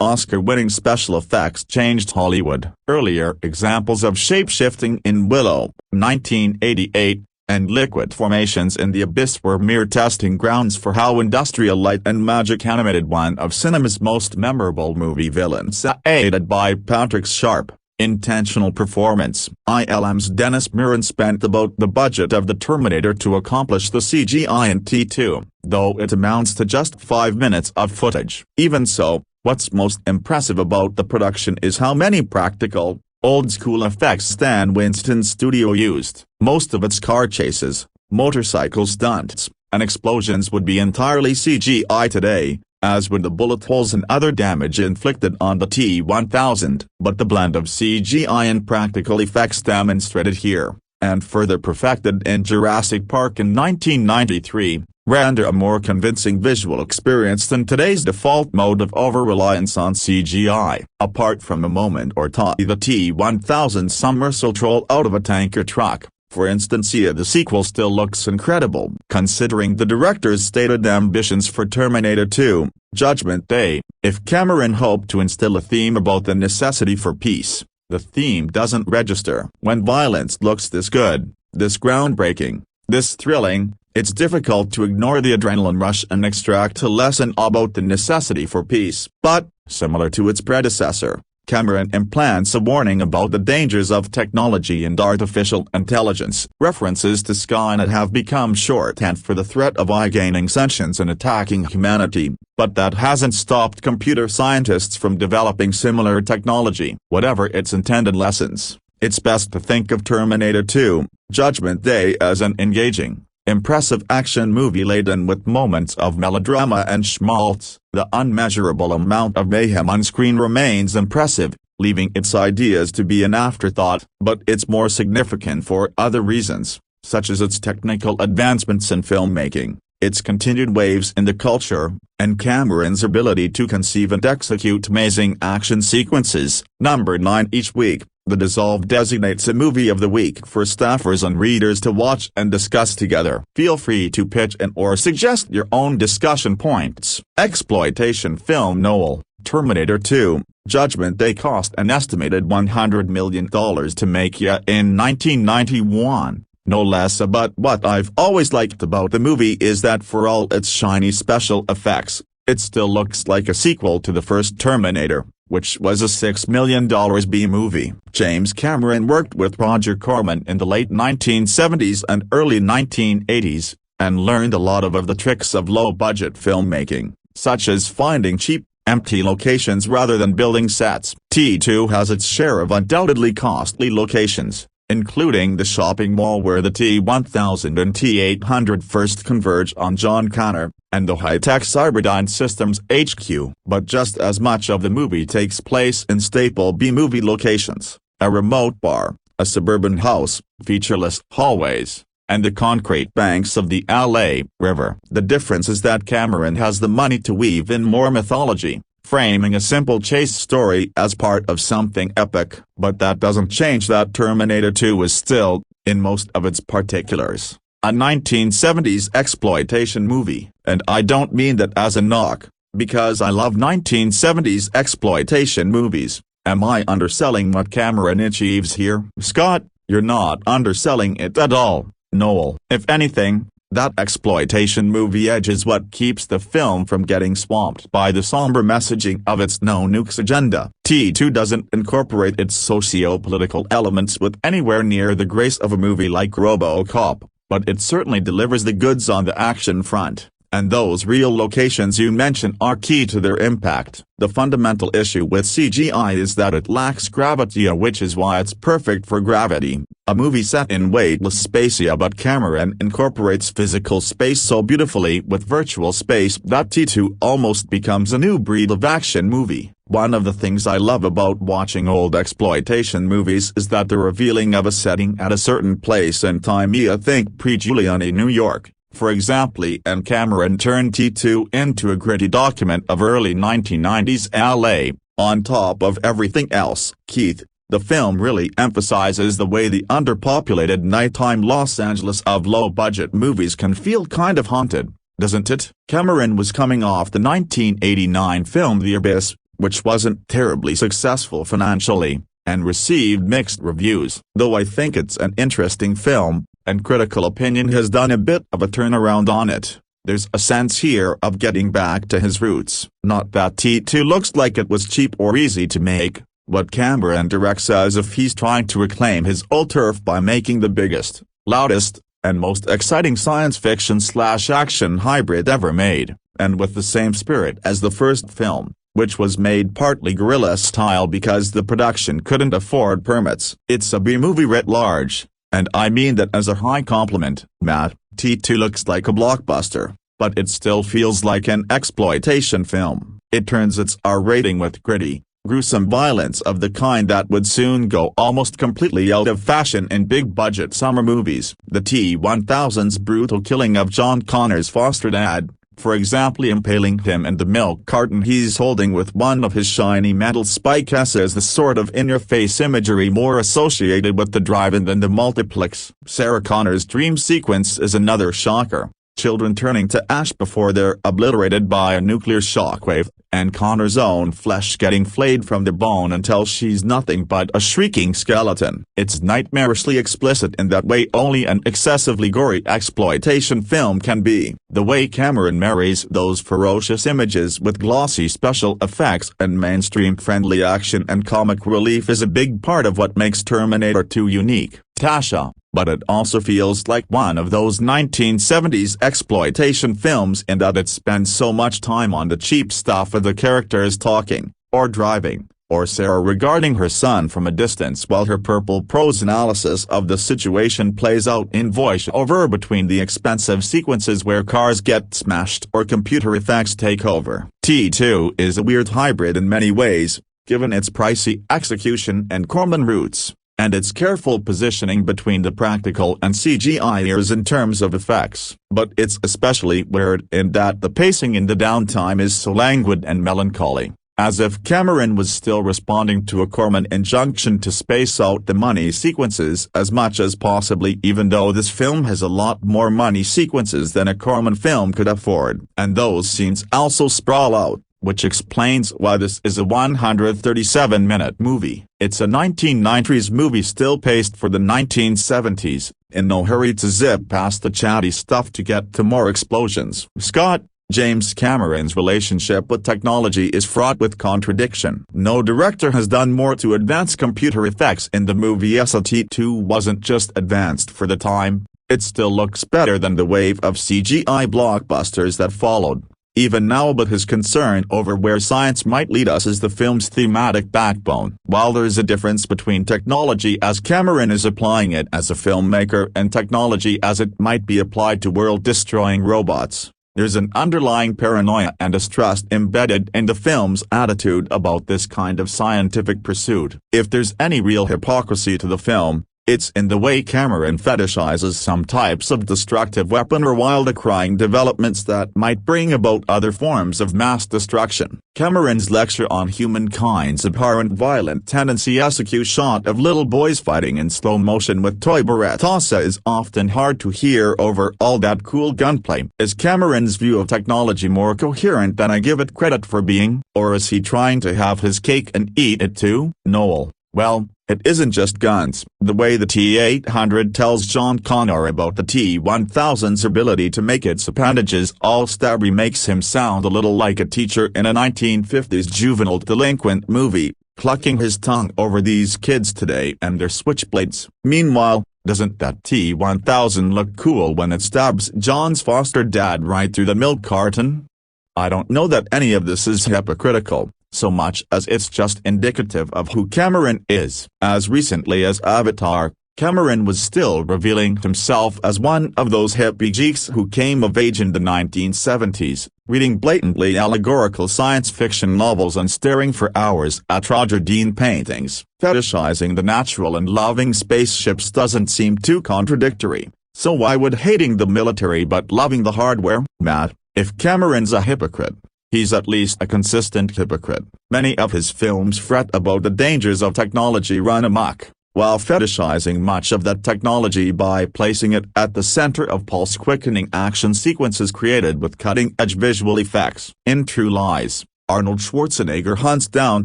Oscar-winning special effects changed Hollywood. Earlier examples of shape-shifting in Willow, 1988, and liquid formations in The Abyss were mere testing grounds for how industrial light and magic animated one of cinema's most memorable movie villains. Aided by Patrick's sharp, intentional performance, ILM's Dennis Muren spent about the budget of the Terminator to accomplish the CGI in T2, though it amounts to just 5 minutes of footage. Even so, what's most impressive about the production is how many practical, old-school effects Stan Winston's studio used. Most of its car chases, motorcycle stunts, and explosions would be entirely CGI today, as would the bullet holes and other damage inflicted on the T-1000. But the blend of CGI and practical effects demonstrated here, and further perfected in Jurassic Park in 1993, render a more convincing visual experience than today's default mode of over-reliance on CGI. Apart from a moment or two the T-1000 somersault roll out of a tanker truck, for instance, the sequel still looks incredible. Considering the director's stated ambitions for Terminator 2, Judgment Day, if Cameron hoped to instill a theme about the necessity for peace, the theme doesn't register. When violence looks this good, this groundbreaking, this thrilling, it's difficult to ignore the adrenaline rush and extract a lesson about the necessity for peace. But, similar to its predecessor, Cameron implants a warning about the dangers of technology and artificial intelligence. References to Skynet have become shorthand for the threat of AI gaining sentience and attacking humanity, but that hasn't stopped computer scientists from developing similar technology. Whatever its intended lessons, it's best to think of Terminator 2, Judgment Day as an engaging, impressive action movie laden with moments of melodrama and schmaltz. The unmeasurable amount of mayhem on screen remains impressive, leaving its ideas to be an afterthought, but it's more significant for other reasons, such as its technical advancements in filmmaking, its continued waves in the culture, and Cameron's ability to conceive and execute amazing action sequences. Number 9 each week. The Dissolve designates a movie of the week for staffers and readers to watch and discuss together. Feel free to pitch and or suggest your own discussion points. Exploitation film Noel, Terminator 2, Judgment Day cost an estimated $100 million to make in 1991. No less. But what I've always liked about the movie is that for all its shiny special effects, it still looks like a sequel to the first Terminator, which was a $6 million B-movie. James Cameron worked with Roger Corman in the late 1970s and early 1980s, and learned a lot of the tricks of low-budget filmmaking, such as finding cheap, empty locations rather than building sets. T2 has its share of undoubtedly costly locations, including the shopping mall where the T-1000 and T-800 first converge on John Connor, and the high-tech Cyberdyne Systems HQ. But just as much of the movie takes place in staple B-movie locations, a remote bar, a suburban house, featureless hallways, and the concrete banks of the LA River. The difference is that Cameron has the money to weave in more mythology, framing a simple chase story as part of something epic. But that doesn't change that Terminator 2 is still, in most of its particulars, a 1970s exploitation movie. And I don't mean that as a knock, because I love 1970s exploitation movies. Am I underselling what Cameron achieves here? Scott, you're not underselling it at all, Noel. If anything, That exploitation movie edge is what keeps the film from getting swamped by the somber messaging of its no-nukes agenda. T2 doesn't incorporate its socio-political elements with anywhere near the grace of a movie like RoboCop, but it certainly delivers the goods on the action front. And those real locations you mention are key to their impact. The fundamental issue with CGI is that it lacks gravity, which is why it's perfect for Gravity, a movie set in weightless spacia, but Cameron incorporates physical space so beautifully with virtual space that T2 almost becomes a new breed of action movie. One of the things I love about watching old exploitation movies is that the revealing of a setting at a certain place in time, think pre-Giuliani New York, for example, and Cameron turned T2 into a gritty document of early 1990s LA. On top of everything else, Keith, the film really emphasizes the way the underpopulated nighttime Los Angeles of low-budget movies can feel kind of haunted, doesn't it? Cameron was coming off the 1989 film The Abyss, which wasn't terribly successful financially, and received mixed reviews. Though I think it's an interesting film, and critical opinion has done a bit of a turnaround on it, there's a sense here of getting back to his roots. Not that T2 looks like it was cheap or easy to make, what Cameron directs as if he's trying to reclaim his old turf by making the biggest, loudest, and most exciting science fiction/action hybrid ever made, and with the same spirit as the first film, which was made partly guerrilla style because the production couldn't afford permits. It's a B-movie writ large. And I mean that as a high compliment. Matt, T2 looks like a blockbuster, but it still feels like an exploitation film. It turns its R rating with gritty, gruesome violence of the kind that would soon go almost completely out of fashion in big-budget summer movies. The T-1000's brutal killing of John Connor's foster dad, for example, impaling him in the milk carton he's holding with one of his shiny metal spikes, is the sort of in-your-face imagery more associated with the drive-in than the multiplex. Sarah Connor's dream sequence is another shocker. Children turning to ash before they're obliterated by a nuclear shockwave, and Connor's own flesh getting flayed from the bone until she's nothing but a shrieking skeleton. It's nightmarishly explicit in that way only an excessively gory exploitation film can be. The way Cameron marries those ferocious images with glossy special effects and mainstream-friendly action and comic relief is a big part of what makes Terminator 2 unique. Tasha, but it also feels like one of those 1970s exploitation films in that it spends so much time on the cheap stuff of the characters talking, or driving, or Sarah regarding her son from a distance while her purple prose analysis of the situation plays out in voice-over between the expensive sequences where cars get smashed or computer effects take over. T2 is a weird hybrid in many ways, given its pricey execution and Corman roots, and its careful positioning between the practical and CGI eras in terms of effects. But it's especially weird in that the pacing in the downtime is so languid and melancholy, as if Cameron was still responding to a Corman injunction to space out the money sequences as much as possibly, even though this film has a lot more money sequences than a Corman film could afford. And those scenes also sprawl out, which explains why this is a 137-minute movie. It's a 1990s movie still paced for the 1970s, in no hurry to zip past the chatty stuff to get to more explosions. Scott, James Cameron's relationship with technology is fraught with contradiction. No director has done more to advance computer effects in the movie as T2 wasn't just advanced for the time, it still looks better than the wave of CGI blockbusters that followed. Even now, but his concern over where science might lead us is the film's thematic backbone. While there's a difference between technology as Cameron is applying it as a filmmaker and technology as it might be applied to world-destroying robots, there's an underlying paranoia and distrust embedded in the film's attitude about this kind of scientific pursuit. If there's any real hypocrisy to the film, it's in the way Cameron fetishizes some types of destructive weaponry while decrying developments that might bring about other forms of mass destruction. Cameron's lecture on humankind's abhorrent violent tendency, a shot of little boys fighting in slow motion with toy Beretta is often hard to hear over all that cool gunplay. Is Cameron's view of technology more coherent than I give it credit for being, or is he trying to have his cake and eat it too? Noel. Well, it isn't just guns. The way the T-800 tells John Connor about the T-1000's ability to make its appendages all stabby makes him sound a little like a teacher in a 1950s juvenile delinquent movie, clucking his tongue over these kids today and their switchblades. Meanwhile, doesn't that T-1000 look cool when it stabs John's foster dad right through the milk carton? I don't know that any of this is hypocritical, so much as it's just indicative of who Cameron is. As recently as Avatar, Cameron was still revealing himself as one of those hippie geeks who came of age in the 1970s, reading blatantly allegorical science fiction novels and staring for hours at Roger Dean paintings. Fetishizing the natural and loving spaceships doesn't seem too contradictory, so why would hating the military but loving the hardware matter? If Cameron's a hypocrite, he's at least a consistent hypocrite. Many of his films fret about the dangers of technology run amok, while fetishizing much of that technology by placing it at the center of pulse-quickening action sequences created with cutting-edge visual effects. In True Lies, Arnold Schwarzenegger hunts down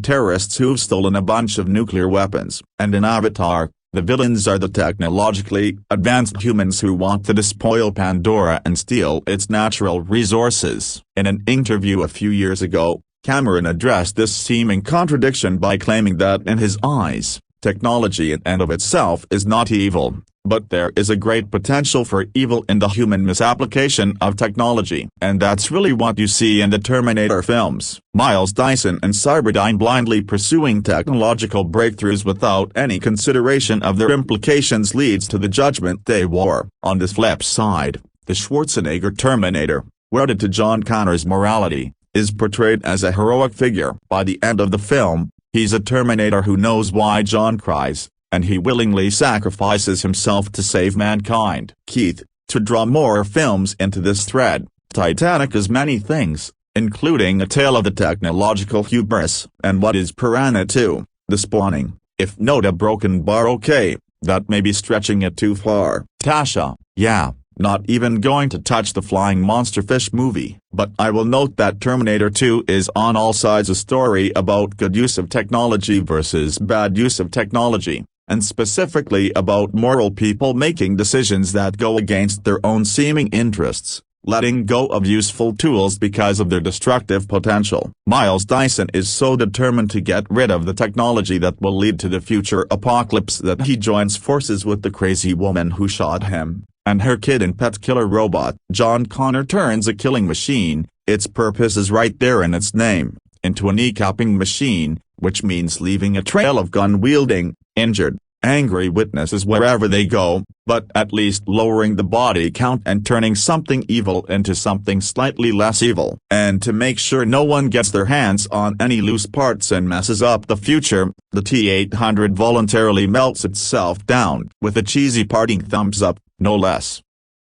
terrorists who've stolen a bunch of nuclear weapons, and in Avatar, the villains are the technologically advanced humans who want to despoil Pandora and steal its natural resources. In an interview a few years ago, Cameron addressed this seeming contradiction by claiming that in his eyes, technology in and of itself is not evil, but there is a great potential for evil in the human misapplication of technology. And that's really what you see in the Terminator films. Miles Dyson and Cyberdyne blindly pursuing technological breakthroughs without any consideration of their implications leads to the Judgment Day War. On the flip side, the Schwarzenegger Terminator, wedded to John Connor's morality, is portrayed as a heroic figure. By the end of the film, he's a Terminator who knows why John cries, and he willingly sacrifices himself to save mankind. Keith, to draw more films into this thread, Titanic is many things, including a tale of the technological hubris. And what is Piranha 2, The Spawning? If not a broken bar, okay, that may be stretching it too far. Tasha, yeah, not even going to touch the flying monster fish movie. But I will note that Terminator 2 is on all sides a story about good use of technology versus bad use of technology, and specifically about moral people making decisions that go against their own seeming interests, letting go of useful tools because of their destructive potential. Miles Dyson is so determined to get rid of the technology that will lead to the future apocalypse that he joins forces with the crazy woman who shot him, and her kid in Pet Killer Robot. John Connor turns a killing machine, its purpose is right there in its name, into a kneecapping machine, which means leaving a trail of gun-wielding, injured, angry witnesses wherever they go, but at least lowering the body count and turning something evil into something slightly less evil. And to make sure no one gets their hands on any loose parts and messes up the future, the T-800 voluntarily melts itself down, with a cheesy parting thumbs up, no less.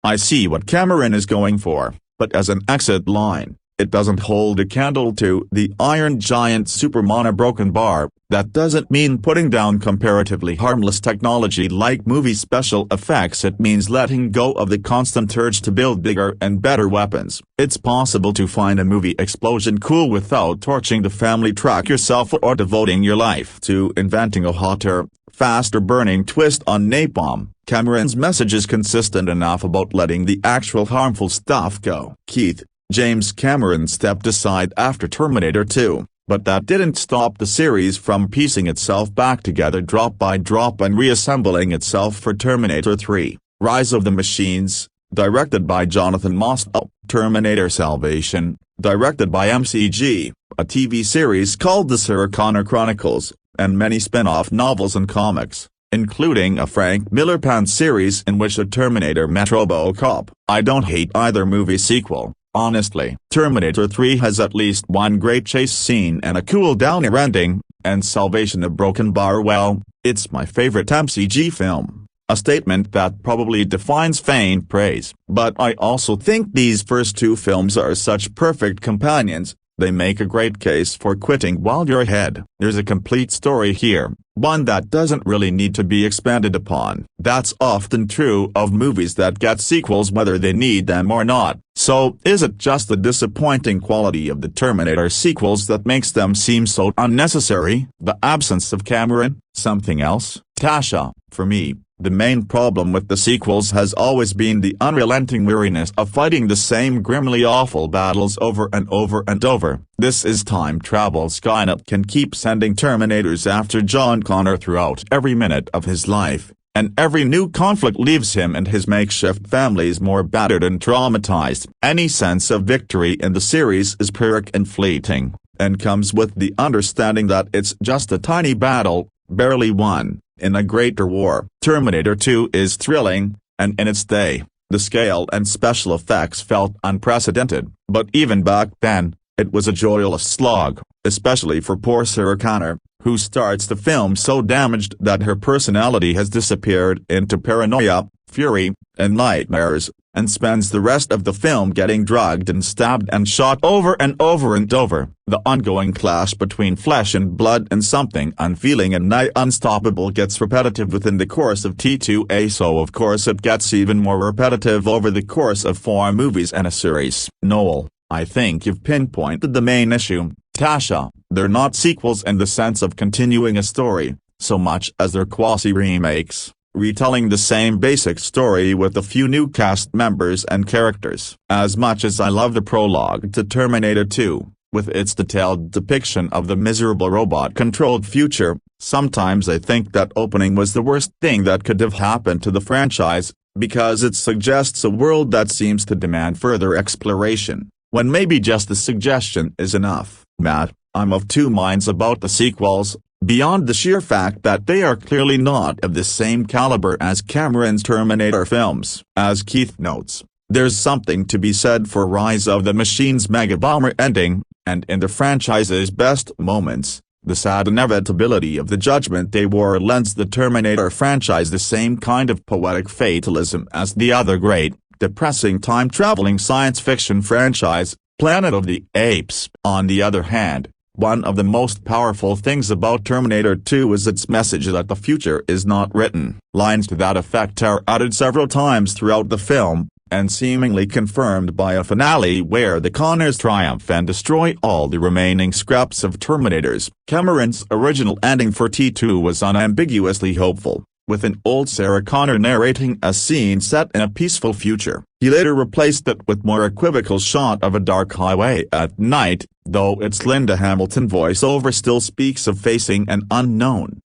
I see what Cameron is going for, but as an exit line, it doesn't hold a candle to the Iron Giant Superman broken bar. That doesn't mean putting down comparatively harmless technology like movie special effects. It means letting go of the constant urge to build bigger and better weapons. It's possible to find a movie explosion cool without torching the family track yourself or devoting your life to inventing a hotter, faster burning twist on napalm. Cameron's message is consistent enough about letting the actual harmful stuff go. Keith, James Cameron stepped aside after Terminator 2, but that didn't stop the series from piecing itself back together drop by drop and reassembling itself for Terminator 3, Rise of the Machines, directed by Jonathan Mostow, Terminator Salvation, directed by MCG, a TV series called The Sarah Connor Chronicles, and many spin-off novels and comics, including a Frank Miller Pan series in which a Terminator met RoboCop. I don't hate either movie sequel. Honestly, Terminator 3 has at least one great chase scene and a cool downer ending, and Salvation a broken bar. Well, it's my favorite MCG film, a statement that probably defines faint praise. But I also think these first two films are such perfect companions, they make a great case for quitting while you're ahead. There's a complete story here, one that doesn't really need to be expanded upon. That's often true of movies that get sequels whether they need them or not. So, is it just the disappointing quality of the Terminator sequels that makes them seem so unnecessary? The absence of Cameron? Something else? Tasha, for me, the main problem with the sequels has always been the unrelenting weariness of fighting the same grimly awful battles over and over and over. This is time travel. Skynet can keep sending Terminators after John Connor throughout every minute of his life, and every new conflict leaves him and his makeshift families more battered and traumatized. Any sense of victory in the series is pyrrhic and fleeting, and comes with the understanding that it's just a tiny battle, barely won, in a greater war. Terminator 2 is thrilling, and in its day, the scale and special effects felt unprecedented, but even back then, it was a joyless slog, especially for poor Sarah Connor, who starts the film so damaged that her personality has disappeared into paranoia, fury, and nightmares, and spends the rest of the film getting drugged and stabbed and shot over and over and over. The ongoing clash between flesh and blood and something unfeeling and nigh unstoppable gets repetitive within the course of T2A, so of course it gets even more repetitive over the course of 4 movies and a series. Noel, I think you've pinpointed the main issue. Tasha, they're not sequels in the sense of continuing a story, so much as they're quasi-remakes, retelling the same basic story with a few new cast members and characters. As much as I love the prologue to Terminator 2, with its detailed depiction of the miserable robot-controlled future, sometimes I think that opening was the worst thing that could have happened to the franchise, because it suggests a world that seems to demand further exploration, when maybe just the suggestion is enough. Matt, I'm of two minds about the sequels, beyond the sheer fact that they are clearly not of the same caliber as Cameron's Terminator films. As Keith notes, there's something to be said for Rise of the Machines' mega-bomber ending, and in the franchise's best moments, the sad inevitability of the Judgment Day war lends the Terminator franchise the same kind of poetic fatalism as the other great, depressing time-traveling science fiction franchise, Planet of the Apes. On the other hand, one of the most powerful things about Terminator 2 is its message that the future is not written. Lines to that effect are uttered several times throughout the film, and seemingly confirmed by a finale where the Connors triumph and destroy all the remaining scraps of Terminators. Cameron's original ending for T2 was unambiguously hopeful, with an old Sarah Connor narrating a scene set in a peaceful future. He later replaced it with more equivocal shot of a dark highway at night, though its Linda Hamilton voiceover still speaks of facing an unknown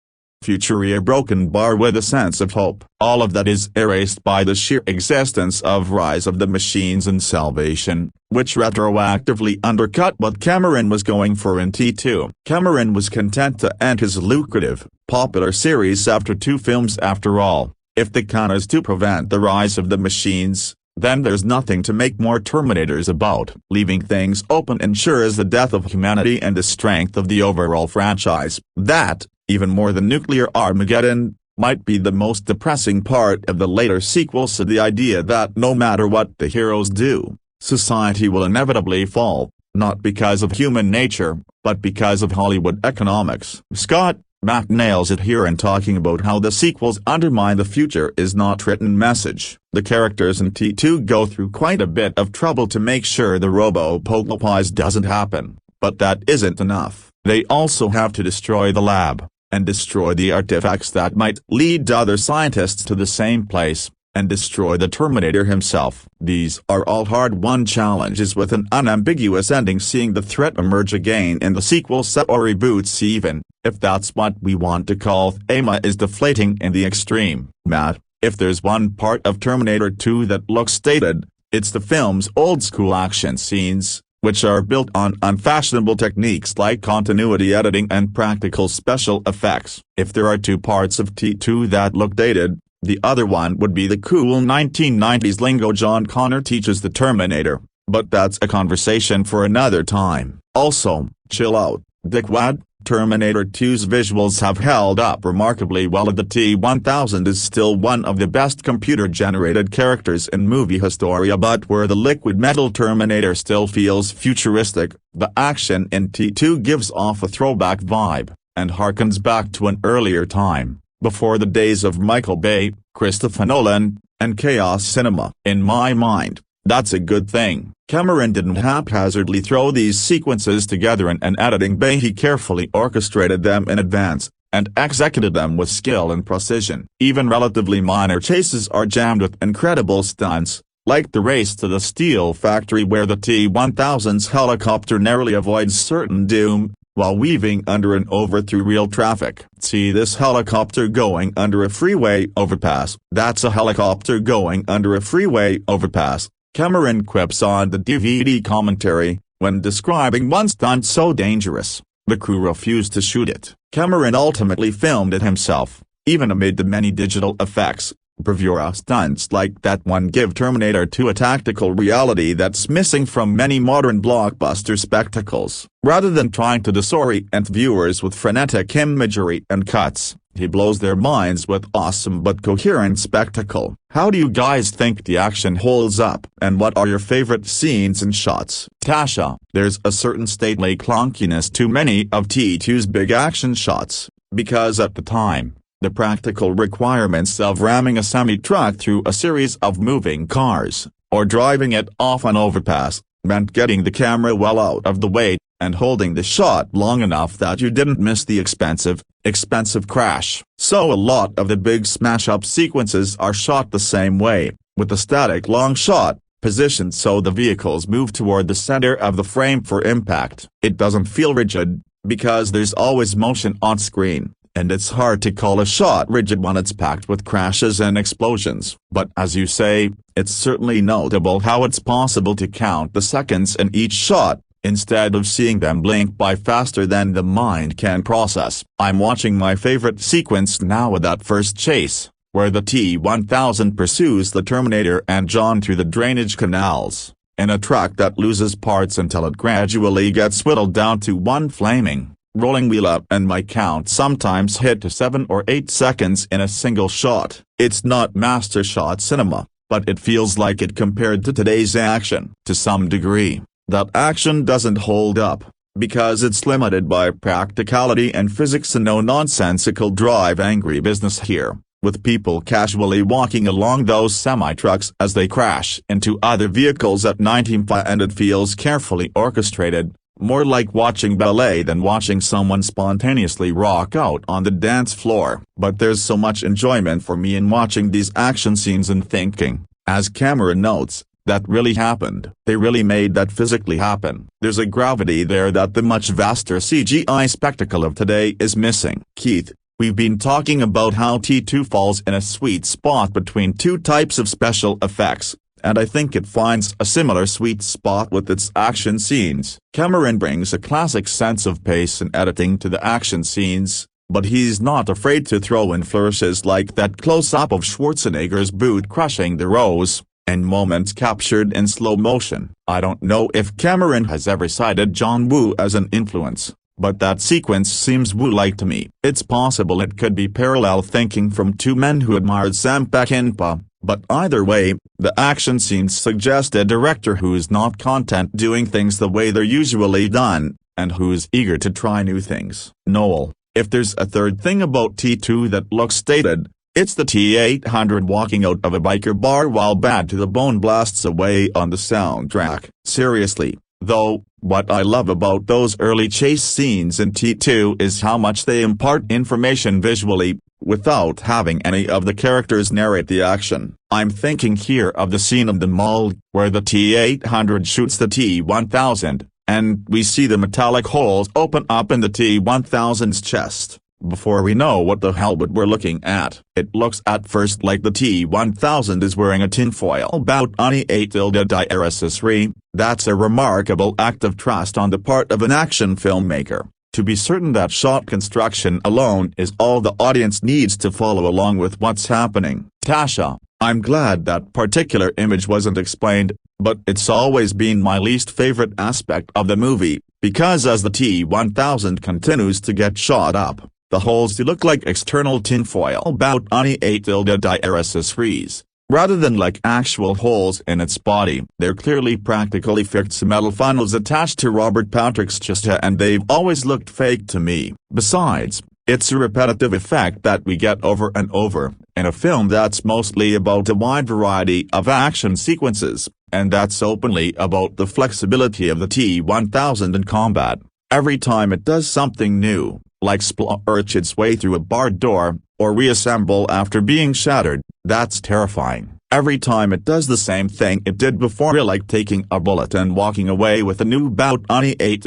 future, a broken bar with a sense of hope. All of that is erased by the sheer existence of Rise of the Machines and Salvation, which retroactively undercut what Cameron was going for in T2. Cameron was content to end his lucrative, popular series after 2 films after all. If the count is to prevent the rise of the machines, then there's nothing to make more Terminators about. Leaving things open ensures the death of humanity and the strength of the overall franchise. That, even more than nuclear Armageddon, might be the most depressing part of the later sequels, to the idea that no matter what the heroes do, society will inevitably fall, not because of human nature, but because of Hollywood economics. Scott Mack nails it here in talking about how the sequels undermine the future is not written message. The characters in T2 go through quite a bit of trouble to make sure the robo-apocalypse doesn't happen, but that isn't enough. They also have to destroy the lab, and destroy the artifacts that might lead other scientists to the same place, and destroy the Terminator himself. These are all hard-won challenges with an unambiguous ending, seeing the threat emerge again in the sequel set or reboots, even if that's what we want to call. Emma is deflating in the extreme. Matt, if there's one part of Terminator 2 that looks dated, it's the film's old-school action scenes, which are built on unfashionable techniques like continuity editing and practical special effects. If there are 2 parts of T2 that look dated, the other one would be the cool 1990s lingo John Connor teaches the Terminator, but that's a conversation for another time. Also, chill out, dickwad. Terminator 2's visuals have held up remarkably well. The T-1000 is still one of the best computer-generated characters in movie history, but where the liquid metal Terminator still feels futuristic, the action in T2 gives off a throwback vibe, and harkens back to an earlier time, before the days of Michael Bay, Christopher Nolan, and chaos cinema. In my mind, that's a good thing. Cameron didn't haphazardly throw these sequences together in an editing bay. He carefully orchestrated them in advance, and executed them with skill and precision. Even relatively minor chases are jammed with incredible stunts, like the race to the steel factory where the T-1000's helicopter narrowly avoids certain doom, while weaving under and over through real traffic. See this helicopter going under a freeway overpass. That's a helicopter going under a freeway overpass, Cameron quips on the DVD commentary, when describing one stunt so dangerous, the crew refused to shoot it. Cameron ultimately filmed it himself, even amid the many digital effects. Bravura stunts like that one give Terminator 2 a tactical reality that's missing from many modern blockbuster spectacles. Rather than trying to disorient viewers with frenetic imagery and cuts, he blows their minds with awesome but coherent spectacle. How do you guys think the action holds up? And what are your favorite scenes and shots? Tasha, there's a certain stately clunkiness to many of T2's big action shots, because at the time, the practical requirements of ramming a semi-truck through a series of moving cars, or driving it off an overpass, meant getting the camera well out of the way, and holding the shot long enough that you didn't miss the expensive crash. So a lot of the big smash-up sequences are shot the same way, with a static long shot, positioned so the vehicles move toward the center of the frame for impact. It doesn't feel rigid, because there's always motion on screen, and it's hard to call a shot rigid when it's packed with crashes and explosions. But as you say, it's certainly notable how it's possible to count the seconds in each shot, instead of seeing them blink by faster than the mind can process. I'm watching my favorite sequence now with that first chase, where the T-1000 pursues the Terminator and John through the drainage canals, in a truck that loses parts until it gradually gets whittled down to one flaming, rolling wheel up, and my count sometimes hit to 7 or 8 seconds in a single shot. It's not master shot cinema, but it feels like it compared to today's action. To some degree, that action doesn't hold up, because it's limited by practicality and physics and no nonsensical drive angry business here, with people casually walking along those semi-trucks as they crash into other vehicles at 95, and it feels carefully orchestrated, more like watching ballet than watching someone spontaneously rock out on the dance floor. But there's so much enjoyment for me in watching these action scenes and thinking, as Cameron notes, that really happened. They really made that physically happen. There's a gravity there that the much vaster CGI spectacle of today is missing. Keith, we've been talking about how T2 falls in a sweet spot between two types of special effects, and I think it finds a similar sweet spot with its action scenes. Cameron brings a classic sense of pace and editing to the action scenes, but he's not afraid to throw in flourishes like that close-up of Schwarzenegger's boot crushing the rose, and moments captured in slow motion. I don't know if Cameron has ever cited John Woo as an influence, but that sequence seems Woo-like to me. It's possible it could be parallel thinking from two men who admired Sam Peckinpah, but either way, the action scenes suggest a director who's not content doing things the way they're usually done, and who's eager to try new things. Noel, if there's a third thing about T2 that looks dated, it's the T-800 walking out of a biker bar while Bad to the Bone blasts away on the soundtrack. Seriously, though, what I love about those early chase scenes in T2 is how much they impart information visually, without having any of the characters narrate the action. I'm thinking here of the scene of the mall, where the T-800 shoots the T-1000, and we see the metallic holes open up in the T-1000's chest. Before we know what the hell we're looking at, it looks at first like the T-1000 is wearing a tinfoil bout on a tilde accessory. That's a remarkable act of trust on the part of an action filmmaker, to be certain that shot construction alone is all the audience needs to follow along with what's happening. Tasha, I'm glad that particular image wasn't explained, but it's always been my least favorite aspect of the movie. because as the T-1000 continues to get shot up, the holes do look like external tinfoil about unforgettable freeze. Rather than like actual holes in its body, they're clearly practically fixed metal funnels attached to Robert Patrick's chest, and they've always looked fake to me. Besides, it's a repetitive effect that we get over and over, in a film that's mostly about a wide variety of action sequences, and that's openly about the flexibility of the T-1000 in combat. Every time it does something new, like splurge its way through a barred door, or reassemble after being shattered, that's terrifying. Every time it does the same thing it did before, like taking a bullet and walking away with a new bout it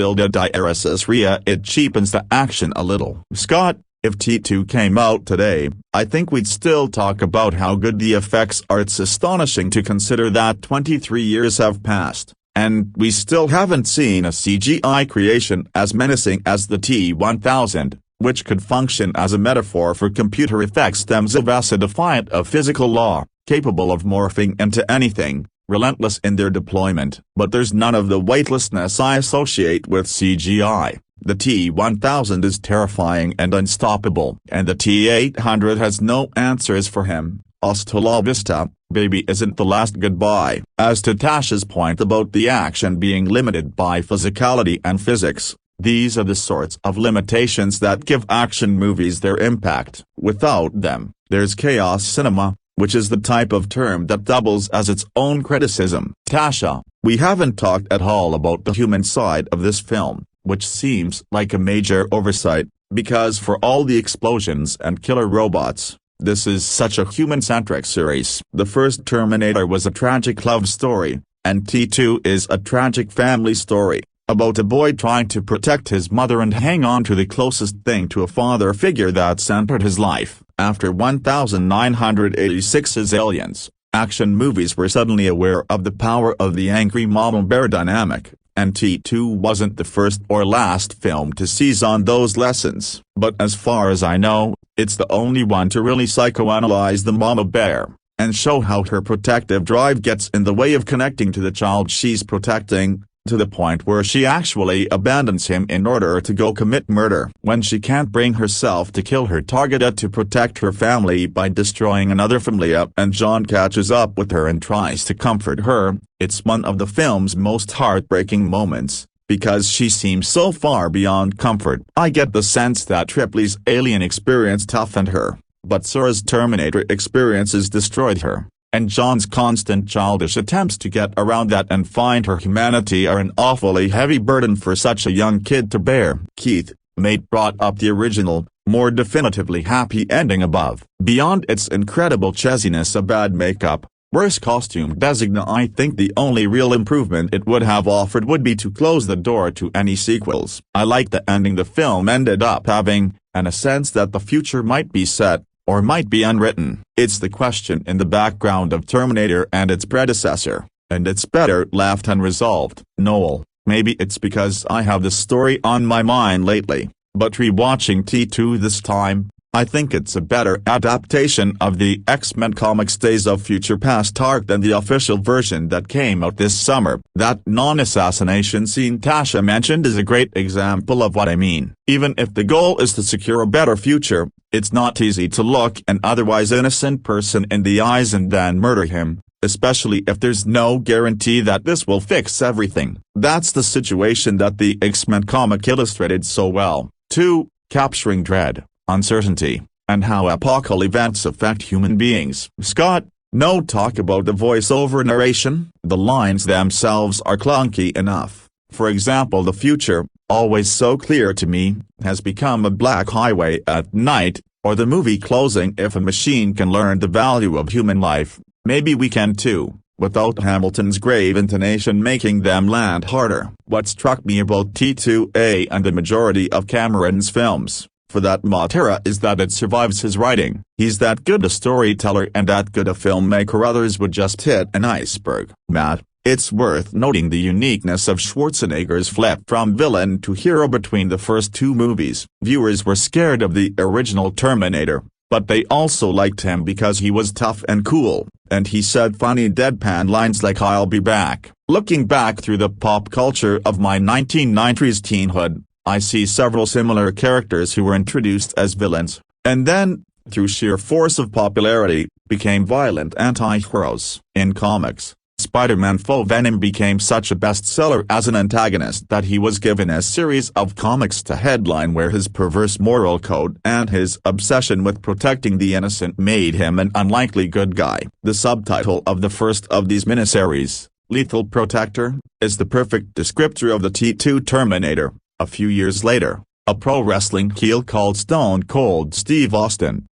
cheapens the action a little. Scott, if T2 came out today, I think we'd still talk about how good the effects are. It's astonishing to consider that 23 years have passed, and we still haven't seen a CGI creation as menacing as the T-1000, which could function as a metaphor for computer effects themselves, a defiant of physical law, capable of morphing into anything, relentless in their deployment. But there's none of the weightlessness I associate with CGI. The T-1000 is terrifying and unstoppable, and the T-800 has no answers for him. Hasta la vista, baby isn't the last goodbye. As to Tasha's point about the action being limited by physicality and physics, these are the sorts of limitations that give action movies their impact. Without them, there's chaos cinema, which is the type of term that doubles as its own criticism. Tasha, we haven't talked at all about the human side of this film, which seems like a major oversight, because for all the explosions and killer robots, this is such a human-centric series. The first Terminator was a tragic love story, and T2 is a tragic family story, about a boy trying to protect his mother and hang on to the closest thing to a father figure that centered his life. After 1986's Aliens, action movies were suddenly aware of the power of the angry mama bear dynamic, and T2 wasn't the first or last film to seize on those lessons. But as far as I know, it's the only one to really psychoanalyze the mama bear, and show how her protective drive gets in the way of connecting to the child she's protecting, to the point where she actually abandons him in order to go commit murder. When she can't bring herself to kill her target to protect her family by destroying another family, and John catches up with her and tries to comfort her, it's one of the film's most heartbreaking moments, because she seems so far beyond comfort. I get the sense that Ripley's alien experience toughened her, but Sarah's Terminator experiences destroyed her. And John's constant childish attempts to get around that and find her humanity are an awfully heavy burden for such a young kid to bear. Keith, mate brought up the original, more definitively happy ending above. Beyond its incredible cheesiness, a bad makeup, worse costume design, I think the only real improvement it would have offered would be to close the door to any sequels. I like the ending the film ended up having, and a sense that the future might be set, or might be unwritten. It's the question in the background of Terminator and its predecessor, and it's better left unresolved. Noel, maybe it's because I have this story on my mind lately, but rewatching T2 this time, I think it's a better adaptation of the X-Men comics Days of Future Past arc than the official version that came out this summer. That non-assassination scene Tasha mentioned is a great example of what I mean. Even if the goal is to secure a better future, it's not easy to look an otherwise innocent person in the eyes and then murder him, especially if there's no guarantee that this will fix everything. That's the situation that the X-Men comic illustrated so well. 2. Capturing dread, uncertainty, and how apocalyptic events affect human beings. Scott, no talk about the voice-over narration. The lines themselves are clunky enough. For example, the future, always so clear to me, has become a black highway at night, or the movie closing, if a machine can learn the value of human life, maybe we can too, without Hamilton's grave intonation making them land harder. What struck me about T2A and the majority of Cameron's films, for that matter, is that it survives his writing. He's that good a storyteller and that good a filmmaker others would just hit an iceberg. Matt, it's worth noting the uniqueness of Schwarzenegger's flip from villain to hero between the first two movies. Viewers were scared of the original Terminator, but they also liked him because he was tough and cool, and he said funny deadpan lines like "I'll be back." Looking back through the pop culture of my 1990s teenhood, I see several similar characters who were introduced as villains, and then, through sheer force of popularity, became violent anti-heroes. In comics, Spider-Man Full Venom became such a bestseller as an antagonist that he was given a series of comics to headline where his perverse moral code and his obsession with protecting the innocent made him an unlikely good guy. The subtitle of the first of these miniseries, Lethal Protector, is the perfect descriptor of the T2 Terminator. A few years later, a pro wrestling heel called Stone Cold Steve Austin,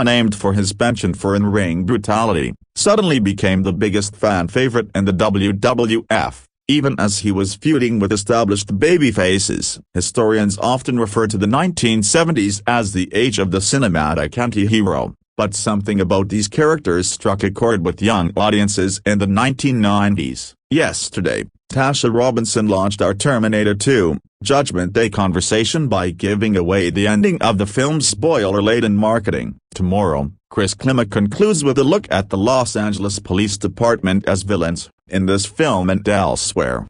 named for his penchant for in-ring brutality, suddenly became the biggest fan favorite in the WWF, even as he was feuding with established babyfaces. Historians often refer to the 1970s as the age of the cinematic anti-hero, but something about these characters struck a chord with young audiences in the 1990s. Yesterday, Tasha Robinson launched our Terminator 2, Judgment Day conversation by giving away the ending of the film's spoiler-laden marketing. Tomorrow, Chris Klimek concludes with a look at the Los Angeles Police Department as villains, in this film and elsewhere.